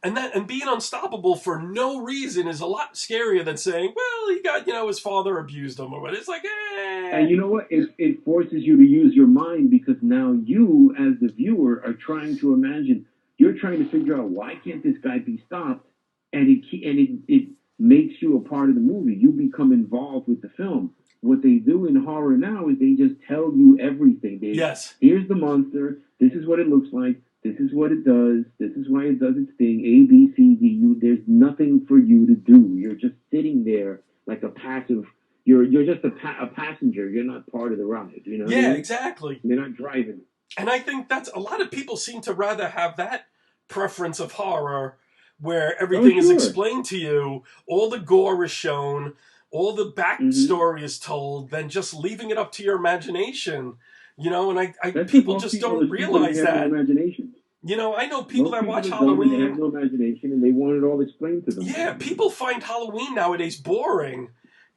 And being unstoppable for no reason is a lot scarier than saying, well, he got, his father abused him or what. It's like, And you know what? It forces you to use your mind, because now you, as the viewer, are trying to imagine. You're trying to figure out, why can't this guy be stopped? And it makes you a part of the movie. You become involved with the film. What they do in horror now is they just tell you everything. Here's the monster. This is what it looks like. This is what it does. This is why it does its thing. A, B, C, D. There's nothing for you to do. You're just sitting there like a passive. You're just a passenger. You're not part of the ride. You know? Yeah, exactly. You're not driving. And I think that's a lot of people seem to rather have that preference of horror, where everything is explained to you, all the gore is shown, all the backstory is told, than just leaving it up to your imagination. And people just don't realize that. Imagination. I know people that watch Halloween. Halloween. They have no imagination, and they want it all explained to them. Yeah, people find Halloween nowadays boring.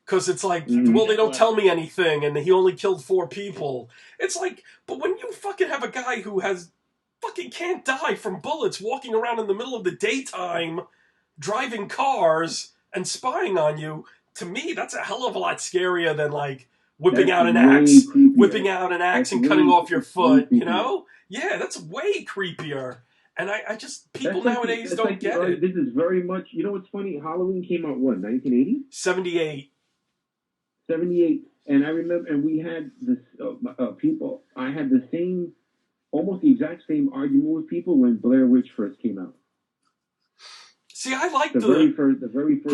Because it's like, well, they don't tell me anything, and he only killed 4 people. It's like, but when you fucking have a guy who can't die from bullets walking around in the middle of the daytime, driving cars and spying on you, to me, that's a hell of a lot scarier than like whipping out an axe and cutting off your foot, Yeah, that's way creepier. And I just, people nowadays don't get it. This is very much, what's funny? Halloween came out, what, 1980? 78. 78, and I remember, and we had this people. I had the same, almost the exact same argument with people when Blair Witch first came out. See, I liked the very first.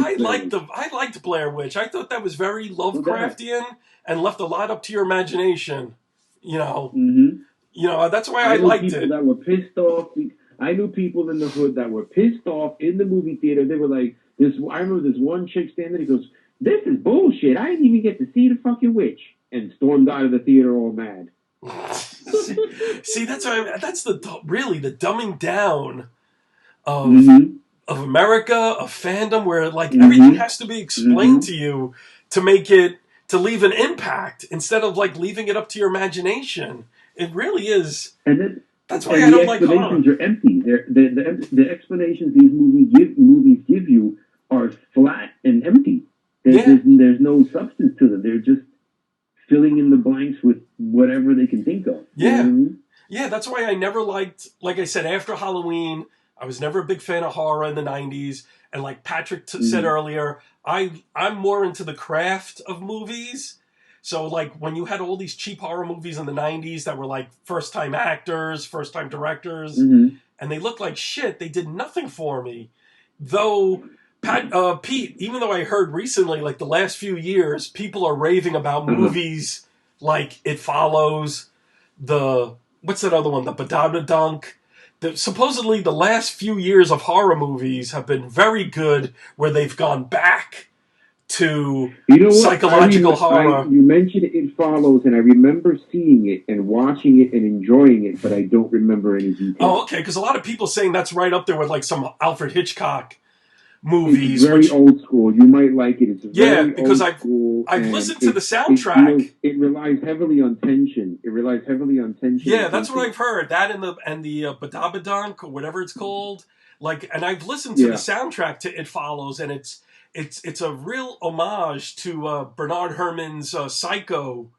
I liked Blair Witch. I thought that was very Lovecraftian and left a lot up to your imagination. That's why I liked it. That were pissed off. I knew people in the hood that were pissed off in the movie theater. They were like, I remember this one chick standing there. He goes, "This is bullshit. I didn't even get to see the fucking witch," and stormed out of the theater all mad. See, that's really the dumbing down of America, of fandom, where like everything has to be explained to you to make it, to leave an impact, instead of like leaving it up to your imagination. It really is. That's why I don't like horror. The explanations are empty. The explanations these movies give you are flat and empty. There's no substance to them. They're just filling in the blanks with whatever they can think of. Yeah. You know what I mean? Yeah, that's why I never liked, like I said, after Halloween, I was never a big fan of horror in the 90s. And like Patrick said earlier, I'm more into the craft of movies. So like when you had all these cheap horror movies in the 90s that were like first-time actors, first-time directors, and they looked like shit, they did nothing for me. Though... Pete, even though I heard recently, like the last few years, people are raving about movies like It Follows, what's that other one, the Badabadunk. Supposedly the last few years of horror movies have been very good, where they've gone back to psychological horror. You mentioned It Follows, and I remember seeing it and watching it and enjoying it, but I don't remember any details. Oh, okay, because a lot of people saying that's right up there with like some Alfred Hitchcock movies. It's very old school. You might like it. It's very because I've listened to the soundtrack. It relies heavily on tension. Yeah, that's what I've heard. That and the Badabadunk, or whatever it's called. Like, and I've listened to the soundtrack to It Follows, and it's a real homage to Bernard Herrmann's Psycho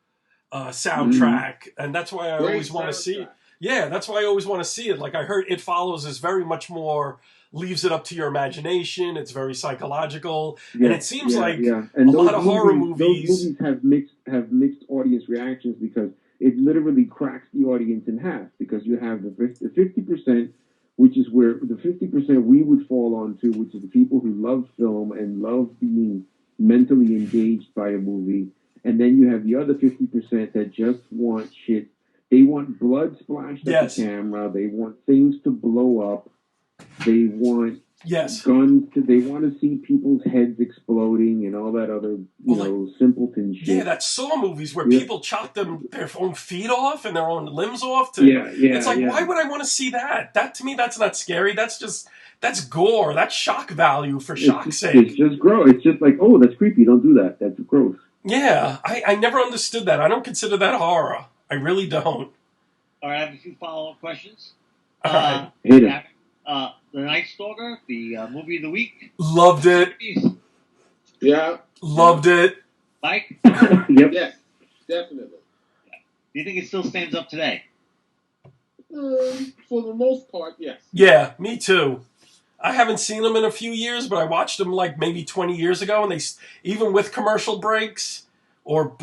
soundtrack, and that's why I always want to see it. Yeah, that's why I always want to see it. Like, I heard It Follows is very much more, leaves it up to your imagination. It's very psychological, and it seems like and a lot of horror movies. Those movies have mixed audience reactions, because it literally cracks the audience in half. Because you have the 50%, which is where the 50% we would fall onto, which is the people who love film and love being mentally engaged by a movie, and then you have the other 50% that just want shit. They want blood splashed at the camera. They want things to blow up. They want Yes. guns. They want to see people's heads exploding and all that other, simpleton shit. Yeah, that's Saw movies where Yeah. people chop their own feet off and their own limbs off. Yeah. It's like, why would I want to see that? That, to me, that's not scary. That's gore. That's shock value for shock's sake. It's just gross. It's just like, oh, that's creepy. Don't do that. That's gross. Yeah, I never understood that. I don't consider that horror. I really don't. All right, I have a few follow-up questions. All right. Hit it. The Night Stalker, the movie of the week. Loved it. Yeah. Loved it. Mike? Yep. Yes, definitely. Do you think it still stands up today? For the most part, yes. Yeah, me too. I haven't seen them in a few years, but I watched them like maybe 20 years ago, and they, even with commercial breaks, or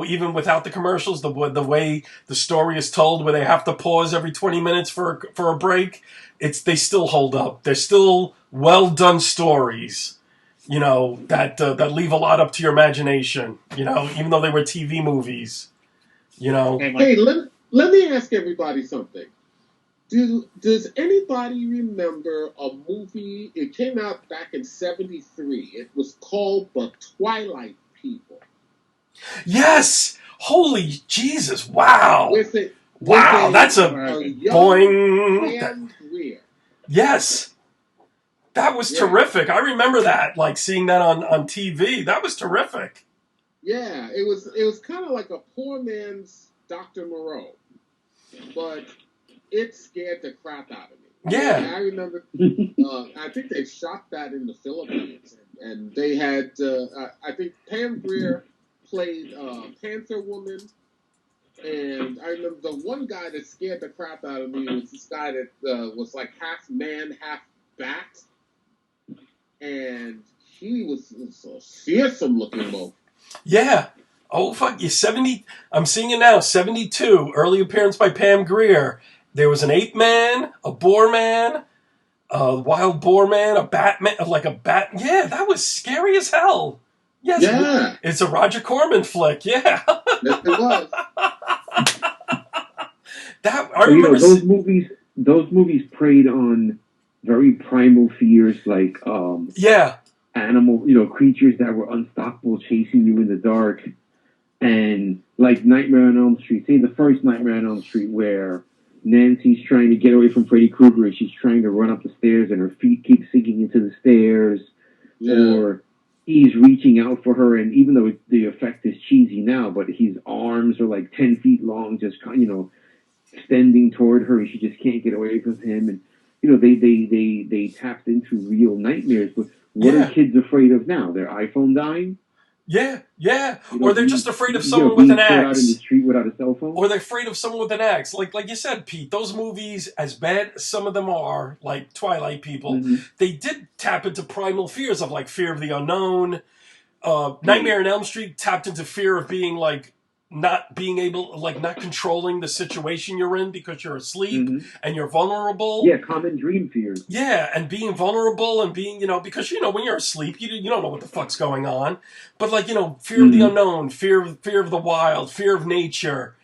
even without the commercials, the way the story is told, where they have to pause every 20 minutes for a break, they still hold up. They're still well done stories, that leave a lot up to your imagination. Even though they were TV movies. Hey, let me ask everybody something. Does anybody remember a movie? It came out back in '73. It was called The Twilight People. Yes! Holy Jesus! Wow! Wow, that's a boing. Pam Grier. Yes, that was terrific. I remember that, like seeing that on TV. That was terrific. Yeah, it was kind of like a poor man's Dr. Moreau, but it scared the crap out of me. Yeah. I remember, I think they shot that in the Philippines, and they had, I think Pam Grier played Panther Woman, and I remember the one guy that scared the crap out of me was this guy that was like half man, half bat, and he was a fearsome looking moke. Yeah. Oh, fuck you. 70, I'm seeing it now, 72, early appearance by Pam Grier. There was an ape man, a boar man, a wild boar man, a bat man, like a bat. Yeah, that was scary as hell. Yes, yeah. It's a Roger Corman flick. Yeah. Yes, it was. I remember those movies preyed on very primal fears, like animal, creatures that were unstoppable, chasing you in the dark, and like Nightmare on Elm Street. Say the first Nightmare on Elm Street, where Nancy's trying to get away from Freddy Krueger, and she's trying to run up the stairs, and her feet keep sinking into the stairs, or he's reaching out for her, and even though the effect is cheesy now, but his arms are like 10 feet long, just extending toward her, and she just can't get away from him. And they tapped into real nightmares. But what are kids afraid of now? Their iPhone dying? Yeah. Or they're just afraid of someone with an axe. Out in the street without a cell phone? Or they're afraid of someone with an axe. Like you said, Pete, those movies, as bad as some of them are, like Twilight People, they did tap into primal fears of like fear of the unknown. Nightmare on Elm Street tapped into fear of being like not being able, like not controlling the situation you're in because you're asleep and you're vulnerable. Yeah, common dream fears. Yeah, and being vulnerable and being, because when you're asleep, you don't know what the fuck's going on. But like, fear of the unknown, fear of the wild, fear of nature.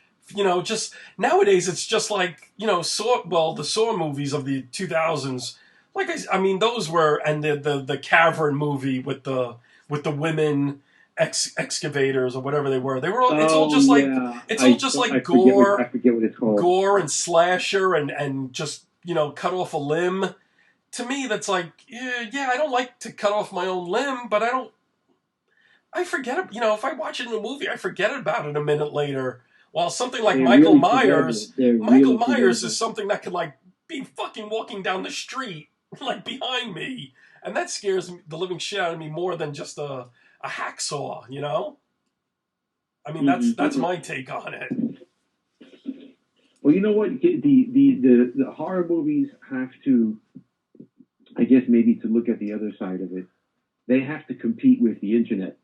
Just nowadays it's just like, the Saw movies of the 2000s. Like I mean, those were, and the Cavern movie with the women excavators or whatever they were. It's all just like gore. I forget what it's called. Gore and slasher and just cut off a limb. To me, that's like I don't like to cut off my own limb, but I forget it. If I watch it in a movie, I forget about it a minute later. While something like Michael Myers is something that could like be fucking walking down the street like behind me, and that scares the living shit out of me more than just a hacksaw, I mean, that's my take on it. Well, you know what? The horror movies have to, I guess, maybe to look at the other side of it, they have to compete with the internet,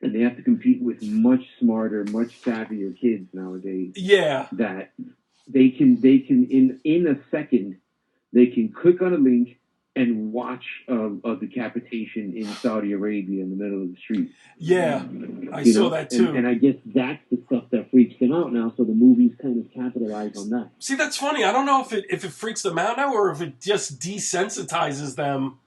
and they have to compete with much smarter, much savvier kids nowadays. Yeah, that they can in a second, they can click on a link and watch a decapitation in Saudi Arabia in the middle of the street. Yeah, I saw that too. And I guess that's the stuff that freaks them out now, so the movies kind of capitalize on that. See, that's funny. I don't know if it freaks them out now or if it just desensitizes them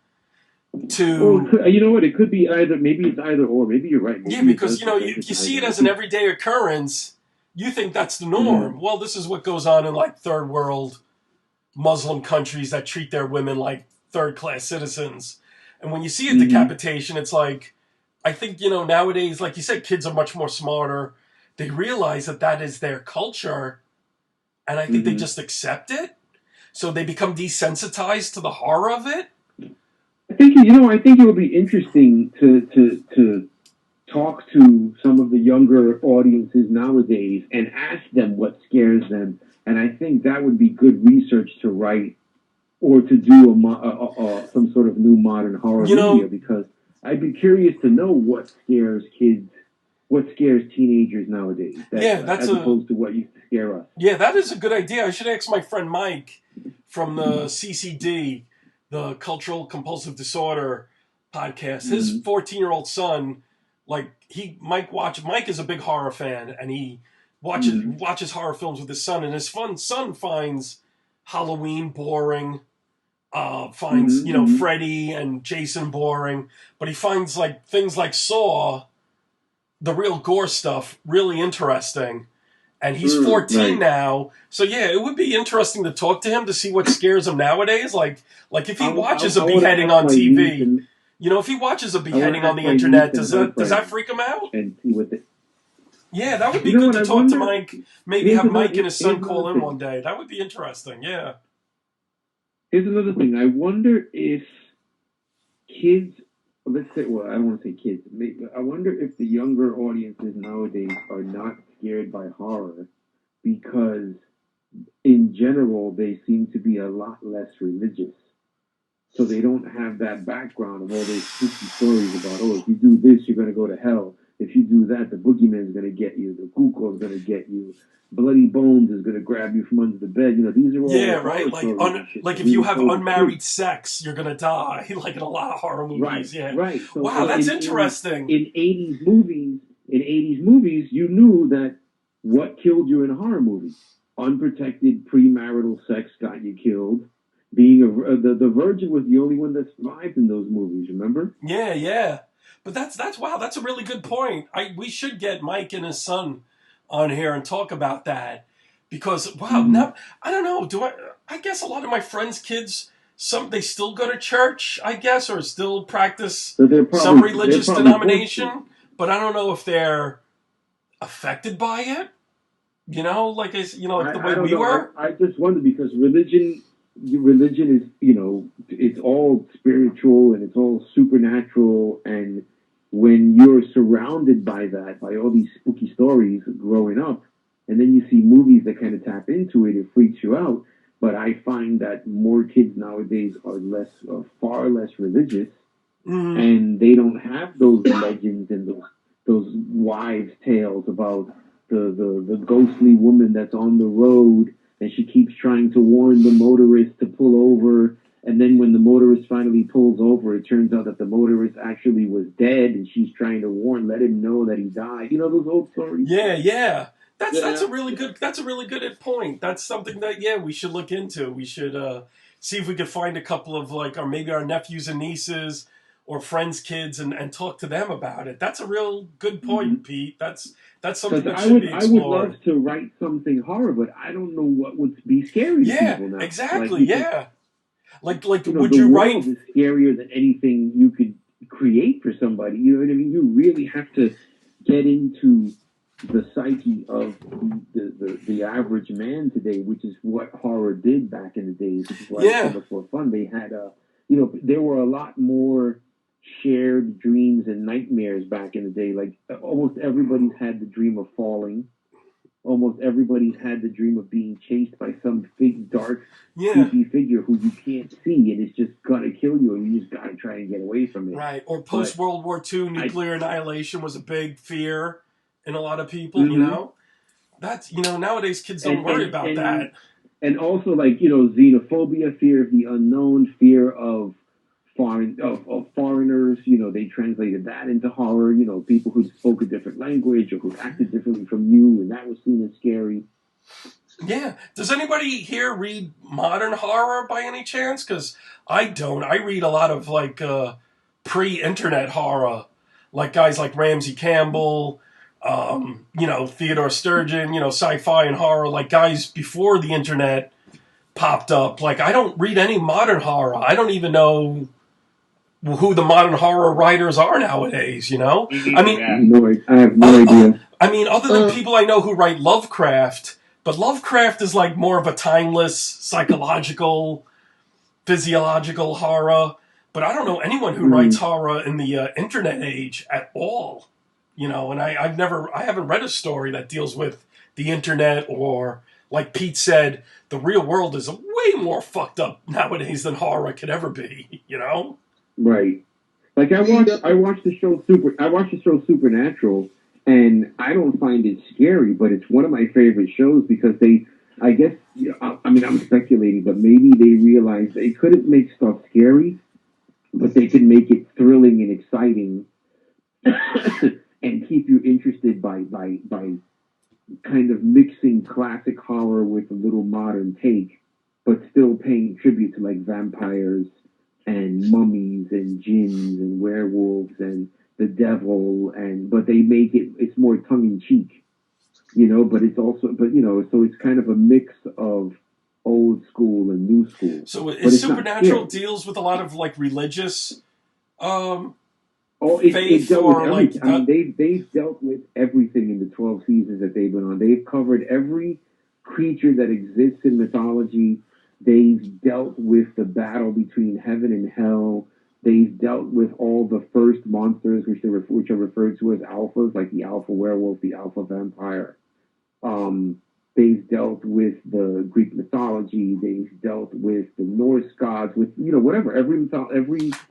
to... Well, you know what? It could be either. Maybe it's either or. Maybe you're right. Maybe Yeah, because, you see it as an everyday occurrence. You think that's the norm. Well, this is what goes on in, like, third world Muslim countries that treat their women like third-class citizens. And when you see a decapitation, it's like, I think, nowadays, like you said, kids are much more smarter. They realize that that is their culture, and I think they just accept it. So they become desensitized to the horror of it. I think I think it would be interesting to talk to some of the younger audiences nowadays and ask them what scares them. And I think that would be good research to write or to do some sort of new modern horror media, because I'd be curious to know what scares kids, what scares teenagers nowadays. As opposed to what used to scare us. Yeah, that is a good idea. I should ask my friend Mike from the CCD, the Cultural Compulsive Disorder podcast. His 14-year-old son, Mike is a big horror fan, and he watches horror films with his son, and his son finds Halloween boring, finds Freddy and Jason boring, but he finds like things like Saw, the real gore stuff, really interesting. And he's 14 now, so yeah, it would be interesting to talk to him to see what scares him nowadays. Like if he watches a beheading on TV, if he watches a beheading on the internet, does that freak him out? And see what yeah, that would be good to talk to Mike. Maybe have Mike and his son call in one day. That would be interesting. Yeah. Here's another thing. I wonder if kids. Let's say, well, I don't want to say kids. I wonder if the younger audiences nowadays are not scared by horror because, in general, they seem to be a lot less religious. So they don't have that background of all those spooky stories about, if you do this, you're going to go to hell. If you do that, the boogeyman's going to get you. The cuckoo's going to get you. Bloody Bones is going to grab you from under the bed. These are all right. Like if you have unmarried sex, you're going to die. Like in a lot of horror movies. Right. Yeah. Right. So wow, that's interesting. In 80s movies, you knew that what killed you in a horror movie, unprotected premarital sex got you killed. Being the virgin was the only one that survived in those movies. Remember? Yeah. But that's a really good point. We should get Mike and his son on here and talk about that, because now I don't know. I guess a lot of my friends' kids, they still go to church, I guess, or still practice some religious denomination, but I don't know if they're affected by it. Like the way we were. I just wonder, because religion is, it's all spiritual and it's all supernatural, and when you're surrounded by that, by all these spooky stories growing up, and then you see movies that kind of tap into it, it freaks you out. But I find that more kids nowadays are far less religious, and they don't have those legends and those wives' tales about the ghostly woman that's on the road, and she keeps trying to warn the motorist to pull over. And then when the motorist finally pulls over, it turns out that the motorist actually was dead, and she's trying to let him know that he died. Those old stories? Yeah. That's a really good point. That's something that, we should look into. We should see if we could find a couple of, or maybe our nephews and nieces or friends' kids and talk to them about it. That's a real good point, Pete. That's something that should be explored. I would love to write something horror, but I don't know what would be scary to people now. Exactly, Like would you the write? world is scarier than anything you could create for somebody. You know what I mean? You really have to get into the psyche of the average man today, which is what horror did back in the days. Which is why it's so much more fun. They had there were a lot more shared dreams and nightmares back in the day. Like almost everybody's had the dream of falling. Almost everybody's had the dream of being chased by some big, dark, creepy figure who you can't see, and it's just gonna kill you, and you just gotta try and get away from it. Right. Or post-World War II, nuclear annihilation was a big fear in a lot of people, That's, nowadays kids don't worry about that. And also, xenophobia, fear of the unknown, fear of foreigners, they translated that into horror, people who spoke a different language or who acted differently from you, and that was seen as scary. Yeah. Does anybody here read modern horror by any chance? Because I don't. I read a lot of like pre-internet horror, like guys like Ramsey Campbell, Theodore Sturgeon, sci-fi and horror, like guys before the internet popped up. Like I don't read any modern horror. I don't even know who the modern horror writers are nowadays. Me I neither, mean, yeah. No, I have no idea. I mean, other than people I know who write Lovecraft, but Lovecraft is like more of a timeless psychological, physiological horror. But I don't know anyone who writes horror in the internet age at all. And I haven't read a story that deals with the internet or, like Pete said, the real world is way more fucked up nowadays than horror could ever be. Right. Like I watched the show Supernatural, and I don't find it scary, but it's one of my favorite shows because I guess, I mean, I'm speculating, but maybe they realized they couldn't make stuff scary, but they could make it thrilling and exciting, and keep you interested by kind of mixing classic horror with a little modern take, but still paying tribute to like vampires and mummies and jinns and werewolves and the devil, but they make it's more tongue in cheek, but it's also, so it's kind of a mix of old school and new school. So is Supernatural deals with a lot of like religious it dealt with everything. I mean, they've dealt with everything in the 12 seasons that they've been on. They've covered every creature that exists in mythology. They've dealt with the battle between heaven and hell. They've dealt with all the first monsters, which are referred to as alphas, like the alpha werewolf, the alpha vampire. They've dealt with the Greek mythology. They've dealt with the Norse gods, with whatever every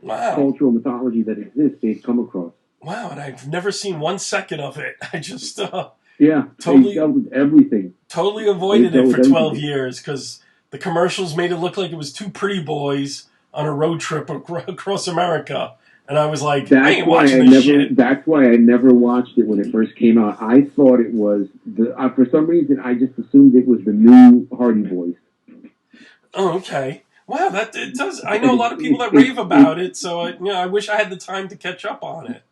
cultural mythology that exists, they've come across. Wow, and I've never seen 1 second of it. I just totally they dealt with everything. Totally avoided it for 12 years because the commercials made it look like it was two pretty boys on a road trip across America. And I was like, I ain't watching this shit. That's why I never watched it when it first came out. I thought it was, for some reason, I just assumed it was the new Hardy Boys. Oh, okay. Wow, it does. I know a lot of people that rave about it, so I wish I had the time to catch up on it.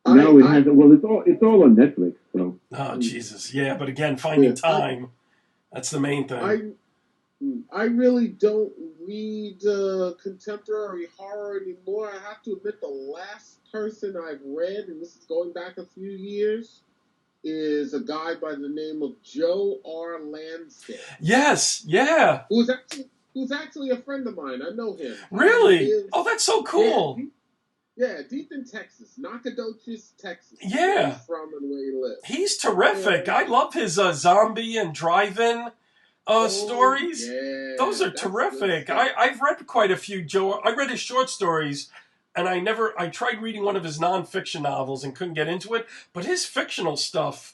No, it hasn't. Well, it's all on Netflix. So. Oh, Jesus. Yeah, but again, finding time, that's the main thing. I really don't read contemporary horror anymore. I have to admit the last person I've read, and this is going back a few years, is a guy by the name of Joe R. Lansdale. Yes, yeah. Who's actually a friend of mine. I know him. Really? Oh, that's so cool. Yeah, deep in Texas, Nacogdoches, Texas. Yeah. Where he's from and where he lives. He's terrific. I love his zombie and drive-in stories. Yeah, those are terrific. I've read quite a few Joe. I read his short stories, and I tried reading one of his nonfiction novels and couldn't get into it. But his fictional stuff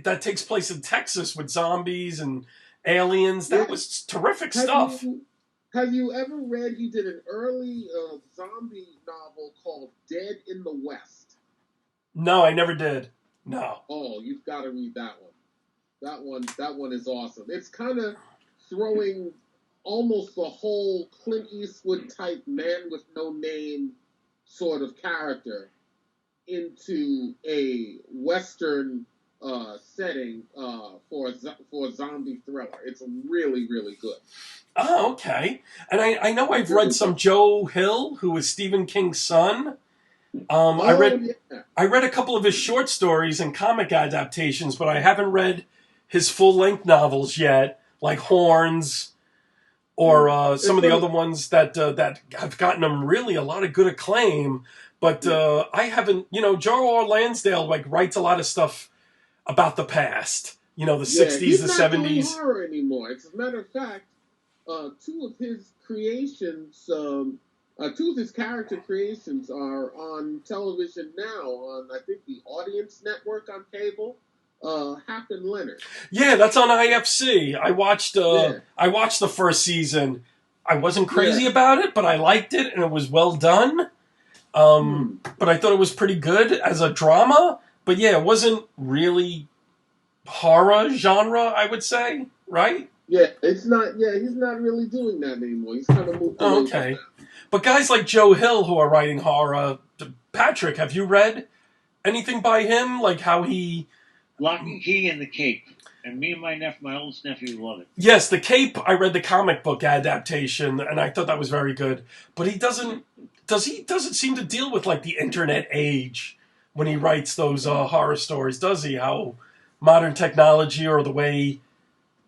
that takes place in Texas with zombies and aliens, that was terrific stuff. Have you ever read, he did an early zombie novel called Dead in the West? No, I never did. No. Oh, you've got to read that one. That one is awesome. It's kind of throwing almost the whole Clint Eastwood type man with no name sort of character into a Western setting for a zombie thriller. It's really, really good. Oh, okay. And I know I've read some Joe Hill, who was Stephen King's son. I read a couple of his short stories and comic adaptations, but I haven't read his full-length novels yet, like Horns, or some of the other ones that have gotten him really a lot of good acclaim. But I haven't, Joe R. Lansdale writes a lot of stuff about the past, the 60s, he's the not 70s. Doing horror anymore. As a matter of fact, two of his character creations are on television now on, I think, the Audience Network on cable. Hap and Leonard. Yeah, that's on IFC. I watched the first season. I wasn't crazy about it, but I liked it, and it was well done. But I thought it was pretty good as a drama. But yeah, it wasn't really horror genre, I would say. right? Yeah, it's not. Yeah, he's not really doing that anymore. He's kind of moved Oh, away from okay. that. But guys like Joe Hill who are writing horror, Patrick, have you read anything by him? Like how he... Lock and Key and The Cape. And me and my oldest nephew love it. Yes, The Cape, I read the comic book adaptation, and I thought that was very good. But he doesn't seem to deal with like the internet age when he writes those horror stories, does he? How modern technology or the way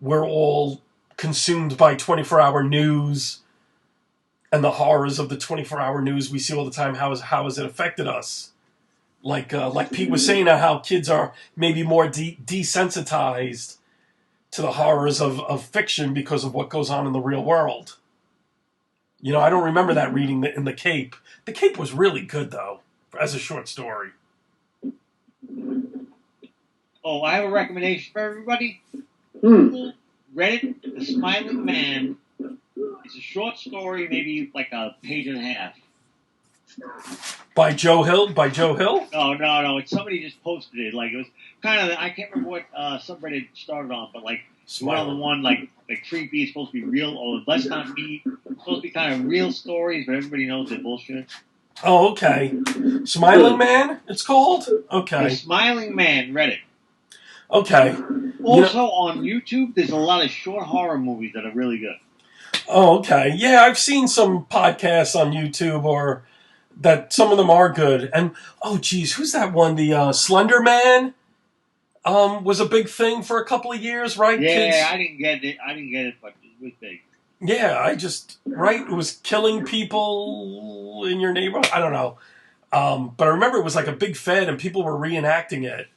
we're all consumed by 24-hour news and the horrors of the 24-hour news we see all the time. How has it affected us? Like Pete was saying, how kids are maybe more desensitized to the horrors of fiction because of what goes on in the real world. You know, I don't remember that reading in The Cape. The Cape was really good, though, as a short story. Oh, I have a recommendation for everybody. Read it, The Smiling Man. It's a short story, maybe like a page and a half. By Joe Hill? No. It's somebody just posted it. Like it was kind of I can't remember what subreddit started on, but like one of the one like creepy is supposed to be real or let's not meet. It's supposed to be kind of real stories, but everybody knows they're bullshit. Oh, okay. Smiling Man, it's called? Okay. The Smiling Man, read it. Okay. Also on YouTube, there's a lot of short horror movies that are really good. Oh, okay. Yeah, I've seen some podcasts on YouTube or that some of them are good. And, oh, geez, who's that one? The Slender Man was a big thing for a couple of years, right? Yeah, Kids? I didn't get it, but it was big. Yeah, right? It was killing people in your neighborhood. I don't know. But I remember it was like a big fad and people were reenacting it,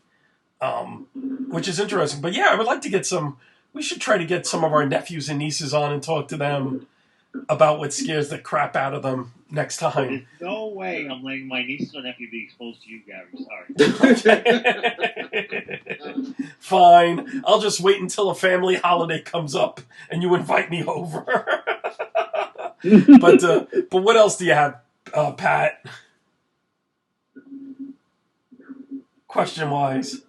which is interesting. But yeah, I would like to we should try to get some of our nephews and nieces on and talk to them about what scares the crap out of them next time. There's no way I'm letting my nieces or nephew be exposed to you, Gary. Sorry. Fine. I'll just wait until a family holiday comes up and you invite me over. But what else do you have, Pat? Question-wise.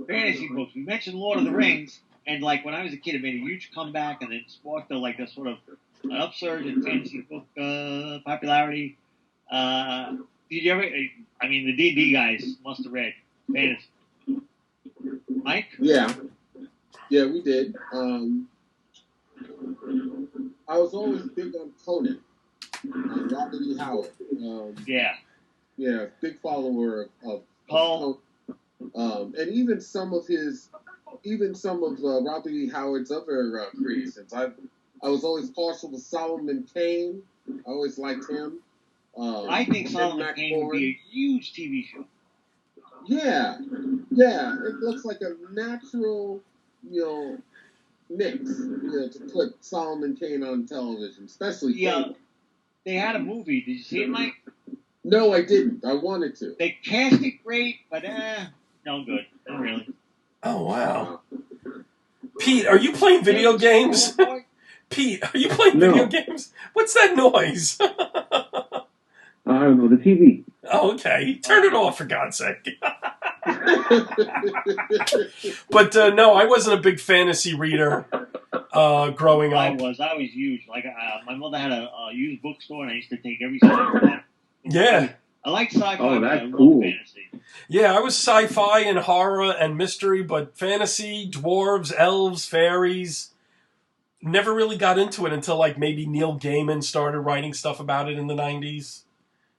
Fantasy books. We mentioned Lord of the Rings, and like when I was a kid, it made a huge comeback, and it sparked a sort of an upsurge in fantasy book popularity. Did you ever? I mean, the D&D guys must have read fantasy. Mike? Yeah, we did. I was always big on Conan, Robert E. Howard. Yeah, big follower of Paul. And even some of Robert E. Howard's other creations. I was always partial to Solomon Kane. I always liked him. I think Solomon Kane would be a huge TV show. Yeah, it looks like a natural, mix to put Solomon Kane on television, especially. Yeah, they had a movie. Did you see it, Mike? No, I didn't. I wanted to. They cast it great, but no good. Not really. Oh, wow. Pete, are you playing video games? Pete, are you playing video games? What's that noise? I don't know, the TV. Oh, okay. Turn it off, for God's sake. But no, I wasn't a big fantasy reader growing up. I was huge. Like my mother had a used bookstore, and I used to take every single one. Yeah. I like sci-fi. Oh, but I that's love cool. fantasy. Yeah, I was sci-fi and horror and mystery, but fantasy, dwarves, elves, fairies. Never really got into it until like maybe Neil Gaiman started writing stuff about it in the 90s.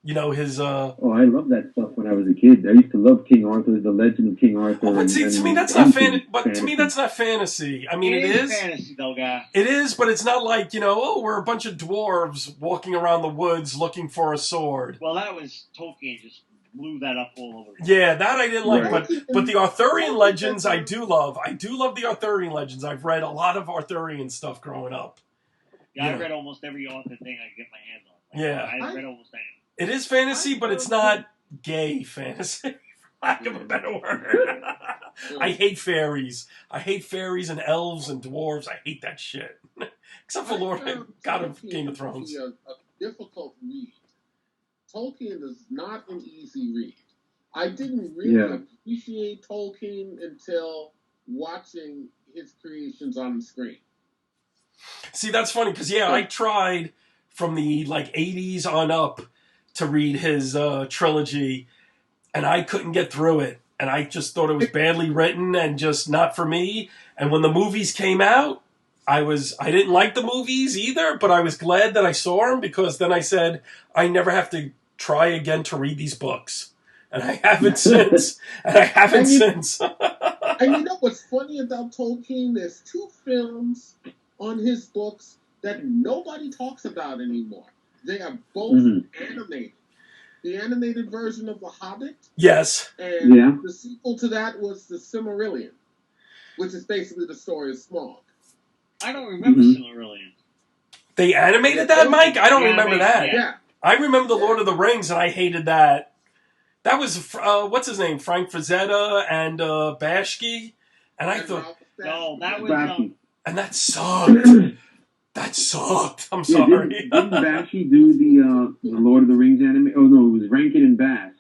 You know, his... Oh, I loved that stuff when I was a kid. I used to love King Arthur, The Legend of King Arthur. Oh, but see, to me, that's not fantasy. I mean, it is. Fantasy, though, guy. It is, but it's not like, we're a bunch of dwarves walking around the woods looking for a sword. Well, that was Tolkien just blew that up all over. Yeah, that I didn't like, Right. but the Arthurian legends I do love. I do love the Arthurian legends. I've read a lot of Arthurian stuff growing up. Yeah, I read almost every author thing I could get my hands on. Yeah. I read almost anything. It is fantasy, but it's not gay fantasy, for lack of a better word. I hate fairies. I hate fairies and elves and dwarves. I hate that shit. Except for God of Game of Thrones. A difficult read. Tolkien is not an easy read. I didn't really appreciate Tolkien until watching his creations on the screen. See, that's funny because I tried from the 80s on up to read his trilogy, and I couldn't get through it, and I just thought it was badly written and just not for me. And when the movies came out, I didn't like the movies either, but I was glad that I saw them because then I said I never have to try again to read these books, and I haven't since. And you know what's funny about Tolkien? There's 2 films on his books that nobody talks about anymore. They are both animated. The animated version of The Hobbit. Yes. And the sequel to that was The Silmarillion, which is basically the story of Smaug. I don't remember Silmarillion. They animated that, Mike? I don't remember that. Yeah. I remember The Lord of the Rings, and I hated that. That was, what's his name? Frank Frazetta and Bashki. And I thought... No, that was... and that sucked. That sucked. I'm sorry. Didn't Bashki do the Lord of the Rings anime? Oh, no, it was Rankin and Bass.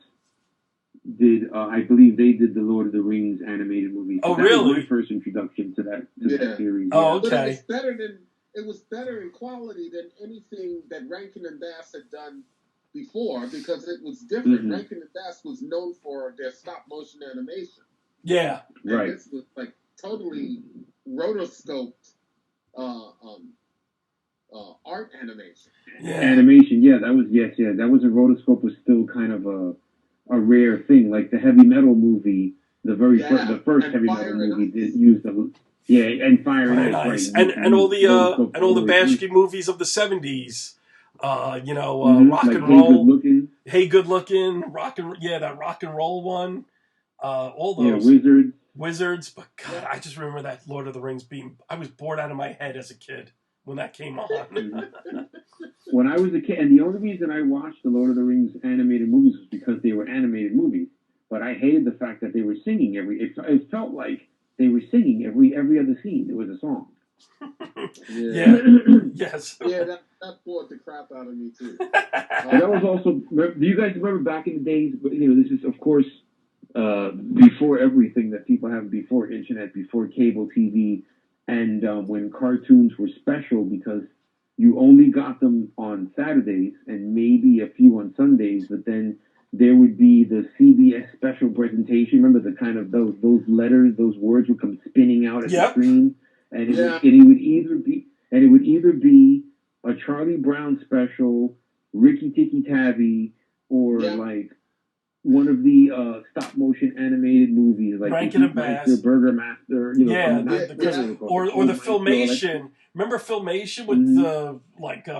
I believe they did the Lord of the Rings animated movie. So oh, really? That was my first introduction to that series. Oh, okay. But it was better in quality than anything that Rankin and Bass had done before because it was different. Rankin and Bass was known for their stop motion animation. Yeah. And this was totally rotoscoped art animation. Yeah. Animation, that was that was a rotoscope was still kind of a rare thing. Like the heavy metal movie, the first heavy metal movie did use the and Fire and Ice, right? And all the Bashki movies of the 70s. Rock and roll. Hey Good Looking, that rock and roll one. All those Wizards, but God, I just remember that Lord of the Rings I was bored out of my head as a kid when that came on. When I was a kid, and the only reason I watched the Lord of the Rings animated movies was because they were animated movies. But I hated the fact that they were singing it felt like they were singing every other scene. There was a song. Yes. Yeah, that bored the crap out of me too. And that was also. Do you guys remember back in the days? This is of course before everything that people have, before internet, before cable TV, and when cartoons were special because you only got them on Saturdays and maybe a few on Sundays, but then there would be the CBS special presentation. Remember the kind of those letters, those words would come spinning out at the screen, and it would either be a Charlie Brown special, Ricky Tikki Tavi, or one of the stop motion animated movies like Rankin and Bass, Burger Master, or the Filmation. Remember Filmation with the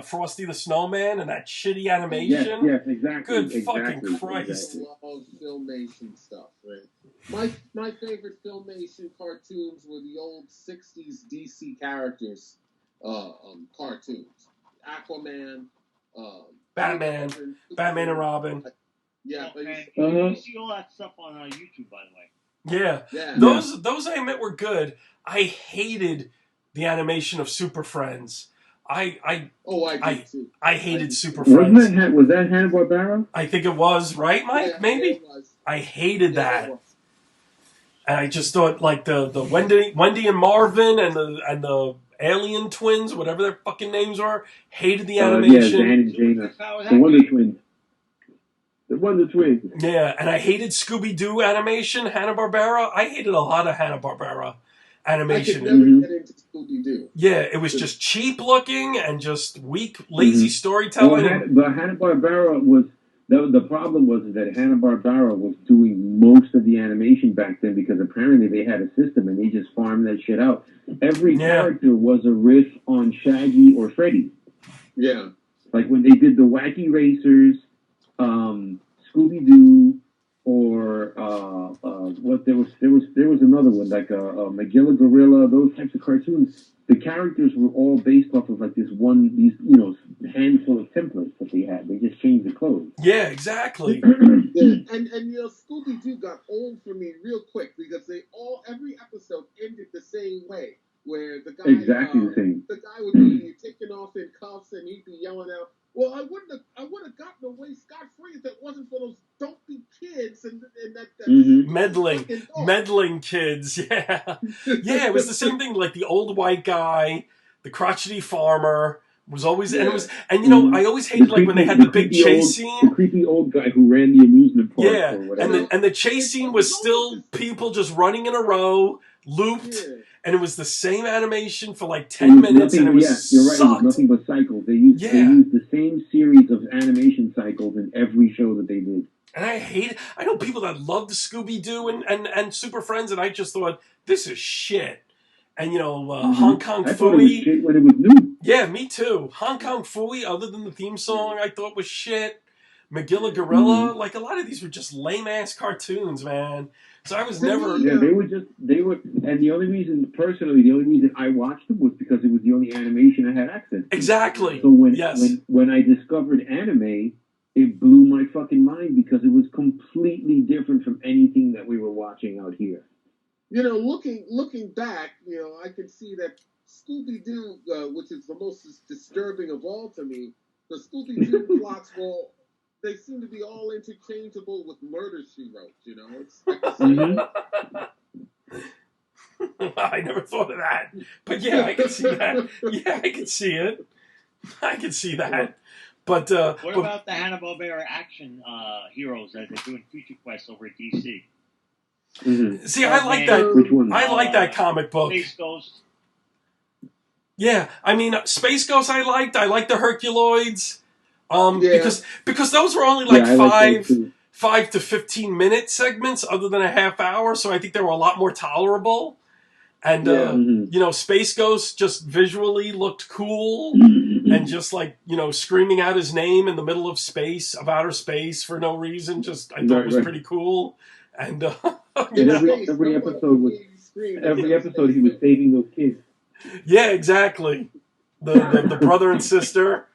Frosty the Snowman and that shitty animation? Yes, exactly. Good fucking Christ! I love Filmation stuff. Right? My favorite Filmation cartoons were the old '60s DC characters cartoons. Aquaman, Batman and Robin. Yeah, you see all that stuff on YouTube, by the way. Yeah. Those I admit were good. I hated the animation of Super Friends. I did too. I hated Super Friends. Was that Hanna-Barbera? I think it was, right, Mike? Yeah, maybe. it was. I hated that. And I just thought the Wendy and Marvin and the Alien Twins, whatever their fucking names are, hated the animation. Dan and Jaina. The Wonder Twins. The Wonder Twins. Yeah, and I hated Scooby-Doo animation, Hanna-Barbera. I hated a lot of Hanna-Barbera animation. I could never get into Scooby-Doo. Yeah, it was just cheap looking and just weak, lazy storytelling. Well, Hanna-Barbera was... The problem was that Hanna-Barbera was doing most of the animation back then because apparently they had a system and they just farmed that shit out. Every character was a riff on Shaggy or Freddy. Yeah. Like when they did the Wacky Racers, Scooby-Doo, or there was another one like Magilla Gorilla. Those types of cartoons. The characters were all based off of like these handful of templates that they had. They just changed the clothes. Yeah, exactly. And Scooby-Doo got old for me real quick because every episode ended the same way, where the guy the same. The guy would be taking off in cuffs, and he'd be yelling out, "Well, I would have gotten away scot-free if it wasn't for those dopey kids and that meddling kids." Yeah, yeah. It was the same thing. Like the old white guy, the crotchety farmer was always, and it was, and you know, I always hated like when they had the big chase scene. The creepy old guy who ran the amusement park. Yeah, or whatever. and the chase scene was still people just running in a row, looped, and it was the same animation for like 10 minutes, and it was you're right. sucked. It was nothing but cycles. They used the same series of animation cycles in every show that they did. And I hate it. I know people that loved Scooby-Doo and Super Friends, and I just thought, this is shit. And, you know, Hong Kong Phooey. I thought it was shit when it was new. Yeah, me too. Hong Kong Phooey, other than the theme song, I thought was shit. Magilla Gorilla, like a lot of these were just lame-ass cartoons, man. So I was never... Yeah, they were, and the only reason I watched them was because it was the only animation I had access to. Exactly. So when I discovered anime, it blew my fucking mind because it was completely different from anything that we were watching out here. You know, looking back, you know, I can see that Scooby-Doo, which is the most disturbing of all to me, the Scooby-Doo plots they seem to be all interchangeable with Murder, She Wrote, you know? It's I never thought of that. But yeah, I can see that. Yeah, I can see it. I can see that. But what about the Hanna-Barbera action heroes as they're doing Future Quest over at DC? Mm-hmm. See, I like that. Which one? I like that comic book. Space Ghost. Yeah, I mean, Space Ghost I liked. I liked the Herculoids. Because those were only like 5 to 15 minute segments other than a half hour, so I think they were a lot more tolerable. And you know, Space Ghost just visually looked cool and just like, you know, screaming out his name in the middle of outer space for no reason, just I thought was pretty cool. And every episode he was saving those kids. Yeah, exactly. The brother and sister.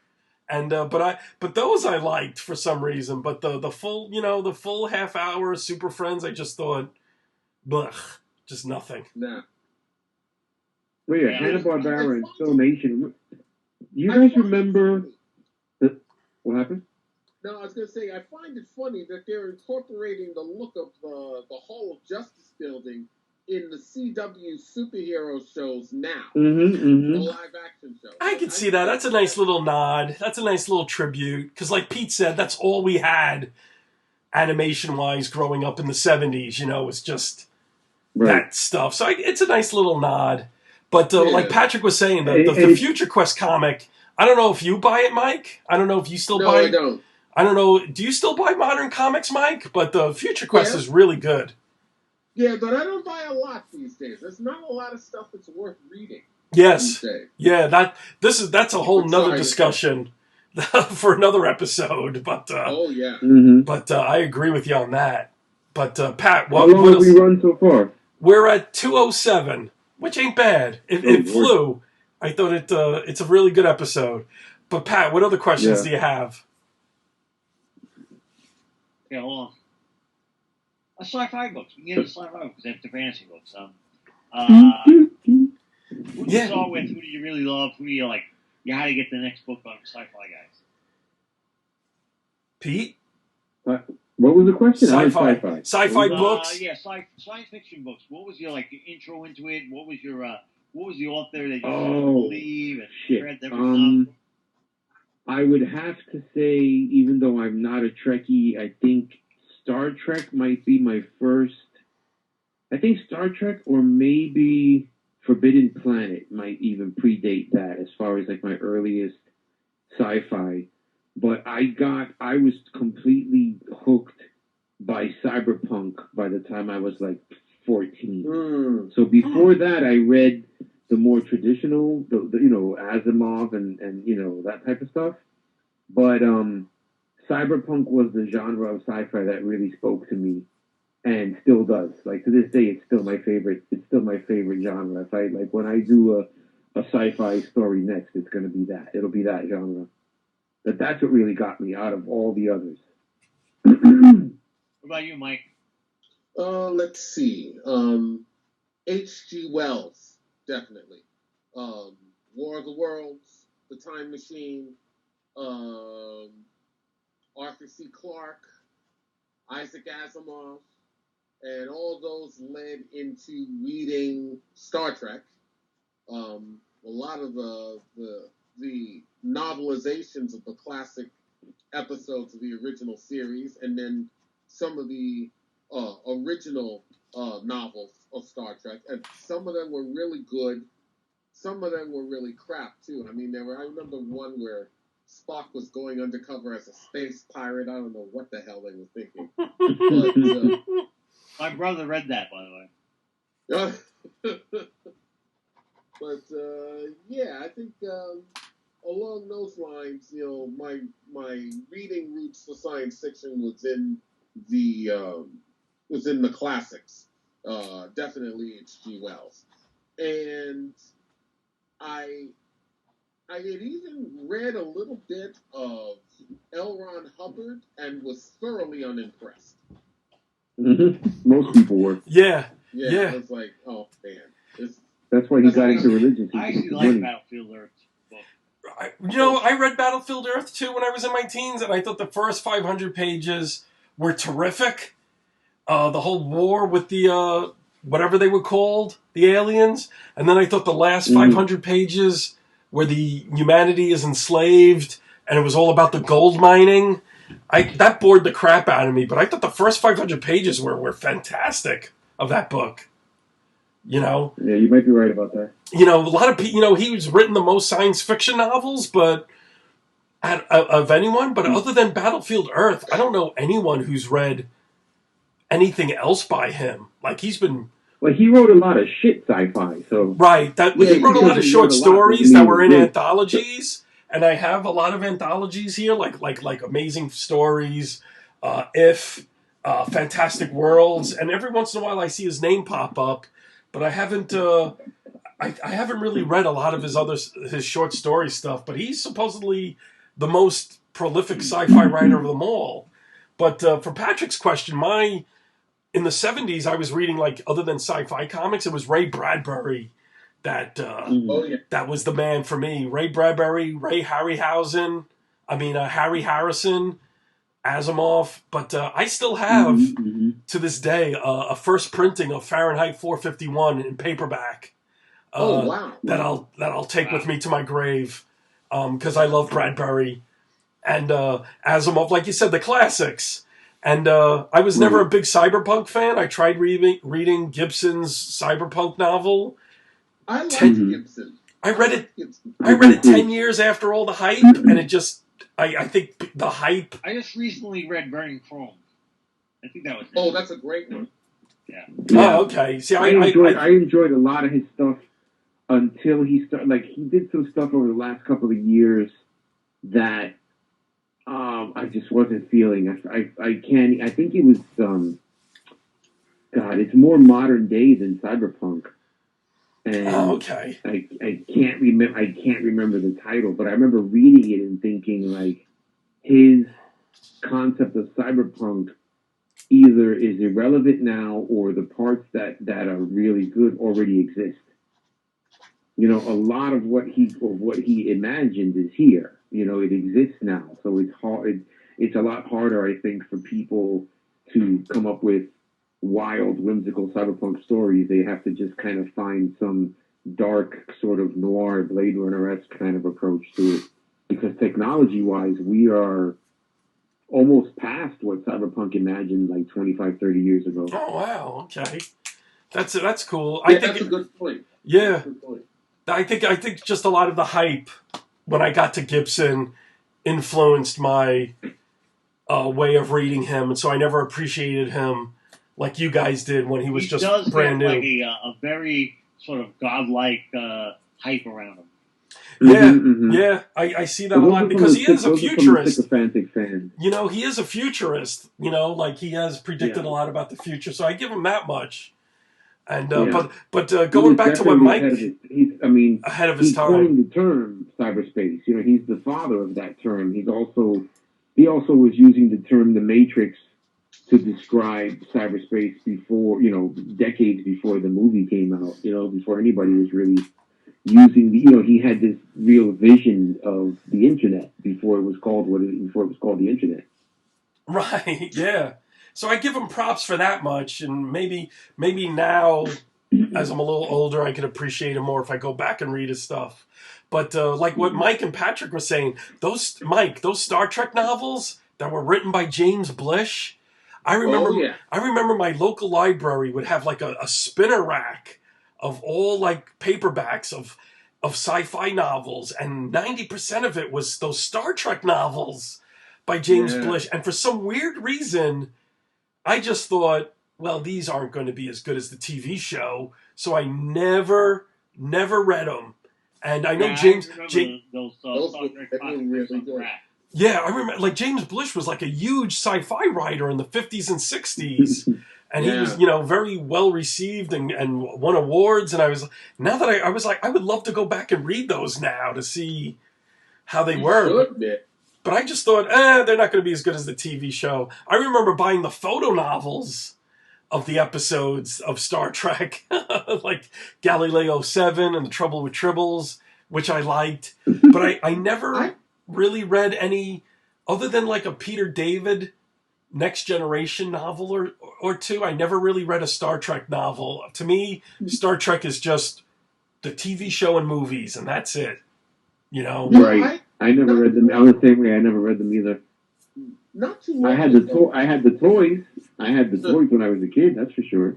And but those I liked for some reason. But the full half hour Super Friends, I just thought, blech, just nothing. Nah. Wait, Hanna-Barbera and Filmation. You guys remember what happened? No, I was going to say, I find it funny that they're incorporating the look of the Hall of Justice building in the CW superhero shows now. The live action shows. I can see that. That's a nice little nod. That's a nice little tribute. Because like Pete said, that's all we had animation-wise growing up in the 70s. You know, was just that stuff. So it's a nice little nod. But like Patrick was saying, the Future Quest comic, I don't know if you buy it, Mike. I don't know if you still buy it. No, I don't. I don't know. Do you still buy modern comics, Mike? But the Future Quest is really good. Yeah, but I don't buy a lot these days. There's not a lot of stuff that's worth reading. Yes. Yeah, that's a whole nother discussion for another episode. But but I agree with you on that. But Pat, how long have we run so far? We're at 207, which ain't bad. It flew. I thought it's a really good episode. But Pat, what other questions do you have? Yeah, hold on. Sci-fi books. We can get into sci-fi books after fantasy books. Who did you start with? Who did you really love? Who do you like? You had to get the next book on sci-fi guys. Pete? What was the question? Sci-fi books? Yeah, science fiction books. What was your intro into it? What was the author that you believe and read every I would have to say, even though I'm not a Trekkie, I think Star Trek might be my first. I think Star Trek or maybe Forbidden Planet might even predate that as far as like my earliest sci-fi. But I was completely hooked by cyberpunk by the time I was like 14. So before that, I read the more traditional, Asimov and that type of stuff. But cyberpunk was the genre of sci-fi that really spoke to me, and still does. Like to this day, it's still my favorite. It's still my favorite genre. If I when I do a sci-fi story next, it's going to be that. It'll be that genre. But that's what really got me out of all the others. What about you, Mike? Let's see. H.G. Wells, definitely. War of the Worlds, The Time Machine, Arthur C. Clarke, Isaac Asimov, and all those led into reading Star Trek. A lot of the novelizations of the classic episodes of the original series, and then some of the original novels of Star Trek. And some of them were really good. Some of them were really crap too. I mean, I remember one where Spock was going undercover as a space pirate. I don't know what the hell they were thinking. But, my brother read that, by the way. But yeah, I think along those lines, you know, my reading roots for science fiction was in the classics. Definitely H.G. Wells, and I had even read a little bit of L. Ron Hubbard and was thoroughly unimpressed. Mm-hmm. Most people were. Yeah. I was like, oh man, that's why he got into religion. I actually like Battlefield Earth book. I read Battlefield Earth too when I was in my teens, and I thought the first 500 pages were terrific. The whole war with the whatever they were called, the aliens, and then I thought the last 500 pages where the humanity is enslaved, and it was all about the gold mining. That bored the crap out of me, but I thought the first 500 pages were fantastic of that book. You know? Yeah, you might be right about that. You know, a lot of people, you know, he's written the most science fiction novels, but of anyone, but other than Battlefield Earth, I don't know anyone who's read anything else by him. Like, he's been... Well, he wrote a lot of shit sci-fi, so... Right. He wrote a lot of short stories that were in anthologies, and I have a lot of anthologies here, like Amazing Stories, Fantastic Worlds, and every once in a while I see his name pop up, but I haven't really read a lot of his short story stuff, but he's supposedly the most prolific sci-fi writer of them all. But for Patrick's question, in the 70s, I was reading, like, other than sci-fi comics, it was Ray Bradbury that was the man for me. Ray Bradbury, Harry Harryhausen, Harry Harrison, Asimov. But I still have, to this day, a first printing of Fahrenheit 451 in paperback. Wow. That I'll take with me to my grave, because I love Bradbury. And Asimov, like you said, the classics. And I was never a big cyberpunk fan. I tried reading Gibson's cyberpunk novel. I like Gibson. I read it 10 years after all the hype, and it just... I think the hype... I just recently read Burning Chrome. I think that was... Oh, that's a great one. Yeah. Oh, okay. See, I enjoyed a lot of his stuff until he started... Like, he did some stuff over the last couple of years that... I just wasn't feeling. I can't. I think it was. God, it's more modern day than cyberpunk. And okay. I can't remember. I can't remember the title, but I remember reading it and thinking like his concept of cyberpunk either is irrelevant now or the parts that are really good already exist. You know, a lot of what he imagined is here. You know, it exists now, so it's hard. It's a lot harder, I think, for people to come up with wild, whimsical cyberpunk stories. They have to just kind of find some dark, sort of noir, Blade Runner-esque kind of approach to it. Because technology-wise, we are almost past what cyberpunk imagined like 25, 30 years ago. Oh, wow. Okay. That's cool. Yeah, that's a good point. Yeah. I think just a lot of the hype when I got to Gibson influenced my way of reading him, and so I never appreciated him like you guys did when he was just brand new. Like a very sort of godlike hype around him. Yeah, I see that a lot because he is a futurist. Fan. You know, he is a futurist. You know, like he has predicted a lot about the future, so I give him that much. And but going back to what Mike, ahead of his time. He coined the term cyberspace. You know, he's the father of that term. He also was using the term the Matrix to describe cyberspace before, you know, decades before the movie came out. You know, before anybody was really using he had this real vision of the internet before it was called the internet. Right, yeah. So I give him props for that much, and maybe now, as I'm a little older, I can appreciate him more if I go back and read his stuff. But like what Mike and Patrick were saying, those Star Trek novels that were written by James Blish, I remember. Oh, yeah. I remember my local library would have like a spinner rack of all like paperbacks of sci-fi novels, and 90% of it was those Star Trek novels by James Blish. And for some weird reason, I just thought, well, these aren't going to be as good as the TV show, so I never read them. And I know Yeah, James. I remember those Those were really good. Yeah, I remember. Like James Blish was like a huge sci-fi writer in the 50s and 60s, and he was, very well received and won awards. And I was like, I would love to go back and read those now to see how they were. But I just thought, they're not going to be as good as the TV show. I remember buying the photo novels of the episodes of Star Trek, like Galileo 7 and The Trouble with Tribbles, which I liked. But I never really read any, other than like a Peter David Next Generation novel or two. I never really read a Star Trek novel. To me, Star Trek is just the TV show and movies, and that's it. Right. I never read them. I was the same way. I never read them either. Not too long I had the toys. I had the toys when I was a kid. That's for sure.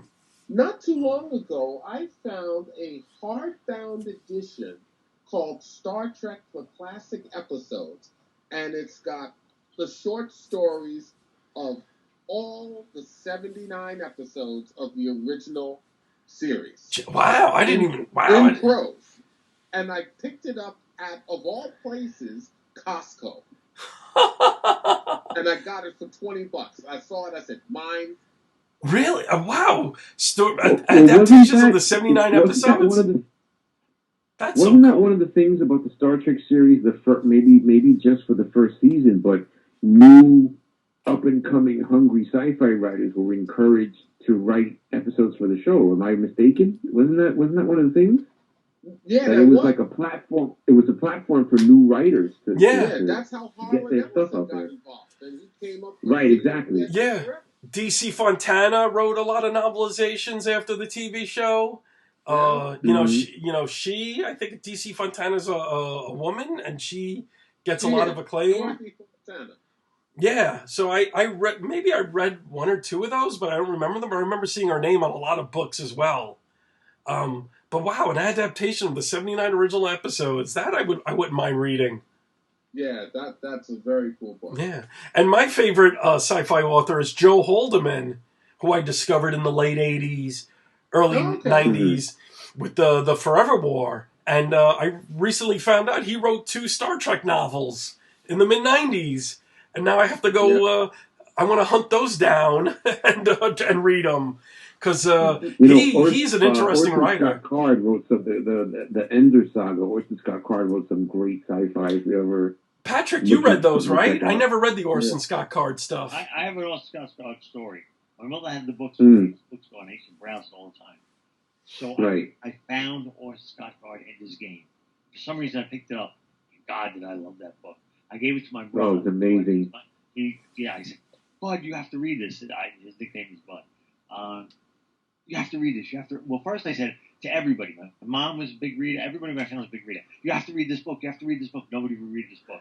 Not too long ago, I found a hardbound edition called Star Trek for Classic Episodes, and it's got the short stories of all the 79 episodes of the original series. Wow, I didn't even... Wow. In prose. And I picked it up at, of all places, Costco. And I got it for $20. I saw it, I said, mine. Really? Wow. Adaptations of the 79 episodes? Wasn't that one of the things about the Star Trek series, maybe just for the first season, but new up-and-coming hungry sci-fi writers were encouraged to write episodes for the show? Am I mistaken? Wasn't that one of the things? Yeah, it was like a platform. It was a platform for new writers to that's how get their stuff out there. And he came up right, exactly. Yeah. DC Fontana wrote a lot of novelizations after the TV show. I think DC Fontana's a woman, and she gets a lot of acclaim. Yeah, so I read one or two of those, but I don't remember them. But I remember seeing her name on a lot of books as well. But wow, an adaptation of the 79 original episodes, that I wouldn't mind reading. Yeah, that's a very cool book. Yeah, and my favorite sci-fi author is Joe Haldeman, who I discovered in the late 80s, early 90s with the Forever War. And I recently found out he wrote 2 Star Trek novels in the mid-90s. And now I have to go, I want to hunt those down and read them. Because he's an interesting writer. Scott Card wrote some the Ender Saga. Orson Scott Card wrote some great sci-fi. If you ever Patrick, you read those, right? I never read the Orson Scott Card stuff. I have an Orson Scott Card story. My mother had the books on Ancient Browns all the time. So I found Orson Scott Card in this game. For some reason, I picked it up. God, did I love that book. I gave it to my brother. Oh, it's amazing. I said, Bud, you have to read this. His nickname is Bud. You have to read this. Well, first I said to everybody. My mom was a big reader. Everybody in my family was a big reader. You have to read this book. You have to read this book. Nobody would read this book.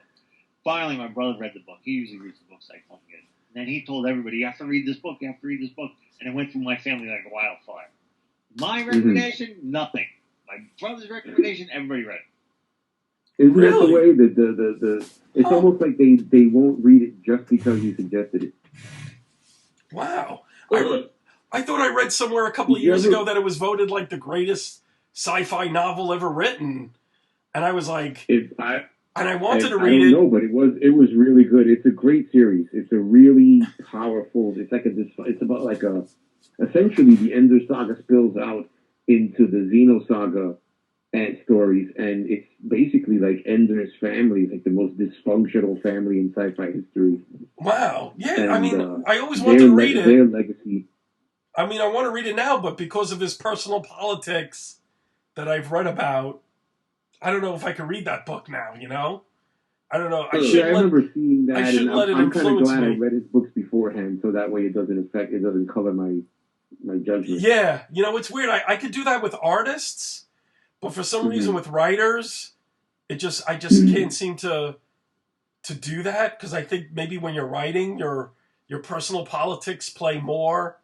Finally, my brother read the book. He usually reads the books I don't get. And then he told everybody, you have to read this book. You have to read this book. And it went through my family like a wildfire. My recommendation, nothing. My brother's recommendation, everybody read it. Isn't that the way that it's almost like they won't read it just because you suggested it. Wow. I thought I read somewhere a couple of years ago that it was voted like the greatest sci-fi novel ever written, and I was like, I wanted to read it. I don't know, but it was really good. It's a great series. It's a really powerful. It's about like essentially the Ender Saga spills out into the Xeno Saga and stories, and it's basically like Ender's family, like the most dysfunctional family in sci-fi history. Wow. Yeah, and, I mean, I always wanted to read it. Their legacy. I mean, I want to read it now, but because of his personal politics that I've read about, I don't know if I could read that book now. You know, I don't know. I remember seeing that. I shouldn't let it I'm kind of influence glad me. I read his books beforehand, so that way it doesn't color my judgment. Yeah, you know, it's weird. I could do that with artists, but for some reason with writers, I just can't seem to do that, because I think maybe when you're writing, your personal politics play more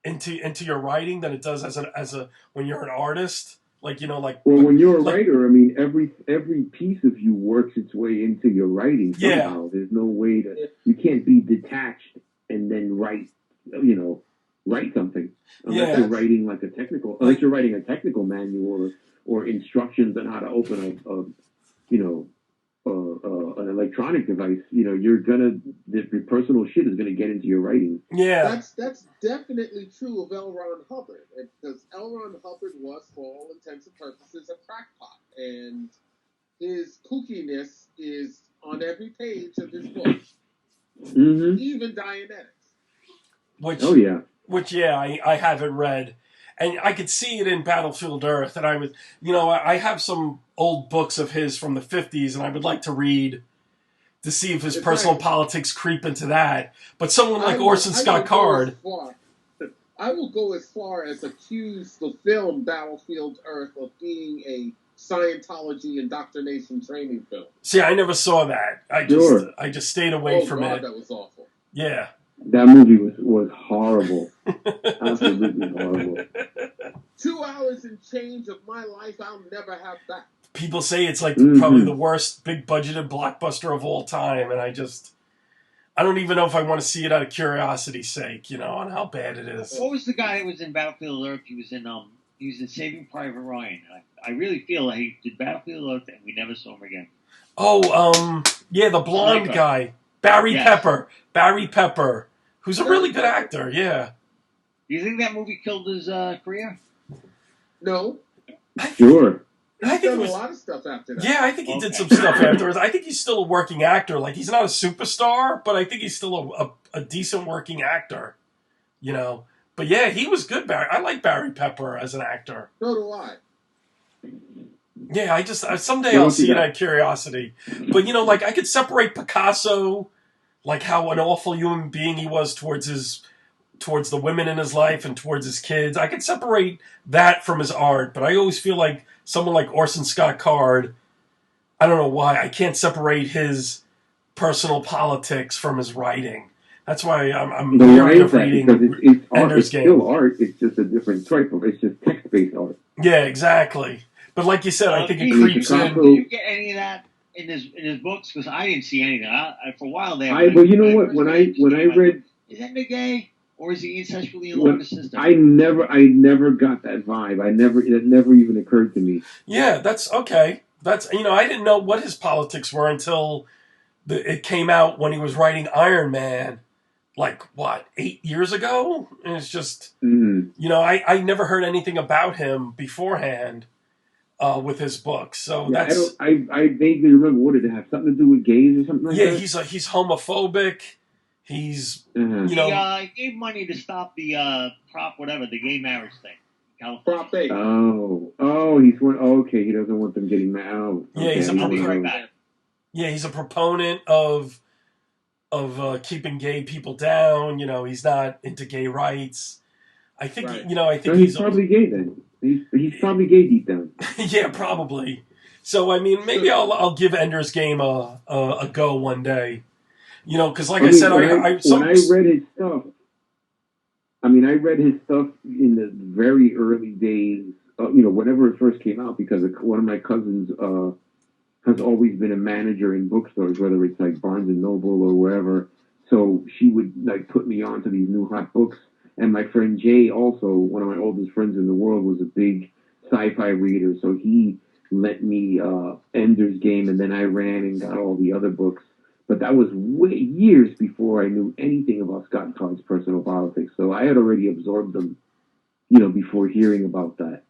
into your writing than it does as a when you're an artist. Like, you know, like, well, when you're a writer, I mean, every piece of you works its way into your writing somehow. There's no way you can't be detached and then write something unless you're writing unless you're writing a technical manual or instructions on how to open an electronic device. You know, your personal shit is gonna get into your writing. Yeah, that's definitely true of L. Ron Hubbard, because L. Ron Hubbard was, for all intents and purposes, a crackpot, and his kookiness is on every page of his book, even Dianetics. Which I haven't read. And I could see it in Battlefield Earth, and I have some old books of his from the 50s, and I would like to read to see if his personal politics creep into that. But someone like Orson Scott Card... I will go as far as accuse the film Battlefield Earth of being a Scientology indoctrination training film. See, I never saw that. I just stayed away from it. That was awful. Yeah. That movie was horrible. Absolutely horrible. 2 hours and change of my life I'll never have back. People say it's like probably the worst big budgeted blockbuster of all time, and I don't even know if I want to see it out of curiosity's sake, you know, on how bad it is. What was the guy that was in Battlefield Earth? He was in Saving Private Ryan. I really feel like he did Battlefield Earth and we never saw him again. Oh, the blonde guy. Barry Pepper, who's a really good actor, yeah. Do you think that movie killed his career? No. Sure. He's done a lot of stuff after that. Yeah, I think he did some stuff afterwards. I think he's still a working actor. Like, he's not a superstar, but I think he's still a decent working actor, you know. But yeah, he was good, Barry. I like Barry Pepper as an actor. So do I. Yeah, someday I'll see it out of curiosity. But, you know, like, I could separate Picasso, like how an awful human being he was towards the women in his life and towards his kids. I could separate that from his art, but I always feel like someone like Orson Scott Card, I don't know why, I can't separate his personal politics from his writing. That's why I'm weary of reading Ender's Game. It's still art, it's just a different type of, it's just text-based art. Yeah, exactly. But like you said, I think it creeps in. Did you get any of that in his books? Because I didn't see anything. For a while there. But you know what? When I read, is Ender gay or is he incestually in love with his sister? I never got that vibe. It never even occurred to me. Yeah, that's okay. That's, you know, I didn't know what his politics were until it came out when he was writing Iron Man. Like, what, 8 years ago? And it's just, you know, I never heard anything about him beforehand with his books. So that's... I vaguely remember, what did it have? Something to do with gays or something like that? Yeah, he's homophobic. He's, you know... He gave money to stop the the gay marriage thing. Prop 8. Oh, he's one... okay, he doesn't want them getting married. Yeah, he's a proponent of keeping gay people down. You know, he's not into gay rights. I think, he's probably gay then. He's probably gay deep down. Yeah, probably. So, I mean, maybe I'll give Ender's Game a go one day. You know, because like I said, when I read his stuff, I read his stuff in the very early days, whenever it first came out, because one of my cousins has always been a manager in bookstores, whether it's like Barnes and Noble or wherever. So she would like put me on to these new hot books. And my friend Jay, also one of my oldest friends in the world, was a big sci-fi reader. So he lent me Ender's Game, and then I ran and got all the other books. But that was years before I knew anything about Scott Card's personal politics. So I had already absorbed them, before hearing about that.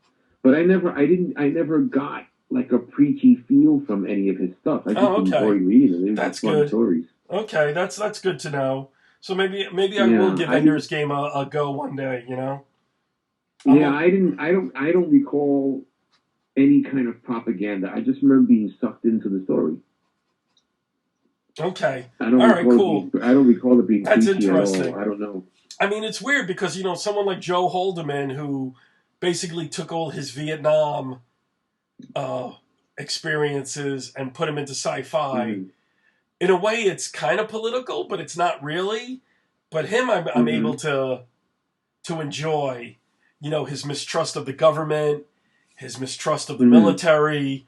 But I never got like a preachy feel from any of his stuff. I just enjoyed reading it. That's good. Stories. Okay, that's good to know. So maybe I will give Ender's Game a go one day. You know. Yeah, I don't recall. any kind of propaganda. I just remember being sucked into the story. Okay. I don't All right, recall cool. I don't recall it being That's preachy at interesting. all. I don't know. I mean, it's weird because, someone like Joe Haldeman, who basically took all his Vietnam experiences and put them into sci-fi. In a way, it's kind of political, but it's not really. But him, I'm able to enjoy, his mistrust of the government, his mistrust of the military,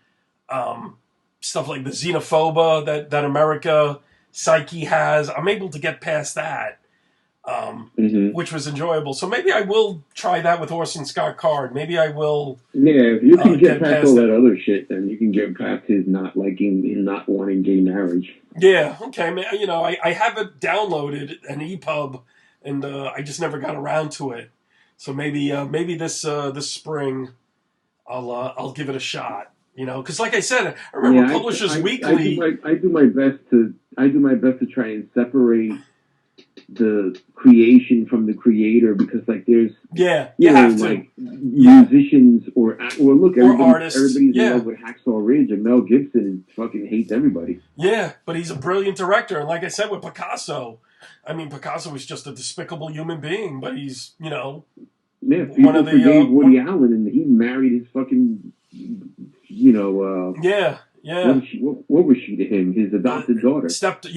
stuff like the xenophobia that America psyche has. I'm able to get past that, which was enjoyable. So maybe I will try that with Orson Scott Card. Maybe I will. Yeah, if you can get past all it. that other shit, then you can get past his not wanting gay marriage. Yeah, okay, man. I have it downloaded, an EPUB, and I just never got around to it. So maybe this spring, I'll give it a shot. Because like I said, I remember Publishers Weekly. I do my best to try and separate the creation from the creator, because there's musicians or artists. Everybody's in love with Hacksaw Ridge, and Mel Gibson fucking hates everybody. Yeah, but he's a brilliant director, and like I said with Picasso, Picasso was just a despicable human being, but he's one of the Woody Allen, and he married his fucking What was she to him? His adopted daughter. Adopted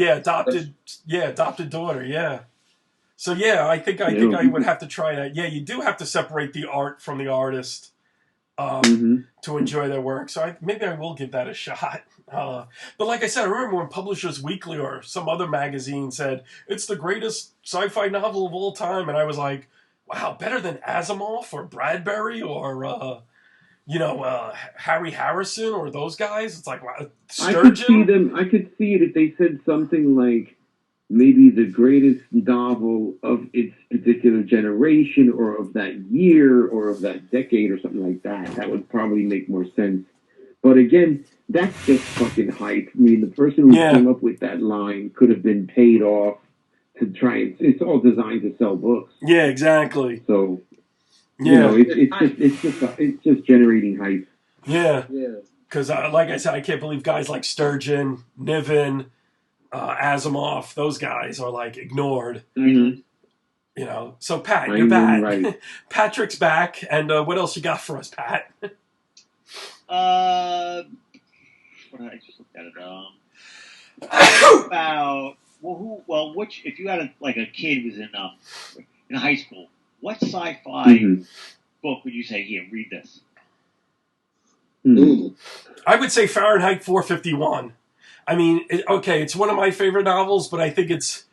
daughter. Yeah. So yeah, I think I would have to try that. Yeah, you do have to separate the art from the artist to enjoy their work. So maybe I will give that a shot. But like I said, I remember when Publishers Weekly or some other magazine said it's the greatest sci-fi novel of all time, and I was like, wow, better than Asimov or Bradbury or Harry Harrison or those guys. It's like, wow, Sturgeon. I could see it if they said something like maybe the greatest novel of its particular generation or of that year or of that decade or something like that. That would probably make more sense. But again, that's just fucking hype. I mean, the person who came up with that line could have been paid off to try and... It's all designed to sell books. Yeah, exactly. So... it's just generating hype. Yeah. Because, like I said, I can't believe guys like Sturgeon, Niven, Asimov, those guys are ignored. So Pat, you're back. Right. Patrick's back, and what else you got for us, Pat? I just looked at it. About which if you had a kid who was in high school, what sci-fi book would you say, here, read this? I would say Fahrenheit 451. It's one of my favorite novels, but I think it's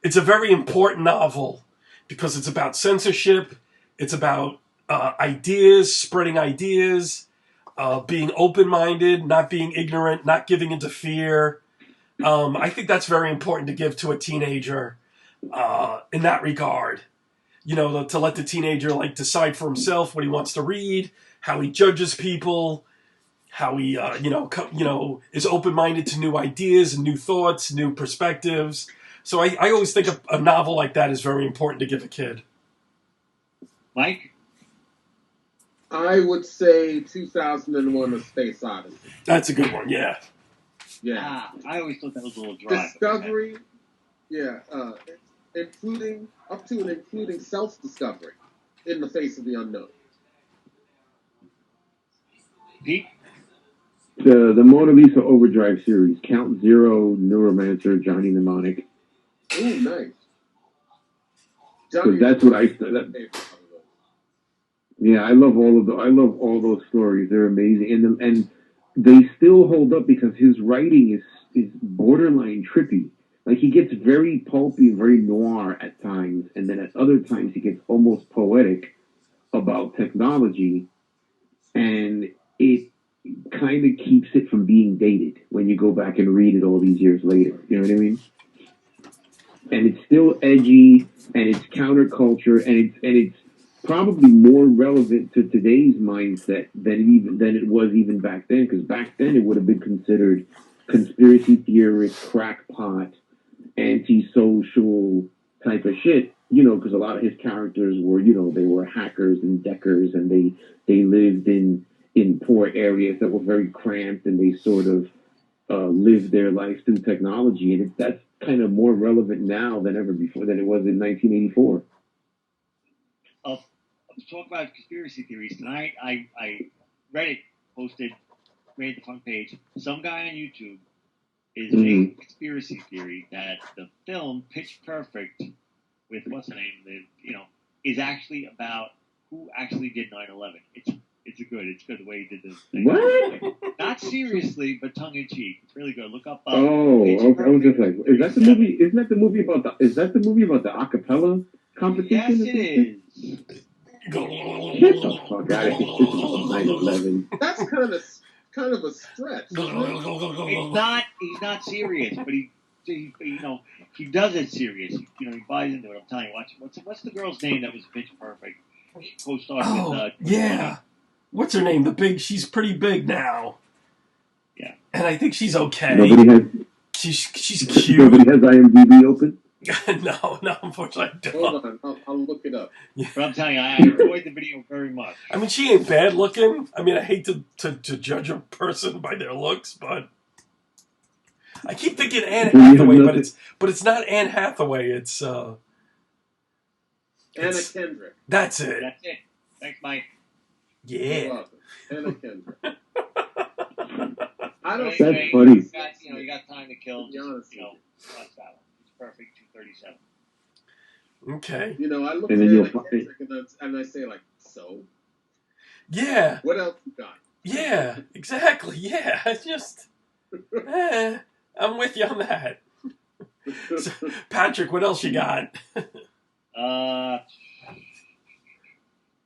a very important novel because it's about censorship, it's about ideas, spreading ideas, being open-minded, not being ignorant, not giving into fear. I think that's very important to give to a teenager in that regard. To let the teenager decide for himself what he wants to read, how he judges people, how he is open-minded to new ideas and new thoughts, new perspectives. So I always think a novel like that is very important to give a kid. Mike? I would say 2001: A Space Odyssey. That's a good one, yeah. Yeah. I always thought that was a little dry. Discovery, including self-discovery in the face of the unknown. Pete? The Mona Lisa Overdrive series, Count Zero, Neuromancer, Johnny Mnemonic. Ooh, nice. Johnny, that's what I said. Yeah, I love all those stories. They're amazing, and they still hold up because his writing is borderline trippy. He gets very pulpy and very noir at times, and then at other times he gets almost poetic about technology, and it kind of keeps it from being dated when you go back and read it all these years later. You know what I mean? And it's still edgy, and it's counterculture, and it's probably more relevant to today's mindset than it was even back then, because back then it would have been considered conspiracy theorist, crackpot, antisocial type of shit, because a lot of his characters were, they were hackers and deckers, and they lived in in poor areas that were very cramped, and they sort of lived their life through technology, and that's kind of more relevant now than ever before than it was in 1984. Talk about conspiracy theories tonight. I Reddit made the front page. Some guy on YouTube is making a conspiracy theory that the film Pitch Perfect with what's the name, is actually about who actually did 9/11. It's good the way he did the thing. What? Not seriously, but tongue in cheek. It's really good. Look up. Okay. I was just like, is that the movie? Isn't that the movie about the? Is that the movie about the acapella competition? Yes, it is. Get the fuck out of here! 9/11. That's kind of a stretch. It's not. He's not serious, but he does it serious. He buys into it. I'm telling you. What's the girl's name that was Pitch Perfect? Co-starred with. Yeah. What's her name? She's pretty big now. Yeah. And I think she's okay. Nobody has. She's cute. Nobody has IMDb open. No, unfortunately I don't. Hold on, I'll look it up. Yeah. But I'm telling you, I enjoyed the video very much. I mean, she ain't bad looking. I mean, I hate to judge a person by their looks, but I keep thinking Anne Hathaway, but it's not Anne Hathaway. It's Anna Kendrick. That's it. That's it. Thanks, Mike. Yeah. Anna Kendrick. I don't. That's funny. You got time to kill. Watch that one. It's perfect. 237. Okay. I look at Anna Kendrick and I say like, so. Yeah. What else you got? Yeah. Exactly. Yeah. It's just. I'm with you on that. So, Patrick, what else you got?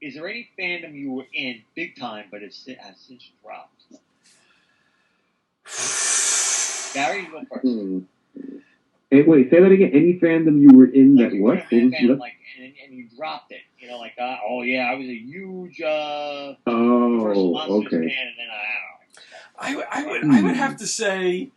Is there any fandom you were in big time, but has since dropped? Gary, you go first. Hey, wait, say that again. Any fandom you were in that what? And you dropped it. I was a huge Universal Monsters fan, and then I would have to say,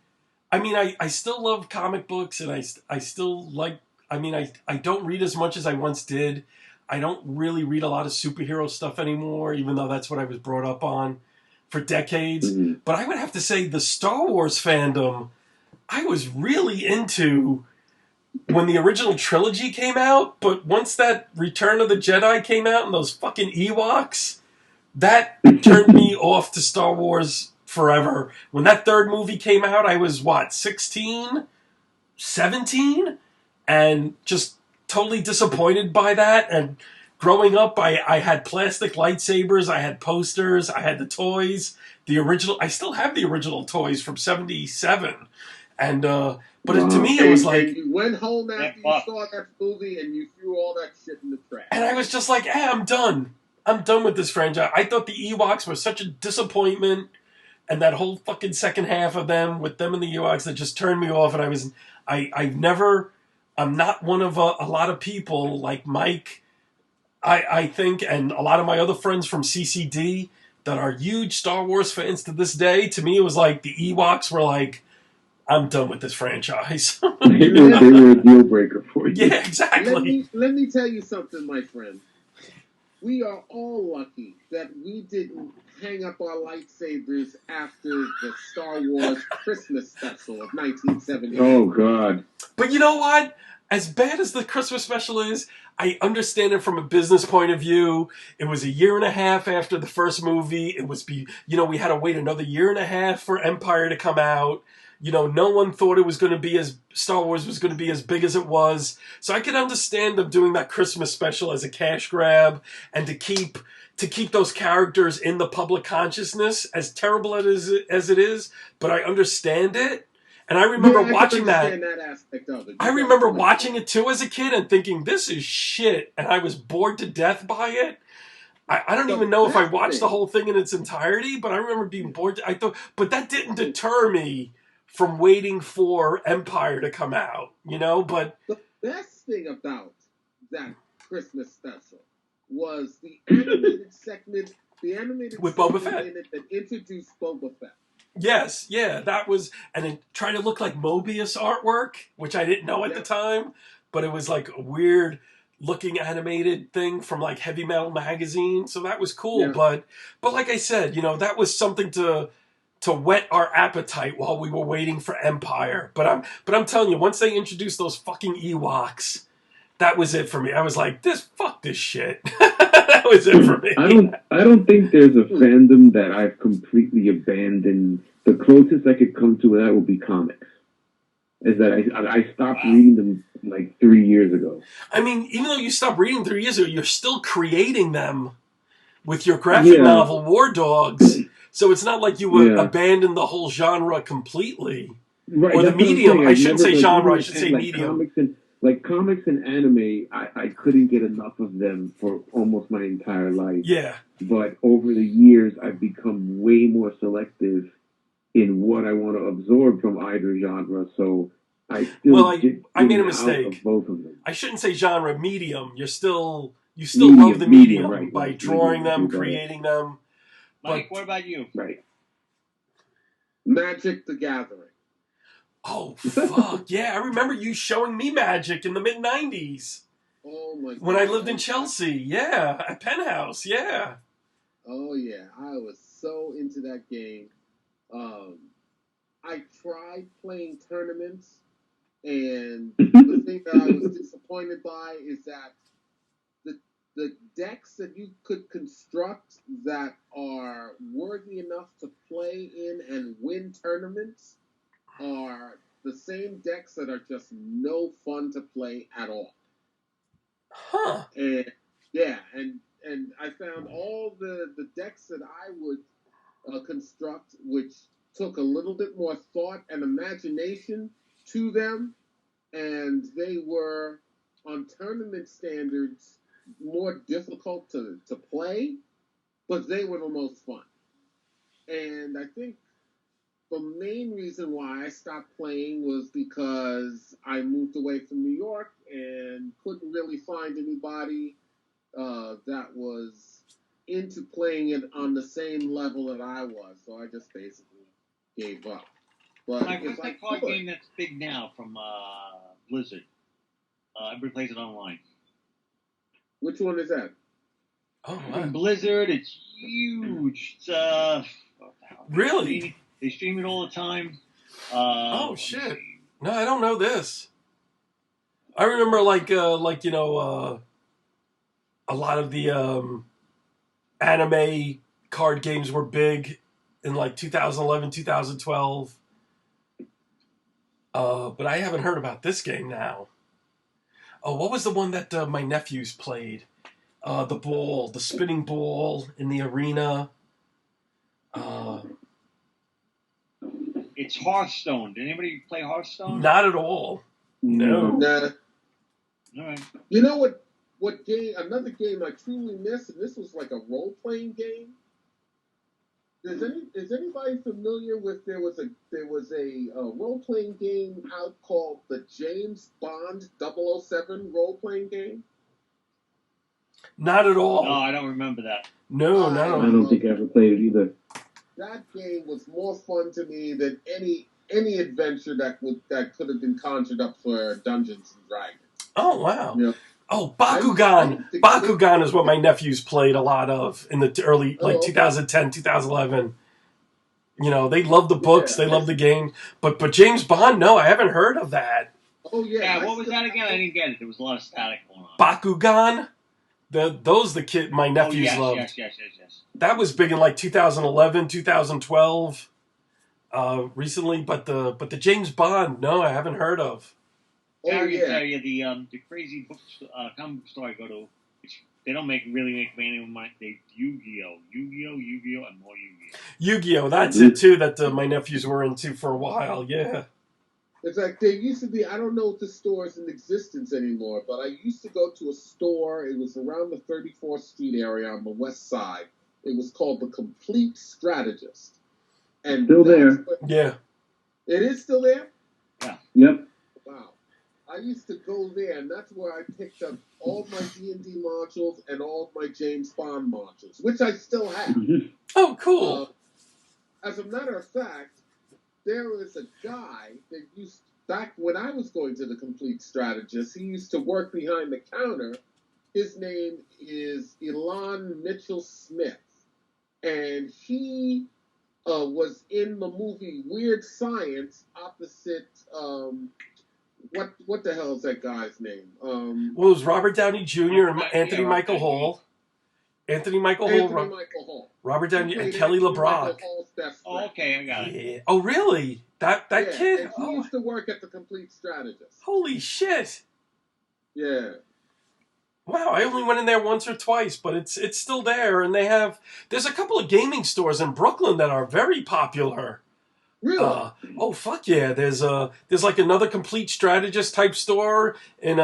I mean, I still love comic books, and I still like. I mean, I don't read as much as I once did. I don't really read a lot of superhero stuff anymore, even though that's what I was brought up on for decades. Mm-hmm. But I would have to say the Star Wars fandom, I was really into when the original trilogy came out. But once that Return of the Jedi came out and those fucking Ewoks, that turned me off to Star Wars forever. When that third movie came out, I was, 16? 17? And just totally disappointed by that. And growing up, I had plastic lightsabers, I had posters, I had the toys, the original. I still have the original toys from '77, and but to me it was like. And you went home after you saw that movie and you threw all that shit in the trash. And I was just like, I'm done. I'm done with this franchise. I thought the Ewoks were such a disappointment, and that whole fucking second half of them with them and the Ewoks that just turned me off. And I'm not one of a lot of people like Mike, I think, and a lot of my other friends from CCD that are huge Star Wars fans to this day. To me, it was like the Ewoks were like, I'm done with this franchise. They were a deal breaker for you. Yeah, exactly. Let me tell you something, my friend. We are all lucky that we didn't hang up our lightsabers after the Star Wars Christmas special of 1970. Oh, God. But you know what? As bad as the Christmas special is, I understand it from a business point of view. It was a year and a half after the first movie. We had to wait another year and a half for Empire to come out. No one thought it was going to be Star Wars was going to be as big as it was. So I could understand them doing that Christmas special as a cash grab and to keep those characters in the public consciousness, as terrible as it is. But I understand it. And I remember watching that aspect of it. I remember watching it too as a kid and thinking, this is shit. And I was bored to death by it. I don't even know if I watched the whole thing in its entirety, but I remember being bored. But that didn't deter me from waiting for Empire to come out, but the best thing about that Christmas special was the animated segment, with Boba Fett that introduced Boba Fett. Yes, yeah, that was, and it tried to look like Mobius artwork, which I didn't know at the time, but it was like a weird looking animated thing from like Heavy Metal magazine, so that was cool. Yeah. But like I said, that was something to whet our appetite while we were waiting for Empire. But I'm telling you, once they introduced those fucking Ewoks, that was it for me. I was like, fuck this shit. That was it for me. I don't think there's a fandom that I've completely abandoned. The closest I could come to that would be comics. Is that I stopped reading them like 3 years ago. I mean, even though you stopped reading 3 years ago, you're still creating them with your graphic novel War Dogs. So it's not like you would abandon the whole genre completely. Right, or the medium. I shouldn't say genre, I should say medium. Comics and anime, I couldn't get enough of them for almost my entire life. Yeah. But over the years, I've become way more selective in what I want to absorb from either genre. So I still I made a mistake. Of both of them. I shouldn't say genre, medium. You still love the medium right, by drawing them, creating them. Mike, what about you? Right. Magic the Gathering. Oh, fuck. Yeah, I remember you showing me Magic in the mid-90s. Oh, my God. When I lived in Chelsea. Yeah, at Penthouse. Yeah. Oh, yeah. I was so into that game. I tried playing tournaments, and the thing that I was disappointed by is that the decks that you could construct that are worthy enough to play in and win tournaments are the same decks that are just no fun to play at all. Huh. And yeah, and I found all the decks that I would construct, which took a little bit more thought and imagination to them, and they were on tournament standards more difficult to play, but they were the most fun. And I think the main reason why I stopped playing was because I moved away from New York and couldn't really find anybody that was into playing it on the same level that I was. So I just basically gave up. But what's that card game that's big now from Blizzard? Everybody plays it online. Which one is that? Oh, wow. From Blizzard, it's huge. It's, really? They stream it all the time. Oh, shit. No, I don't know this. I remember, a lot of the anime card games were big in, 2011, 2012. But I haven't heard about this game now. Oh, what was the one that my nephews played? The spinning ball in the arena. It's Hearthstone. Did anybody play Hearthstone? Not at all. No. Nah. All right. You know what game? Another game I truly miss, and this was like a role playing game. Is anybody familiar with there was a role playing game out called the James Bond 007 role playing game? Not at all. No, I don't remember that. No. I don't think I ever played it either. That game was more fun to me than any adventure that could have been conjured up for Dungeons and Dragons. Oh, wow. Yeah. Oh, Bakugan. Bakugan is what my nephews played a lot of in the early, 2010, 2011. They love the books, they love the game. But James Bond, no, I haven't heard of that. Oh, yeah. Yeah, what was that again? I didn't get it. There was a lot of static going on. Bakugan? My nephews loved. Yes. That was big in 2011, 2012, recently. But the James Bond, no, I haven't heard of. Oh, yeah. The crazy comic book store I go to, they don't really make any money. They Yu-Gi-Oh, and more Yu-Gi-Oh. Yu-Gi-Oh, that's it too. That my nephews were into for a while. Yeah. It's like there used to be, I don't know if the store is in existence anymore, but I used to go to a store. It was around the 34th Street area on the west side. It was called The Complete Strategist. And still there. Yeah. It is still there? Yeah. Yep. Wow. I used to go there, and that's where I picked up all my D&D modules and all my James Bond modules, which I still have. Mm-hmm. Oh, cool. As a matter of fact, there was a guy that back when I was going to the Complete Strategist, he used to work behind the counter, His name is Elon Mitchell Smith, and he was in the movie Weird Science opposite what the hell is that guy's name? Well, it was Robert Downey Jr. and Anthony Michael Hall. Anthony Michael Hall. Robert Downey and Kelly LeBrock. Oh, okay, I got it. Yeah. Oh, really? That kid? And he used to work at the Complete Strategist. Holy shit! Yeah. Wow, I only went in there once or twice, but it's still there, and there's a couple of gaming stores in Brooklyn that are very popular. Really? Oh fuck yeah! There's like another Complete Strategist type store in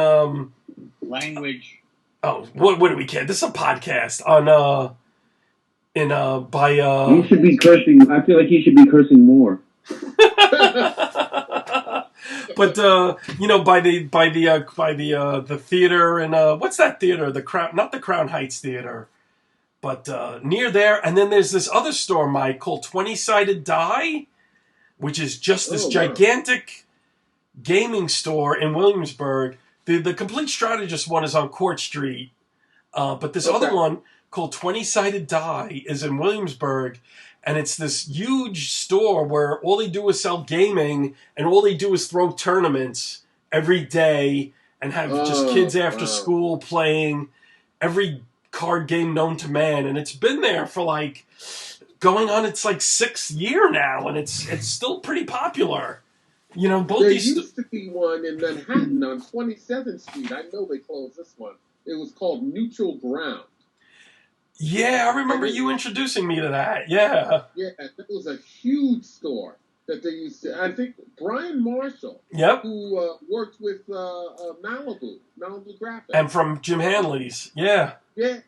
Language. Oh, what do we care? This is a podcast on by You should be cursing. I feel like you should be cursing more. But by the theater and what's that theater? The Crown, not the Crown Heights Theater, but near there. And then there's this other store, Mike, called 20-Sided Die, which is just this gigantic gaming store in Williamsburg. The Complete Strategist one is on Court Street, but this other one called 20-Sided Die is in Williamsburg. And it's this huge store where all they do is sell gaming, and all they do is throw tournaments every day and have just kids after school playing every card game known to man. And it's been there for like going on its like 6th year now, and it's still pretty popular. You know, both there these. Used to be one in Manhattan on 27th Street. I know they closed this one. It was called Neutral Ground. Yeah, I remember you introducing me to that. Yeah. Yeah, it was a huge store that they used to. I think Brian Marshall, who worked with Malibu Graphics, and from Jim Hanley's. Yeah. Yeah,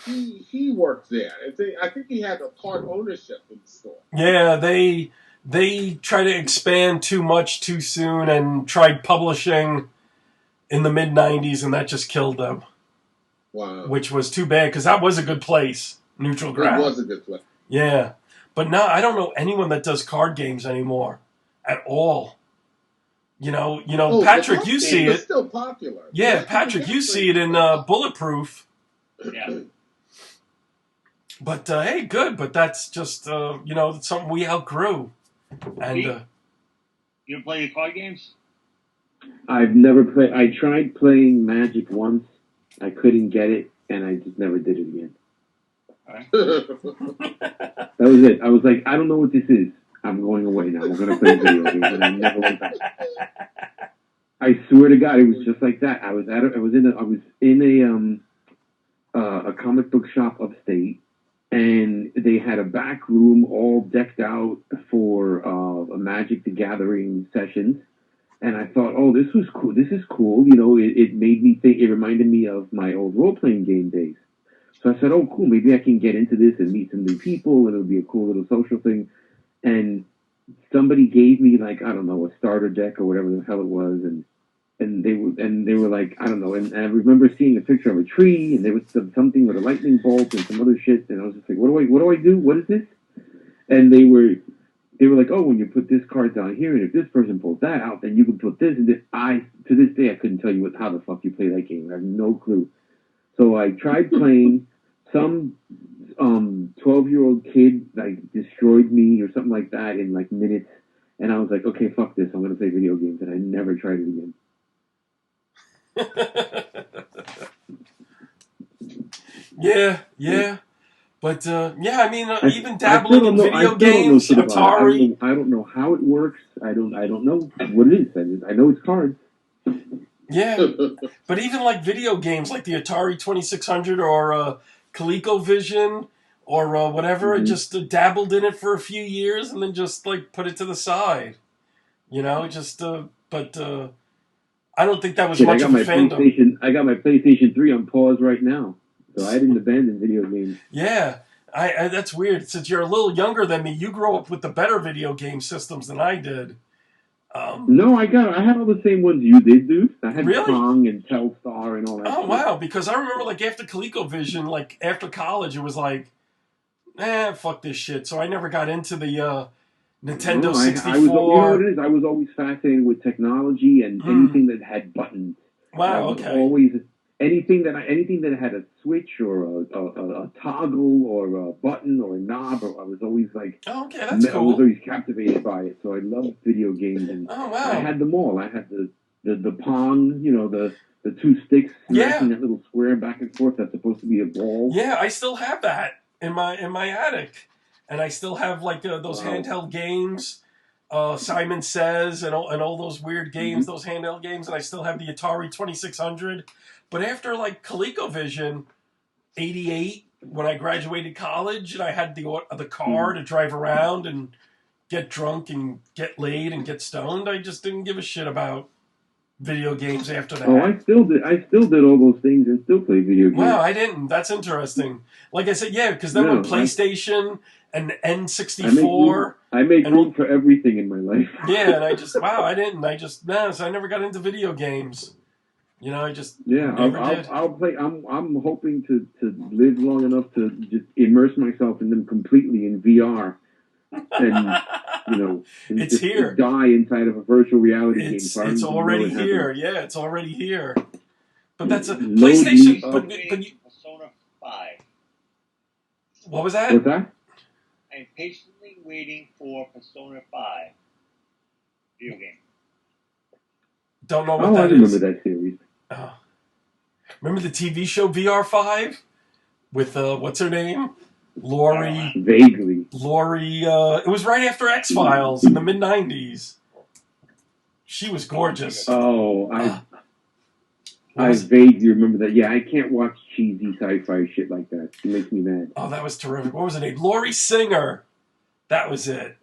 he worked there. I think he had a part ownership in the store. Yeah, they tried to expand too much too soon and tried publishing in the mid-90s, and that just killed them. Wow. Which was too bad, because that was a good place, Neutral Ground. It was a good place. Yeah. But now I don't know anyone that does card games anymore at all. You know, Patrick, you see it. It's still popular. Yeah, Patrick, you see it in Bulletproof. Yeah. But, hey, good. But that's just, it's something we outgrew. And you ever play the card games? I've never played. I tried playing Magic once. I couldn't get it, and I just never did it again. Right. That was it. I was like, I don't know what this is. I'm going away now. We're going to play video games, and I never went back. I swear to God, it was just like that. I was in a comic book shop upstate, and they had a back room all decked out for a Magic the Gathering sessions. And I thought, oh, this was cool. This is cool. You know, it made me think. It reminded me of my old role-playing game days. So I said, oh, cool. Maybe I can get into this and meet some new people, and it'll be a cool little social thing. And somebody gave me, like, I don't know, a starter deck or whatever the hell it was, and they were like, I don't know. And I remember seeing a picture of a tree, and there was something with a lightning bolt and some other shit. And I was just like, what do I do? What is this? And they were like, oh, when you put this card down here, and if this person pulls that out, then you can put this and this. To this day, I couldn't tell you how the fuck you play that game. I have no clue. So I tried playing. Some 12-year-old kid like destroyed me or something like that in like minutes, and I was like, okay, fuck this. I'm gonna play video games, and I never tried it again. Yeah. But, I mean, even dabbling in video games, Atari. I don't know how it works. I don't know what it is. I know it's cards. Yeah. But even like video games like the Atari 2600 or ColecoVision or whatever, I just dabbled in it for a few years and then just like put it to the side. You know, but I don't think that was much of a fandom. I got my PlayStation 3 on pause right now. So I didn't abandon video games. Yeah, I that's weird. Since you're a little younger than me, you grew up with the better video game systems than I did. No, I had all the same ones you did, dude. I had really? Pong and Telstar and all that. Oh, wow, because I remember like after ColecoVision, like after college, it was like, fuck this shit. So I never got into the Nintendo 64. You know what it is? I was always fascinated with technology and anything that had buttons. Wow, okay. anything that had a switch or a toggle or a button or a knob, I was always like, Oh, okay, that's I was cool. always captivated by it. So I loved video games, and Oh, I wow. had them all. I had the Pong, the two sticks smashing that little square back and forth that's supposed to be a ball. Yeah, I still have that in my attic, and I still have like those Wow. handheld games, Simon Says, and all those weird games, those handheld games, and I still have the Atari 2600. But after like ColecoVision, '88, when I graduated college, and I had the car to drive around and get drunk and get laid and get stoned, I just didn't give a shit about video games after that. Oh, I still did all those things and still play video games. Wow, I didn't. That's interesting. Like I said, yeah, because then when PlayStation and N64... I make room for everything in my life. Yeah, and I just... Wow, I didn't. So I never got into video games. I just never did. I'll play. I'm hoping to live long enough to just immerse myself in them completely in VR. And it's here. Die inside of a virtual reality game. It's already here. Yeah, it's already here. But that's a PlayStation. But Persona 5. What was that? What's that? I'm patiently waiting for Persona 5 video game. Don't know what that is. I remember that series. Oh. Remember the TV show VR5 with what's her name? Lori. Vaguely. Lori. It was right after X-Files in the mid-90s. She was gorgeous. Oh, I vaguely remember that. Yeah, I can't watch cheesy sci-fi shit like that. It makes me mad. Oh, that was terrific. What was her name? Lori Singer. That was it.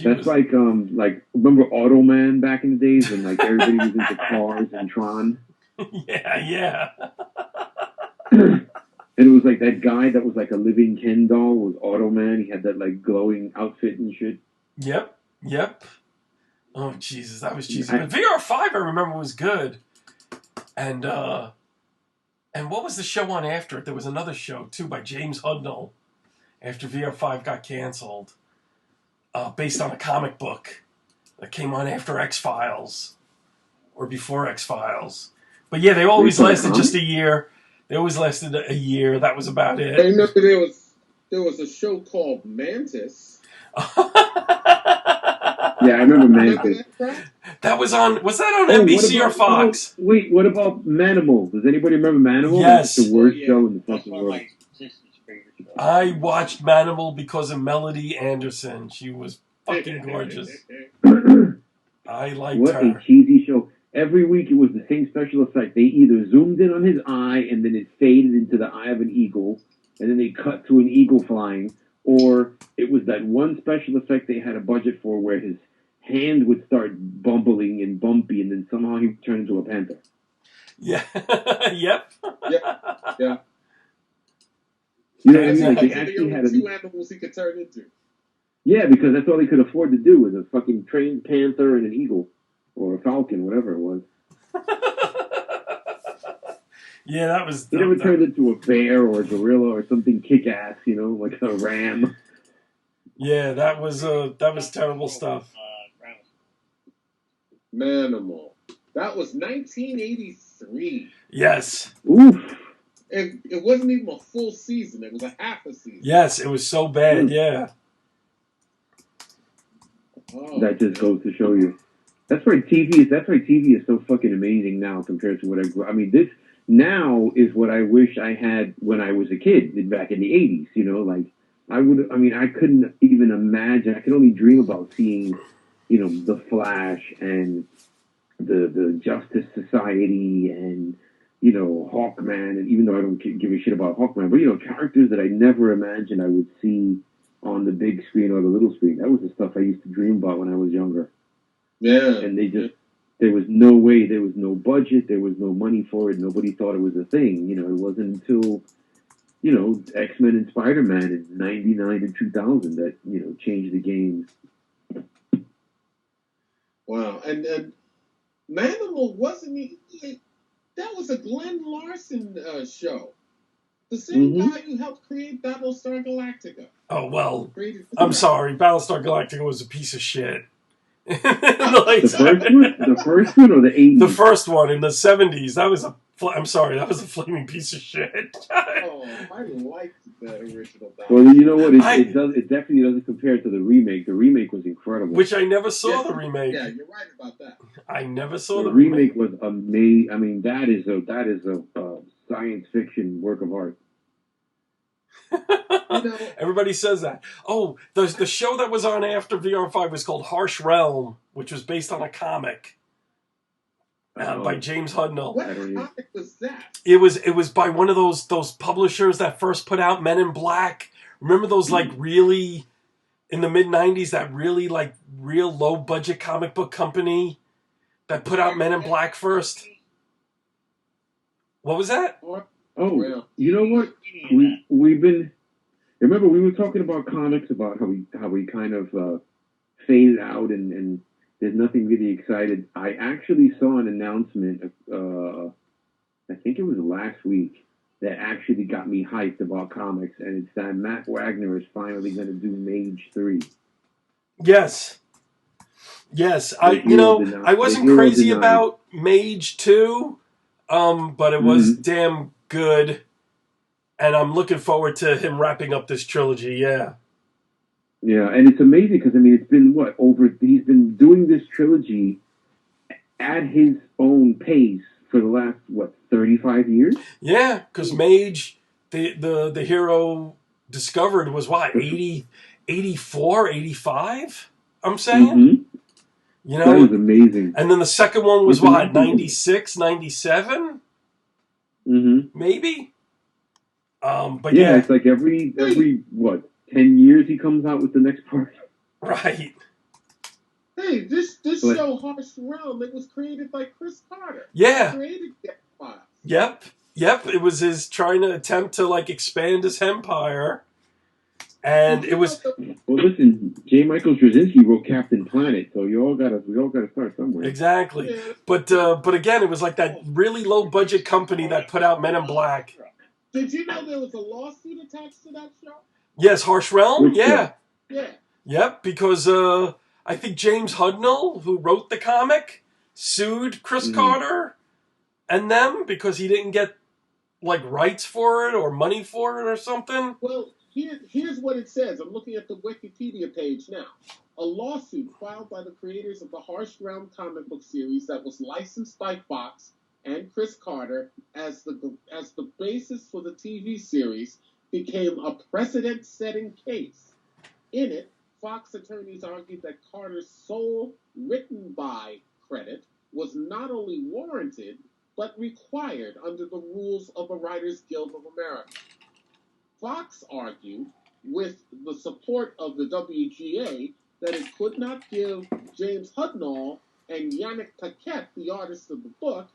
That's like remember Automan back in the days when like everybody was into cars and Tron? Yeah. And it was like that guy that was like a living Ken doll was Automan. He had that like glowing outfit and shit. Yep. Oh Jesus, that was cheesy. But VR5 I remember was good. And what was the show on after it? There was another show too by James Hudnall after VR5 got canceled. Based on a comic book that came on after X-Files or before X-Files. But yeah, they always lasted just a year. They always lasted a year. That was about it. I remember there was a show called Mantis. Yeah, I remember Mantis. That was on. Was that on NBC or Fox? What about Manimal? Does anybody remember Manimal? Yes. It's the worst show in the fucking world. I watched Manimal because of Melody Anderson. She was fucking gorgeous. I liked her. What a cheesy show. Every week it was the same special effect. They either zoomed in on his eye and then it faded into the eye of an eagle, and then they cut to an eagle flying, or it was that one special effect they had a budget for where his hand would start bumbling and bumpy, and then somehow he would turn into a panther. Yeah. Yep. Yeah. You know what I mean? Like they actually had two animals he could turn into. Yeah, because that's all they could afford to do was a fucking trained panther and an eagle. Or a falcon, whatever it was. Yeah, that was... He never turned into a bear or a gorilla or something kick-ass, like a ram. Yeah, that was terrible stuff. Manimal. That was 1983. Yes. Oof. It wasn't even a full season. It was a half a season. Yes, it was so bad, yeah. Oh, that just goes to show you. That's why TV is so fucking amazing now compared to what I grew. I mean, this now is what I wish I had when I was a kid back in the 80s. I couldn't even imagine. I could only dream about seeing, The Flash and the Justice Society and, Hawkman. And even though I don't give a shit about Hawkman, but, characters that I never imagined I would see on the big screen or the little screen. That was the stuff I used to dream about when I was younger. Yeah. And there was no way, there was no budget, there was no money for it, nobody thought it was a thing. It wasn't until, X-Men and Spider-Man in 99 and 2000 that, changed the game. Wow. And Manimal wasn't, that was a Glenn Larson show. The same guy who helped create Battlestar Galactica. Oh, well, I'm sorry. Battlestar Galactica was a piece of shit. The first one, or the 80s? The first one in the 70s. That was I'm sorry, that was a flaming piece of shit. Oh, I liked that original. Well, you know what? It definitely doesn't compare to the remake. The remake was incredible. Which I never saw the remake. Yeah, you're right about that. I never saw the remake. Was amazing. I mean, that is a science fiction work of art. Everybody says that. Oh, the show that was on after VR5 was called Harsh Realm, which was based on a comic by James Hudnall. What comic was that? It was by one of those publishers that first put out Men in Black. Remember those like really in the mid '90s, that really like real low budget comic book company that put out Men in Black first. What was that? Oh, you know what? We've been. Remember, we were talking about comics, about how we kind of faded out and there's nothing really excited. I actually saw an announcement, I think it was last week, that actually got me hyped about comics, and it's that Matt Wagner is finally going to do Mage 3. Yes. I wasn't crazy about Mage 2, but it was damn good. And I'm looking forward to him wrapping up this trilogy, yeah. Yeah, and it's amazing because, I mean, it's been, he's been doing this trilogy at his own pace for the last, 35 years? Yeah, because Mage, the hero discovered was, 84, 85, I'm saying? Mm-hmm. That was amazing. And then the second one was, 96, 97? Mm-hmm. Maybe? But yeah, it's like every 10 years he comes out with the next part. Right. Hey, this show, Harsh Realm, it was created by Chris Carter. Yeah. He created X-Files. Yep. It was his trying to attempt to like expand his empire. And it was. Well, listen, J. Michael Straczynski wrote Captain Planet, so we all gotta start somewhere. Exactly. Yeah. But again, it was like that really low budget company that put out Men in Black. Did you know there was a lawsuit attached to that show? Yes, Harsh Realm. Yeah. Yeah. Yep, because I think James Hudnall, who wrote the comic, sued Chris Carter and them because he didn't get like rights for it or money for it or something. Well, here's what it says. I'm looking at the Wikipedia page now. A lawsuit filed by the creators of the Harsh Realm comic book series that was licensed by Fox and Chris Carter as the basis for the TV series became a precedent-setting case. In it, Fox attorneys argued that Carter's sole written by credit was not only warranted, but required under the rules of the Writers Guild of America. Fox argued, with the support of the WGA, that it could not give James Hudnall and Yannick Paquette, the artist of the book,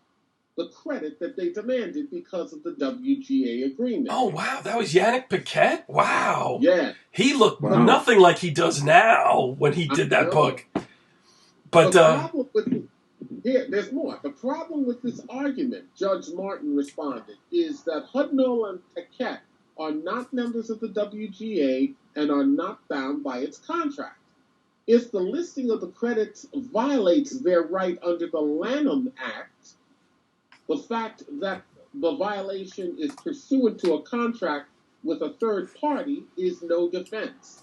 the credit that they demanded because of the WGA agreement. Oh, wow. That was Yannick Paquette? Wow. Yeah. He looked nothing like he does now when he did that book. But there's more. The problem with this argument, Judge Martin responded, is that Hudnall and Paquette are not members of the WGA and are not bound by its contract. If the listing of the credits violates their right under the Lanham Act, the fact that the violation is pursuant to a contract with a third party is no defense.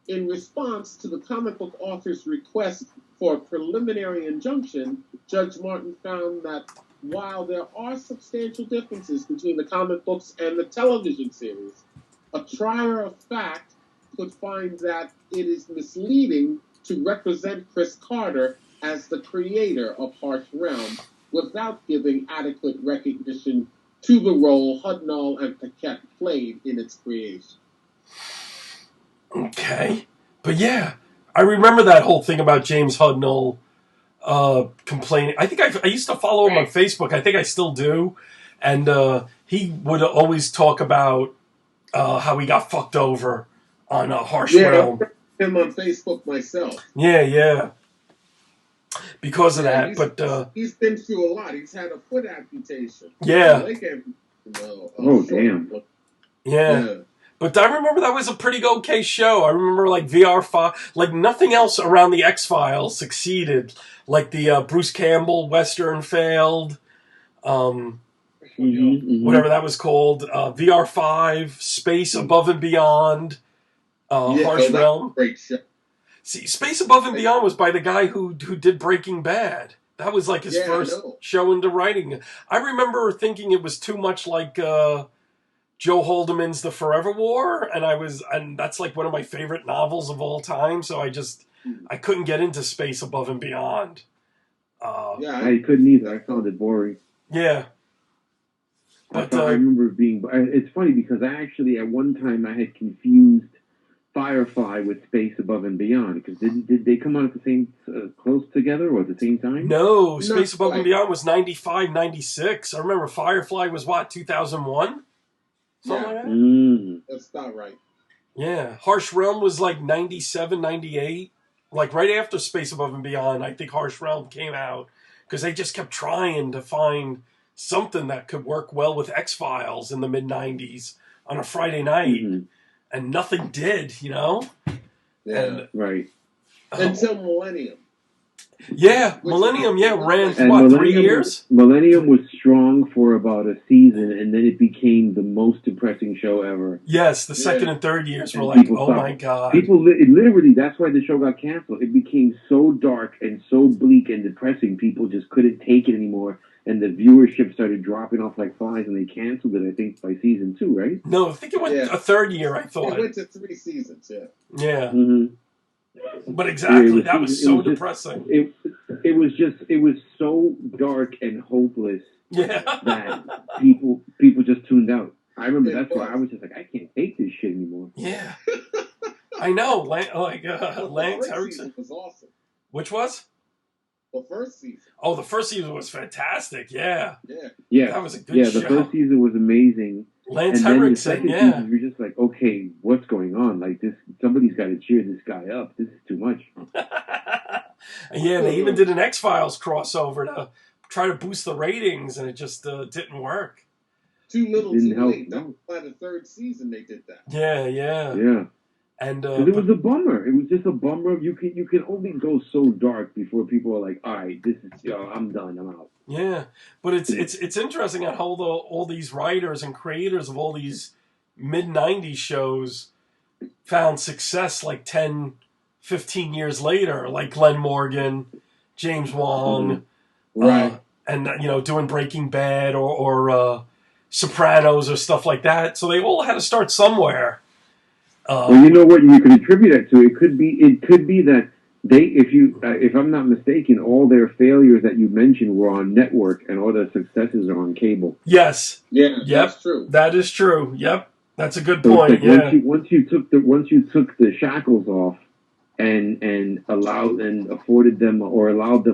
In response to the comic book author's request for a preliminary injunction, Judge Martin found that while there are substantial differences between the comic books and the television series, a trier of fact could find that it is misleading to represent Chris Carter as the creator of Harsh Realm without giving adequate recognition to the role Hudnall and Paquette played in its creation. Okay. But yeah, I remember that whole thing about James Hudnall complaining. I think I used to follow him on Facebook. I think I still do. And he would always talk about how he got fucked over on Harsh Realm. Yeah, him on Facebook myself. Yeah. Because of that, but he's been through a lot. He's had a foot amputation. Yeah. Damn. Yeah. But I remember that was a pretty okay show. I remember like VR5, like nothing else around the X-Files succeeded. Like the Bruce Campbell Western failed. Whatever that was called. VR5, Space Above and Beyond, Harsh Realm. Great show. See, Space Above and Beyond was by the guy who did Breaking Bad. That was like his first show into writing. I remember thinking it was too much like Joe Haldeman's The Forever War, and that's like one of my favorite novels of all time. So I couldn't get into Space Above and Beyond. I couldn't either. I found it boring. Yeah. But I remember being. It's funny because I actually at one time I had confused Firefly with Space Above and Beyond, because did they come out at the same close together or at the same time? No, Space Above and Beyond was 95, 96. I remember Firefly was 2001? Something like that? That's not right. Yeah, Harsh Realm was like 97, 98. Like right after Space Above and Beyond, I think Harsh Realm came out, because they just kept trying to find something that could work well with X-Files in the mid-90s on a Friday night. And nothing did, Yeah. And, right. Until Millennium. Yeah, Millennium, ran, 3 years? Millennium was strong for about a season, and then it became the most depressing show ever. Yes, the second and third years were like, oh my God. Literally, that's why the show got canceled. It became so dark and so bleak and depressing, people just couldn't take it anymore. And the viewership started dropping off like flies, and they canceled it, I think, by season 2, right? No, I think it went a third year, I thought. It went to 3 seasons, Yeah. But exactly, that was so depressing. It was so dark and hopeless that people just tuned out. I remember that's why I was just like, I can't take this shit anymore. Yeah. I know. Lance Erickson was awesome. Which was? The first season. Oh, the first season was fantastic. Yeah. That was a good show. The first season was amazing. Lance and then Henriksen, the second season, you're just like, okay, what's going on? Like this, somebody's got to cheer this guy up. This is too much. Yeah, they even did an X-Files crossover to try to boost the ratings, and it just didn't work. Too little, too late. By the third season, they did that. Yeah. And it was a bummer. It was just a bummer. You can only go so dark before people are like, all right, this is I'm done. I'm out. Yeah, but it's interesting how all these writers and creators of all these mid-90s shows found success like 10, 15 years later, like Glenn Morgan, James Wong, right, and doing Breaking Bad or Sopranos or stuff like that. So they all had to start somewhere. Well, you know what you could attribute that to? It could be that if I'm not mistaken, all their failures that you mentioned were on network, and all their successes are on cable. Yes. Yeah. Yep. That's true. That is true. Yep. That's a good point. Like once you took the shackles off, and allowed them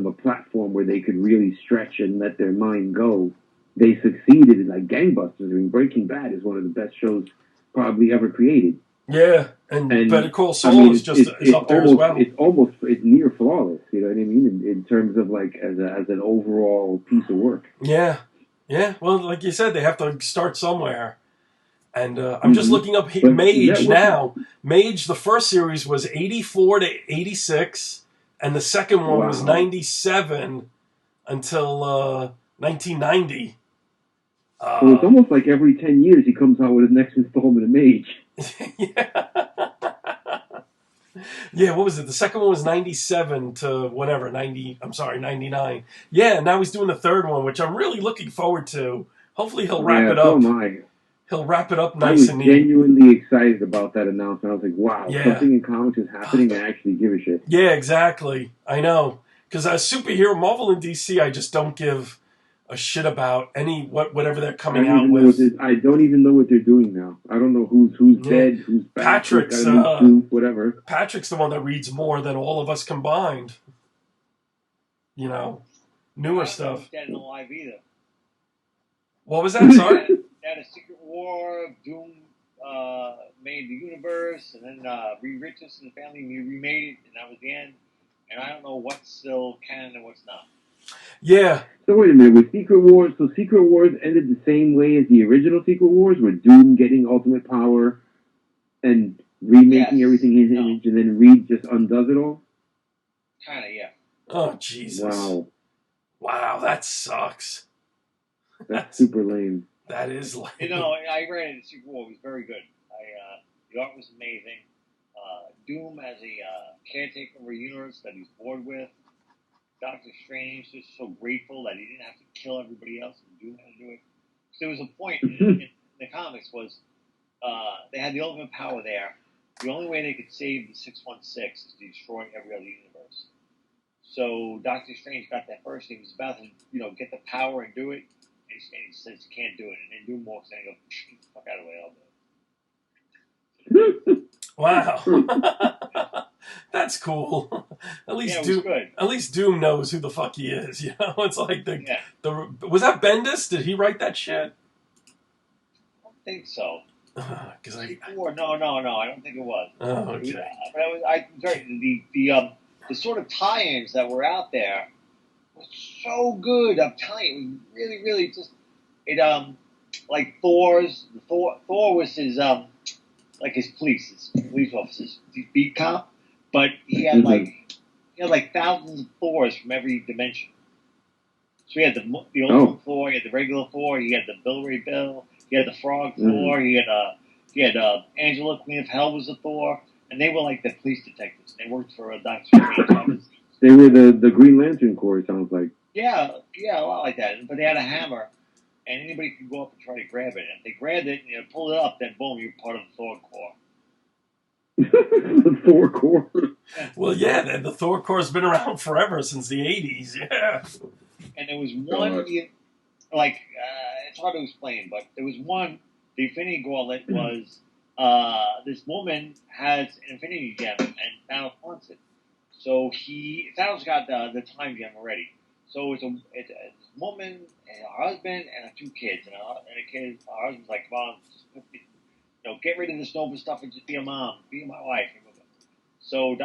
a platform where they could really stretch and let their mind go, they succeeded like gangbusters. I mean, Breaking Bad is one of the best shows probably ever created. Yeah, and Better Call Saul is up there as well. It's near flawless. You know what I mean? In terms of like as an overall piece of work. Yeah. Well, like you said, they have to start somewhere. And I'm just looking up Mage now. Mage, the first series was 84 to 86, and the second one was 97 until 1990. So it's almost like every 10 years he comes out with his next installment of Mage. Yeah, what was it? The second one was 97 to whatever, 99. Yeah, now he's doing the third one, which I'm really looking forward to. Hopefully he'll wrap it up. So am I. He'll wrap it up nice and neat. I was genuinely excited about that announcement. I was like, wow, something in comics is happening. I actually give a shit. Yeah, exactly. I know. Because as superhero, Marvel and DC, I just don't give a shit about whatever they're coming out with. I don't even know what they're doing now. I don't know who's dead, who's back, Patrick's whatever. Patrick's the one that reads more than all of us combined. Newer stuff. Dead and alive either. What was that? Sorry. They had a Secret War. Doom made the universe, and then Reed Richards and the family remade it, and that was the end. And I don't know what's still canon and what's not. Yeah. So wait a minute, with Secret Wars, Secret Wars ended the same way as the original Secret Wars, with Doom getting ultimate power, and remaking Yes. everything in his No. image, and then Reed just undoes it all? Kind of, yeah. Oh, Jesus. Wow, that sucks. That's super lame. That is lame. You know, I read it in Secret War. It was very good. The art was amazing. Doom as a caretaker of a universe that he's bored with. Doctor Strange just so grateful that he didn't have to kill everybody else and Doom had to do it. So there was a point in the comics was they had the ultimate power there. The only way they could save the 616 is to destroy every other universe. So Doctor Strange got that first. He was about to, get the power and do it. And he says he can't do it. And then Doom walks in and goes, "Get the fuck out of the way, I'll do it." Wow. That's cool. At least Doom knows who the fuck he is, It's like was that Bendis? Did he write that shit? I don't think so. No, I don't think it was. Oh, okay. The sort of tie-ins that were out there was so good. I'm telling you, it was really, really just like Thor was his like his police officers, his beat cop, but he had like thousands of Thors from every dimension. So he had the ultimate Thor, he had the regular Thor, he had the Bill Ray Bill, he had the Frog Thor, he had Angela, Queen of Hell was a Thor, and they were like the police detectives. They worked for Doctor Strange. They were the Green Lantern Corps, it sounds like. Yeah, a lot like that. But they had a hammer, and anybody could go up and try to grab it. And if they grabbed it and pulled it up, then boom, you're part of the Thor Corps. The Thor Corps. Well, yeah, the Thor Corps has been around forever, since the 80s, yeah. And there was one, it's hard to explain, but there was one, the Infinity Gauntlet was, this woman has an Infinity Gem, and Thanos wants it. So Thanos got the Time Gem already. So it's a woman and her husband and her 2 kids, and her husband's like, "Mom, get rid of this Nova stuff and just be a mom, be my wife." So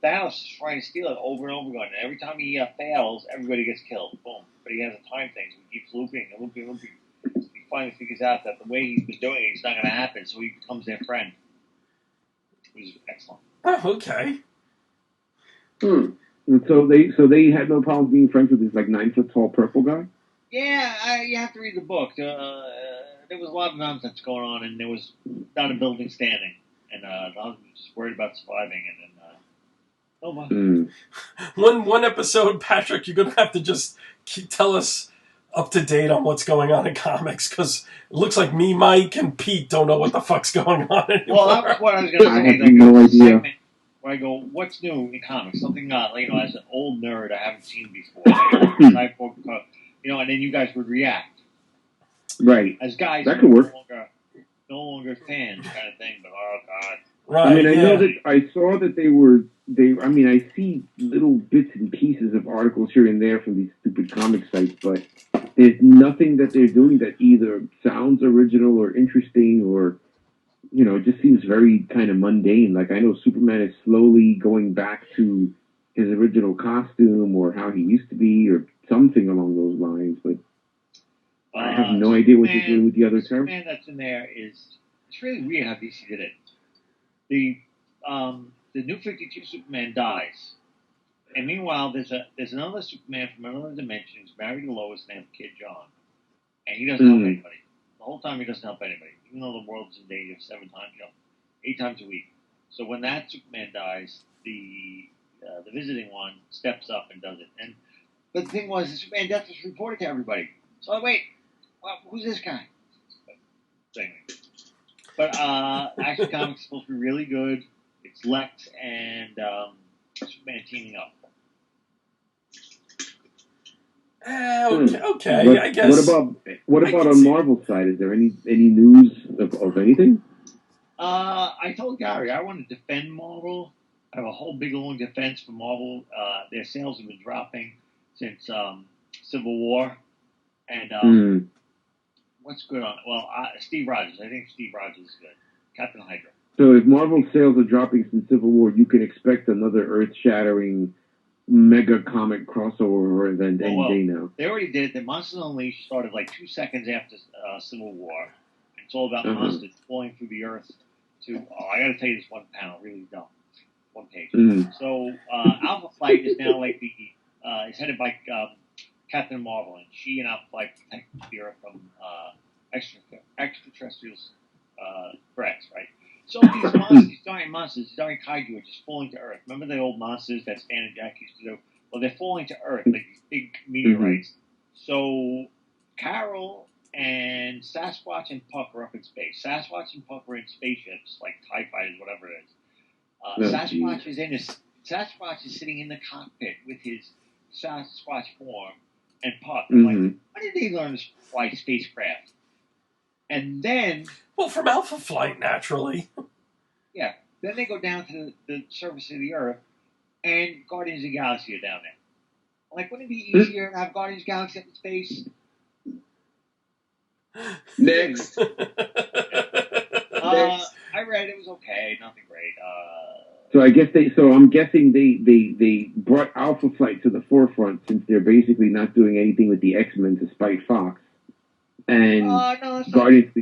Thanos is trying to steal it over and over again. And every time he fails, everybody gets killed. Boom. But he has a time thing, so he keeps looping and looping and looping. So he finally figures out that the way he's been doing it, it's not going to happen. So he becomes their friend. It was excellent. Oh, okay. And so they had no problem being friends with this 9-foot-tall purple guy? Yeah, you have to read the book. There was a lot of nonsense going on, and there was not a building standing. And the husband was just worried about surviving, and then One episode, Patrick, you're gonna have to just tell us up to date on what's going on in comics, because it looks like me, Mike, and Pete don't know what the fuck's going on anymore. Well, that was what I was gonna say. I have no idea. Where I go, what's new in comics? Something as an old nerd I haven't seen before. And then you guys would react. Right. As guys that could work. No longer fans kind of thing, but oh god. Right. I know that I saw that I see little bits and pieces of articles here and there from these stupid comic sites, but there's nothing that they're doing that either sounds original or interesting or, it just seems very kind of mundane. Like, I know Superman is slowly going back to his original costume or how he used to be or something along those lines, but I have no idea what they're doing with the other terms. The Superman that's in there it's really weird how DC did it. The New 52 Superman dies, and meanwhile there's another Superman from another dimension who's married to Lois and has a kid John, and he doesn't help anybody. The whole time he doesn't help anybody, even though the world's in danger 8 times a week. So when that Superman dies, the visiting one steps up and does it. But the thing was, the Superman death was reported to everybody. So wait, who's this guy? But Action Comics is supposed to be really good. It's Lex and Superman teaming up. Okay, But I guess. What about on Marvel's side? Is there any news of anything? I told Gary I want to defend Marvel. I have a whole big long defense for Marvel. Their sales have been dropping since Civil War, and what's good on? Well, Steve Rogers. I think Steve Rogers is good. Captain Hydra. So if Marvel's sales are dropping since Civil War, you can expect another earth-shattering mega comic crossover event any day now. They already did it. The Monsters Unleashed started 2 seconds after Civil War. It's all about monsters falling through the earth to. Oh, I got to tell you this one panel, really dumb, one page. Mm. So Alpha Flight is now like is headed by Captain Marvel, and she and Alpha Flight protect the Earth from extraterrestrial threats, right? So these monsters, these giant monsters, these giant kaiju are just falling to Earth. Remember the old monsters that Stan and Jack used to do? Well, they're falling to Earth, like these big meteorites. Mm-hmm. So Carol and Sasquatch and Puck are up in space. Sasquatch and Puck are in spaceships, like TIE fighters, whatever it is. Sasquatch is sitting in the cockpit with his Sasquatch form and Puck. I'm like, when did they learn to fly spacecraft? And then... Well, from Alpha Flight, naturally. Yeah. Then they go down to the surface of the Earth, and Guardians of the Galaxy are down there. I'm like, wouldn't it be easier to have Guardians of the Galaxy up in space? Next. I read it was okay, nothing great. So I'm guessing they brought Alpha Flight to the forefront since they're basically not doing anything with the X-Men to spite Fox. And no, Guardians.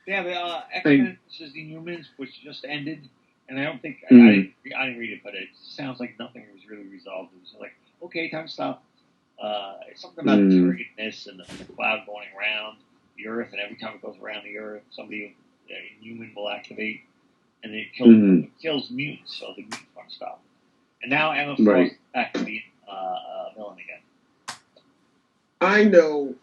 Yeah, the X-Men versus the Inhumans, which just ended, and I don't think I didn't read it, but it sounds like nothing was really resolved. It was like, okay, time to stop. It's something about the turgidness and the cloud going around the Earth, and every time it goes around the Earth, somebody Inhuman will activate, and it kills mutants, so the mutants want to stop. And now Emma Frost is back to being villain again. I know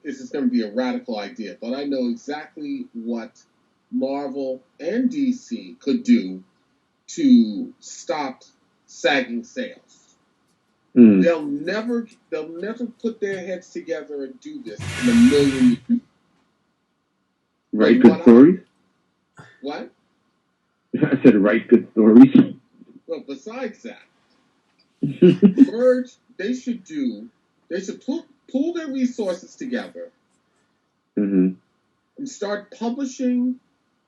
this is going to be a radical idea, but I know exactly what Marvel and DC could do to stop sagging sales. They'll never put their heads together and do this in a million years. Write good stories? What? I said write good stories. Well, besides that, they should pull their resources together and start publishing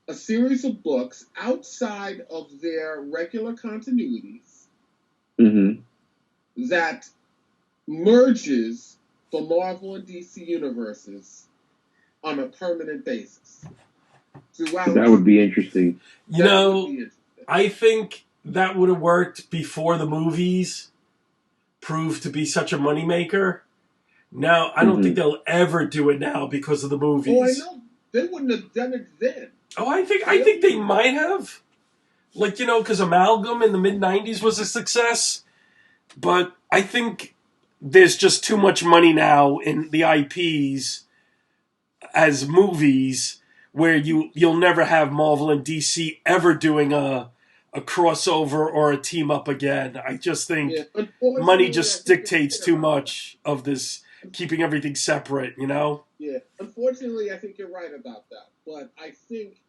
a series of books outside of their regular continuities that merges the Marvel and DC universes on a permanent basis. That would be interesting. I think that would have worked before the movies proved to be such a moneymaker. Now, I don't think they'll ever do it now because of the movies. Oh, I know. They wouldn't have done it then. Oh, I think they might have. Like, because Amalgam in the mid-90s was a success. But I think there's just too much money now in the IPs as movies where you'll never have Marvel and DC ever doing a crossover or a team up again. I just think money just dictates too much of this, keeping everything separate, Yeah, unfortunately, I think you're right about that. But I think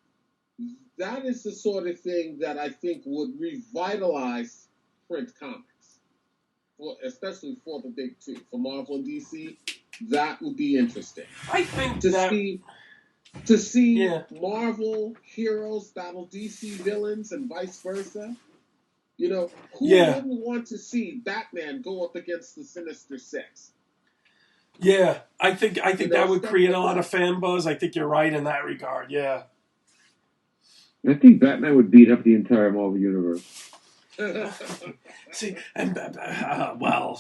that is the sort of thing that I think would revitalize print comics. Especially for the big two, for Marvel and DC, that would be interesting. I think to see Marvel heroes battle DC villains and vice versa. Who wouldn't want to see Batman go up against the Sinister Six? Yeah, I think that would create a lot of fan buzz. I think you're right in that regard. Yeah. I think Batman would beat up the entire Marvel universe. See, and Batman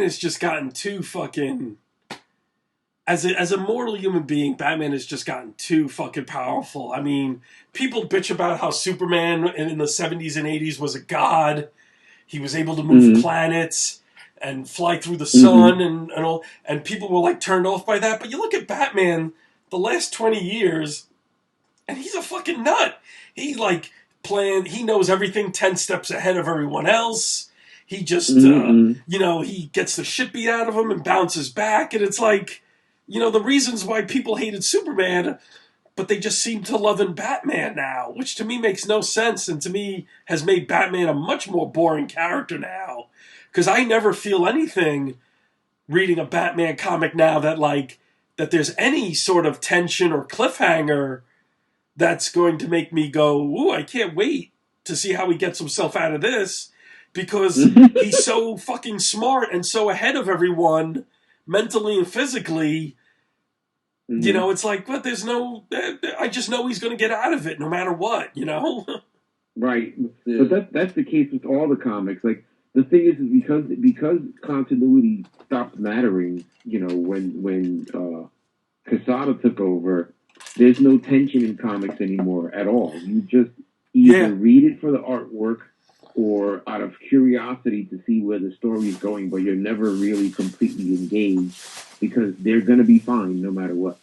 has just gotten too fucking. As a mortal human being, Batman has just gotten too fucking powerful. I mean, people bitch about how Superman in the 70s and 80s was a god. He was able to move planets and fly through the sun and all, and people were like turned off by that. But you look at Batman the last 20 years, and he's a fucking nut. He he knows everything 10 steps ahead of everyone else. He just, he gets the shit beat out of him and bounces back. And it's like, the reasons why people hated Superman, but they just seem to love Batman now, which to me makes no sense. And to me has made Batman a much more boring character now. Because I never feel anything reading a Batman comic now that there's any sort of tension or cliffhanger that's going to make me go, ooh, I can't wait to see how he gets himself out of this, because he's so fucking smart and so ahead of everyone, mentally and physically, You know, it's like, but there's no. I just know he's going to get out of it no matter what. You know. Right. Yeah. But that's the case with all the comics. Like the thing is because continuity stopped mattering. You know, when Quesada took over, there's no tension in comics anymore at all. You just either read it for the artwork or out of curiosity to see where the story is going, but you're never really completely engaged because they're going to be fine no matter what.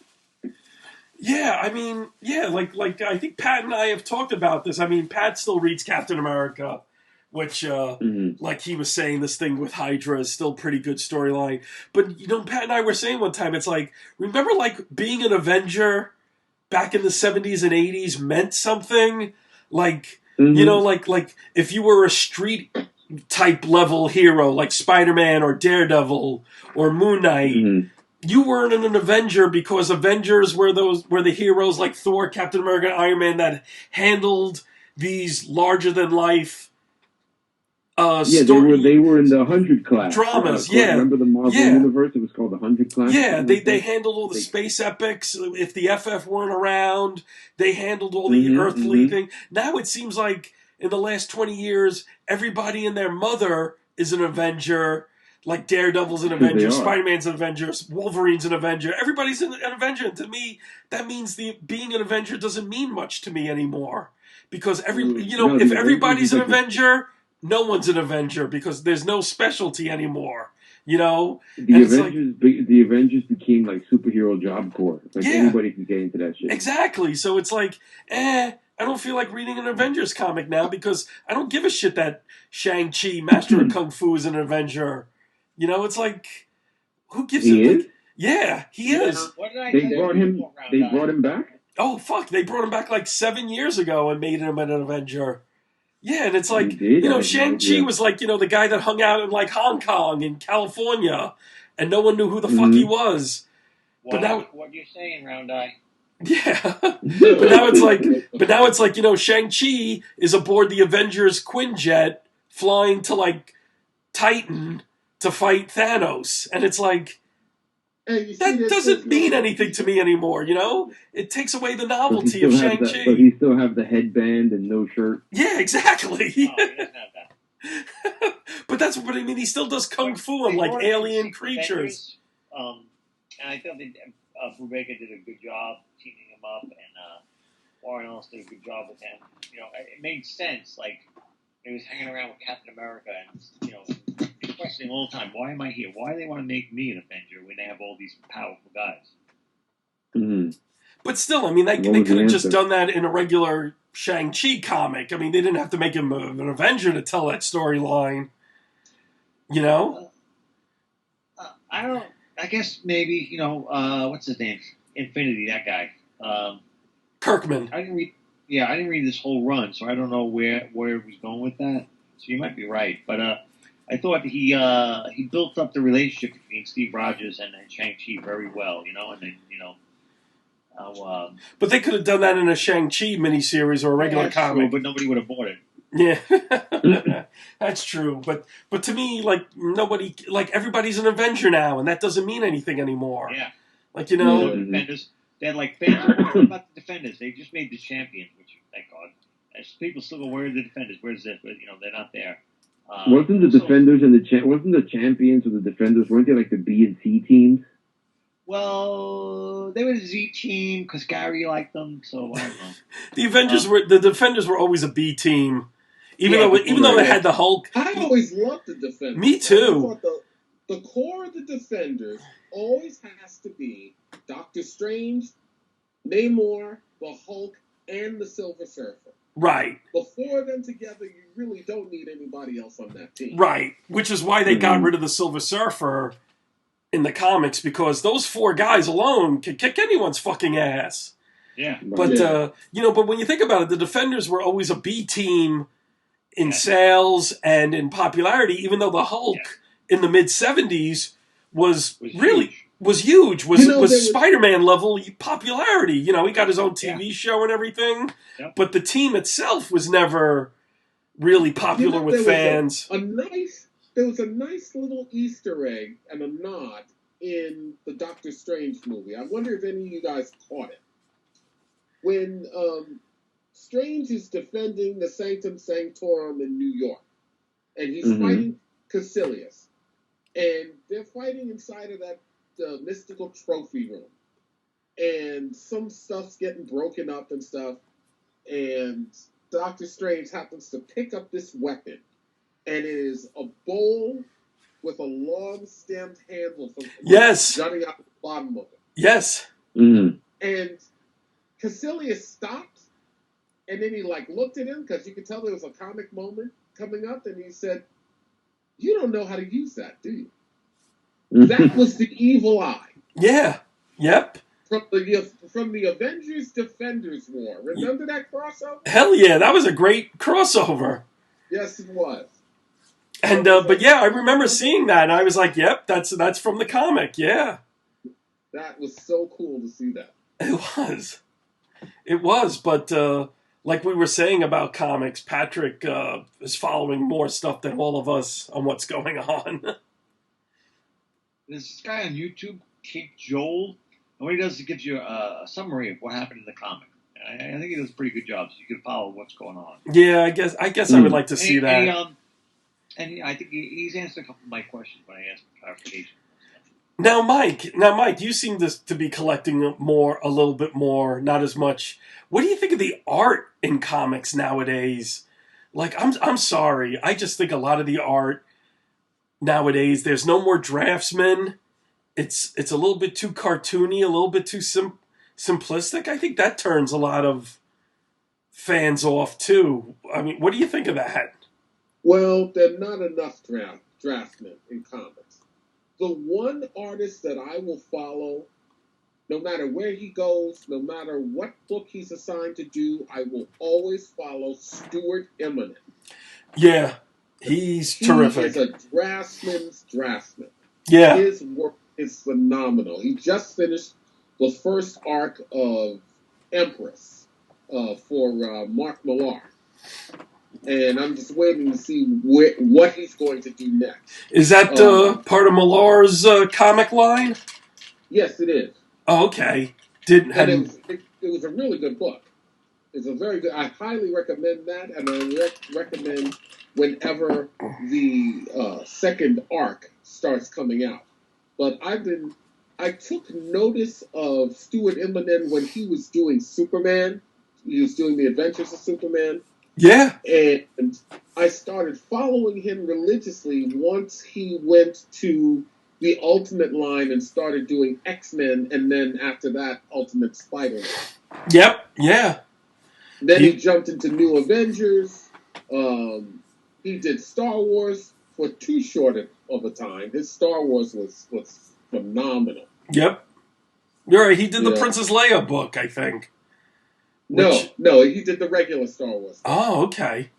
Yeah, I mean, yeah, like I think Pat and I have talked about this. I mean, Pat still reads Captain America, which, like he was saying, this thing with Hydra is still pretty good storyline. But, you know, Pat and I were saying one time, it's like, remember, like, being an Avenger back in the 70s and 80s meant something? Like, you know, like if you were a street type level hero, like Spider-Man or Daredevil or Moon Knight, you weren't an Avenger because Avengers were the heroes like Thor, Captain America, Iron Man that handled these larger than life they were in the 100 class dramas. Remember the Marvel universe? It was called the 100 class. Yeah, they handled all the space epics. If the FF weren't around, they handled all the earthly thing. Now it seems like in the last 20 years, everybody and their mother is an Avenger. Like Daredevil's an Avenger, Spider-Man's an Avenger, Wolverine's an Avenger. Everybody's an Avenger. And to me, that means being an Avenger doesn't mean much to me anymore. Because if everybody's an Avenger, no one's an Avenger because there's no specialty anymore. You know, the Avengers became like superhero Job Corps. Like anybody can get into that shit. Exactly. So it's like, I don't feel like reading an Avengers comic now because I don't give a shit that Shang-Chi, Master of Kung Fu, is an Avenger. You know, it's like, who gives he is? Yeah, he is. They brought him back? Oh, fuck. They brought him back like 7 years ago and made him an Avenger. Yeah, and it's like, you know, Shang-Chi was like, you know, the guy that hung out in like Hong Kong and California and no one knew who the fuck he was. But now, what you're saying, Round Eye. Yeah. but now it's like, you know, Shang-Chi is aboard the Avengers Quinjet flying to like Titan to fight Thanos. And it's like, that doesn't mean anything to me anymore, you know? It takes away the novelty of Shang-Chi. But he still have the headband and no shirt. Yeah, exactly. Oh, he doesn't have that. But that's what I mean. He still does kung fu and like alien creatures. And I thought that Brubaker did a good job teaming him up, and Warren Ellis did a good job with him. You know, it made sense. Like, he was hanging around with Captain America, and you know, he's questioning all the time, why am I here? Why do they want to make me an Avenger when they have all these powerful guys? But still, I mean, they could have just done that in a regular Shang-Chi comic. I mean, they didn't have to make him an Avenger to tell that storyline. You know? I guess maybe, you know, what's his name? Infinity, that guy. Kirkman. I didn't read this whole run, so I don't know where it was going with that. So you might be right, but I thought he built up the relationship between Steve Rogers and Shang-Chi very well, you know, and then, you know. But they could have done that in a Shang-Chi miniseries or a regular comic. True, but nobody would have bought it. Yeah, that's true. But to me, like, nobody, like, everybody's an Avenger now, and that doesn't mean anything anymore. Yeah. Like, you know. Defenders, they had, like, fans. What about the Defenders? They just made the champions, which, thank God. And people still go, where are the Defenders? Where's this? But, you know, they're not there. Wasn't the Defenders and wasn't the champions of the Defenders, weren't they like the B and C teams? Well, they were the Z team because Gary liked them, so I don't know. The Defenders were always a B team. Even though they had the Hulk. I always loved the Defenders. Me too. The core of the Defenders always has to be Doctor Strange, Namor, the Hulk, and the Silver Surfer. Right. The four of them together, you really don't need anybody else on that team. Right. Which is why they got rid of the Silver Surfer in the comics, because those four guys alone can kick anyone's fucking ass. Yeah. But, but when you think about it, the Defenders were always a B team in sales and in popularity, even though the Hulk in the mid-70s was huge, was Spider-Man level popularity. You know, he got his own TV show and everything, but the team itself was never really popular with fans. There was a nice little Easter egg and a nod in the Doctor Strange movie. I wonder if any of you guys caught it. When Strange is defending the Sanctum Sanctorum in New York, and he's fighting Caecilius, and they're fighting inside of that mystical trophy room, and some stuff's getting broken up and stuff, and Doctor Strange happens to pick up this weapon, and it is a bowl with a long-stemmed handle from jutting out the bottom of it. Yes. And Caecilius stopped, and then he looked at him because you could tell there was a comic moment coming up, and he said, "You don't know how to use that, do you?" That was the evil eye. Yeah. Yep. From the Avengers Defenders War. Remember that crossover? Hell yeah, that was a great crossover. Yes, it was. And but yeah, I remember seeing that, and I was like, "Yep, that's from the comic." Yeah. That was so cool to see that. It was, but like we were saying about comics, Patrick is following more stuff than all of us on what's going on. There's this guy on YouTube, Kate Joel, and what he does is he gives you a summary of what happened in the comic. I think he does a pretty good job, so you can follow what's going on. Yeah, I guess I would like to see that. And I think he's answered a couple of my questions when I asked for clarification. Now, Mike, you seem to be collecting a little bit more, not as much. What do you think of the art in comics nowadays? Like, I'm sorry, I just think a lot of the art nowadays, there's no more draftsmen. It's a little bit too cartoony, a little bit too simplistic. I think that turns a lot of fans off too. I mean, what do you think of that? Well, there are not enough draftsmen in comics. The one artist that I will follow, no matter where he goes, no matter what book he's assigned to do, I will always follow Stuart Immonen. Yeah, he's terrific. He's a draftsman's draftsman. Yeah. His work is phenomenal. He just finished the first arc of Empress for Mark Millar. And I'm just waiting to see what he's going to do next. Is that part of Millar's comic line? Yes, it is. Oh, okay. It was a really good book. It's a very good. I highly recommend that, and I recommend whenever the second arc starts coming out. But I took notice of Stuart Immonen when he was doing Superman. He was doing the Adventures of Superman. Yeah. And I started following him religiously once he went to the Ultimate line and started doing X-Men, and then after that, Ultimate Spider-Man. Yep. Yeah. Then he jumped into New Avengers. He did Star Wars for too short of a time. His Star Wars was phenomenal. Yep. You're right. He did the Princess Leia book, I think. No, he did the regular Star Wars. Oh, okay.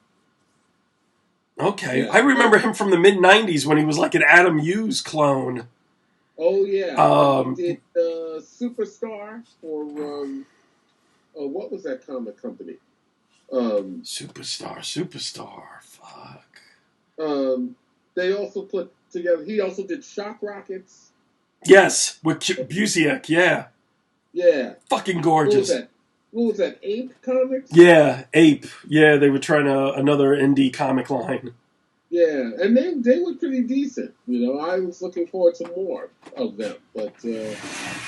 Okay. Yeah. I remember him from the mid-'90s when he was like an Adam Hughes clone. Oh, yeah. He did Superstar for, what was that comic company? Superstar. Fuck. They also put together, he also did Shock Rockets. Yes, with Busiek, yeah. Yeah. Fucking gorgeous. What was that, Ape Comics? Yeah, Ape. Yeah, they were trying another indie comic line. Yeah, and they were pretty decent. You know, I was looking forward to more of them, but they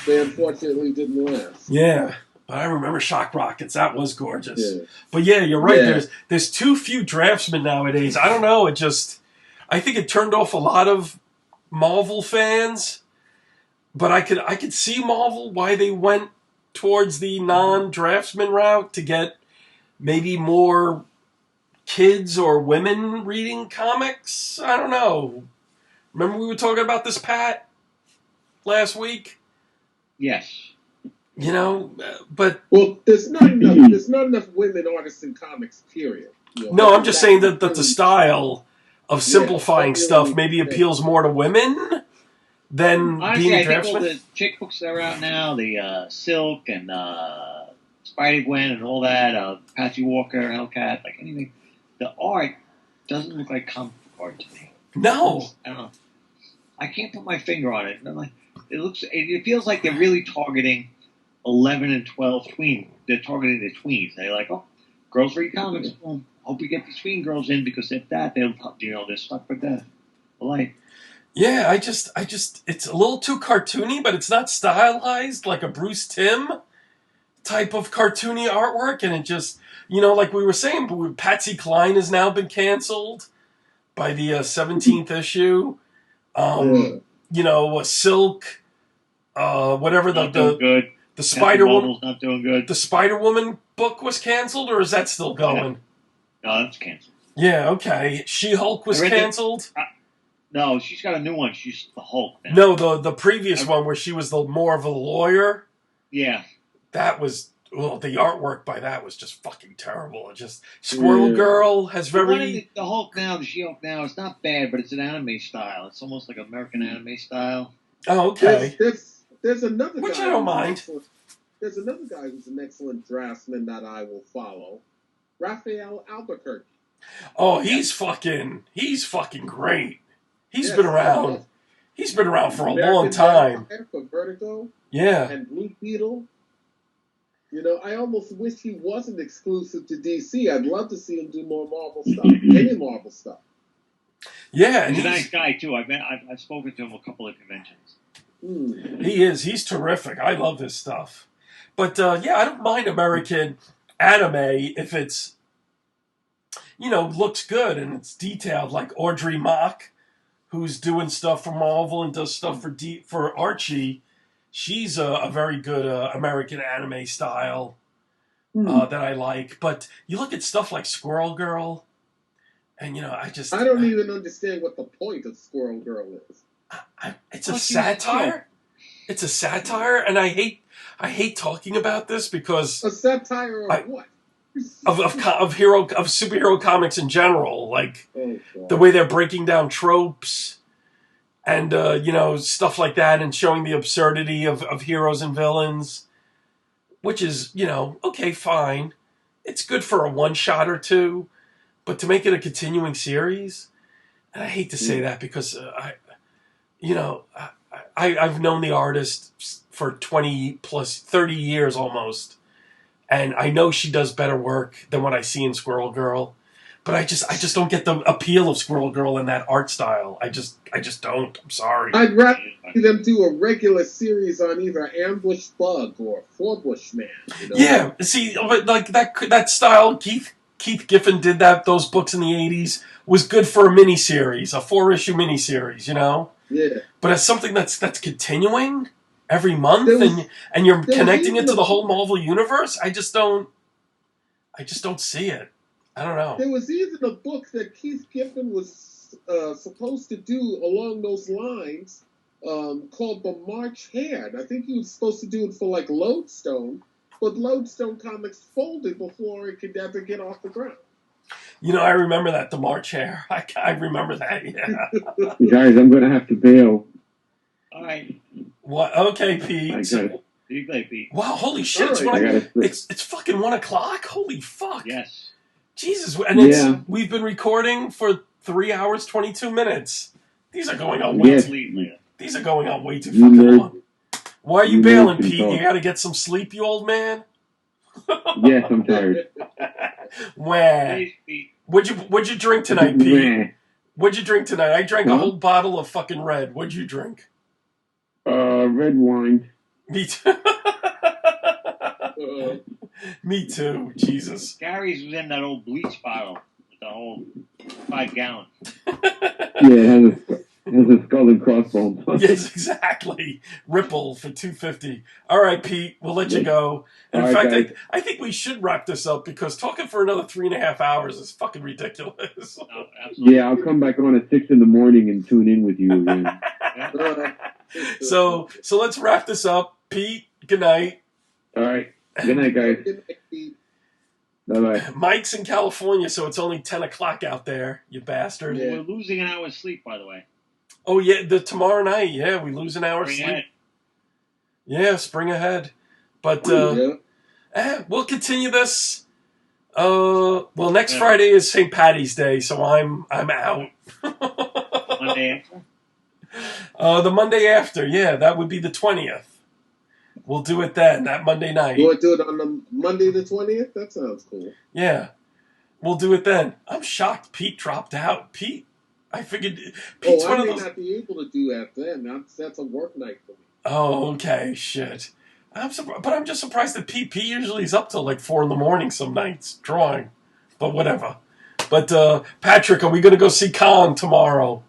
unfortunately didn't last. Yeah, I remember Shock Rockets. That was gorgeous. Yeah. But yeah, you're right. Yeah. There's too few draftsmen nowadays. I don't know. I think it turned off a lot of Marvel fans. But I could see Marvel why they went towards the non-draftsman route to get maybe more kids or women reading comics. I don't know. Remember we were talking about this, Pat, last week? Yes. You know, but there's not enough women artists in comics. Period. You know, no, I'm just saying that the style of simplifying stuff maybe appeals more to women. Then honestly, being I think all the chick books that are out now, the Silk and Spider-Gwen and all that, Patsy Walker, Hellcat, like anything, the art doesn't look like comic book art to me. No. I don't know. I can't put my finger on it. I'm like, It feels like they're really targeting 11 and 12 tweens. They're targeting the tweens. They're like, oh, girls read comics. Well, hope we get these tween girls in because if that, they're stuck for death. Like, yeah, I just, it's a little too cartoony, but it's not stylized like a Bruce Timm type of cartoony artwork, and it just, like we were saying, Patsy Cline has now been canceled by the 17th issue. Silk, whatever the Spider Woman, not doing good. The Spider Woman book was canceled, or is that still going? No, that's canceled. Yeah, okay. She-Hulk was canceled. No, she's got a new one. She's the Hulk now. No, the previous one where she was more of a lawyer. Yeah. That was, the artwork by that was just fucking terrible. It just, Squirrel Girl has very... The Hulk now, the She-Hulk now, it's not bad, but it's an anime style. It's almost like American anime style. Oh, okay. There's another Which guy. I don't mind. There's another guy who's an excellent draftsman that I will follow. Raphael Albuquerque. Oh, he's fucking great. He's been around. He's been around for a long time. For Vertigo. Yeah. And Blue Beetle. I almost wish he wasn't exclusive to DC. I'd love to see him do more Marvel stuff. Any Marvel stuff. Yeah. He's a nice guy, too. I've spoken to him a couple of conventions. He is. He's terrific. I love his stuff. But, I don't mind American anime if it's, looks good and it's detailed, like Audrey Mock, who's doing stuff for Marvel and does stuff for Archie. She's a very good American anime style that I like. But you look at stuff like Squirrel Girl, and I don't even understand what the point of Squirrel Girl is. It's a satire. It's a satire, and I hate talking about this because a satire of what? Of superhero comics in general, like the way they're breaking down tropes and stuff like that, and showing the absurdity of heroes and villains, which is okay, fine, it's good for a one shot or two, but to make it a continuing series, and I hate to say that because I've known the artist for 30 years almost. And I know she does better work than what I see in Squirrel Girl. But I just don't get the appeal of Squirrel Girl in that art style. I just don't. I'm sorry. I'd rather see them do a regular series on either Ambush Bug or Forbush Man. Yeah, see, but like that style, Keith Giffen did those books in the 80s, was good for a miniseries, a 4-issue miniseries, Yeah. But as something that's continuing every month, and you're connecting it to the whole Marvel universe, I just don't see it. I don't know. There was even a book that Keith Giffen was supposed to do along those lines called The March Hare. I think he was supposed to do it for like Lodestone, but Lodestone Comics folded before it could ever get off the ground. I remember that, The March Hare. I remember that, yeah. Guys, I'm going to have to bail. All right. What? Okay, Pete. You play, Pete. Wow, holy shit! Right. It's fucking 1 o'clock. Holy fuck! Yes. Jesus, and we've been recording for 3 hours 22 minutes. These are going on way too fucking long. Why are you bailing, Pete? You got to get some sleep, you old man. Yes, I'm tired. Wah. What'd you drink tonight, Pete? What'd you drink tonight? I drank a whole bottle of fucking red. What'd you drink? Red wine. Me too. Me too. Jesus. Gary's was in that old bleach bottle, the whole 5 gallon. Yeah, it has a skull and crossbones. Yes, exactly. Ripple for $2.50. All right, Pete, we'll let you go. And in fact, I think we should wrap this up because talking for another 3.5 hours is fucking ridiculous. No, absolutely. Yeah, I'll come back on at 6 in the morning and tune in with you again. So let's wrap this up. Pete, good night. All right. Good night, guys. Bye-bye. Mike's in California, so it's only 10 o'clock out there, you bastard. We're losing an hour's sleep, by the way. Oh, yeah, tomorrow night, we lose an hour's sleep. Ahead. Yeah, spring ahead. But we'll continue this. Next Friday is St. Patty's Day, so I'm out. Monday after? The Monday after, yeah, that would be the 20th. We'll do it then, that Monday night. You want to do it on the Monday the 20th? That sounds cool. Yeah, we'll do it then. I'm shocked Pete dropped out. I figured Pete's I one of may those. not be able to do that then. That's a work night for me. Oh, okay, shit. But I'm just surprised that Pete usually is up till like 4 in the morning some nights drawing. But whatever. But Patrick, are we going to go see Khan tomorrow?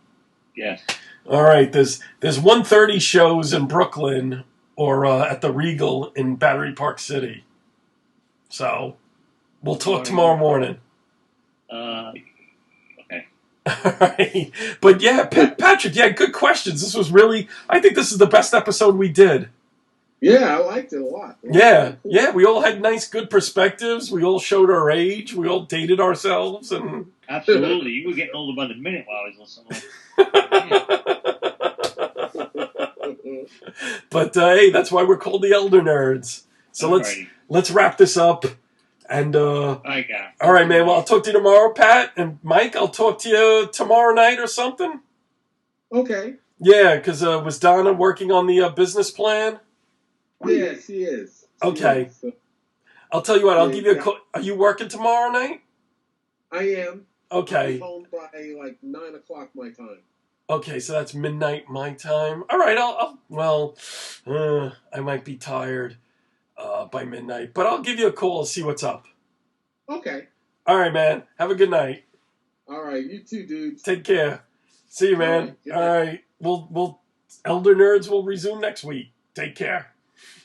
Yes. All right. There's 1:30 shows in Brooklyn or at the Regal in Battery Park City. So we'll talk tomorrow morning. Okay. All right. But yeah, Patrick, yeah, good questions. I think this is the best episode we did. Yeah, I liked it a lot. Yeah, we all had nice, good perspectives. We all showed our age. We all dated ourselves, and absolutely, you were getting older by the minute while I was listening. But hey, that's why we're called the Elder Nerds. So let's wrap this up. And all right, man. Well, I'll talk to you tomorrow, Pat and Mike. I'll talk to you tomorrow night or something. Okay. Yeah, because was Donna working on the business plan? Yeah, she is. Okay. I'll tell you what, I'll give you a call. Are you working tomorrow night? I am. Okay. I'll be home by like 9 o'clock my time. Okay, so that's midnight my time. All right, I might be tired by midnight, but I'll give you a call and see what's up. Okay. All right, man. Have a good night. All right, you too, dudes. Take care. See you, man. All right. We'll Elder Nerds will resume next week. Take care.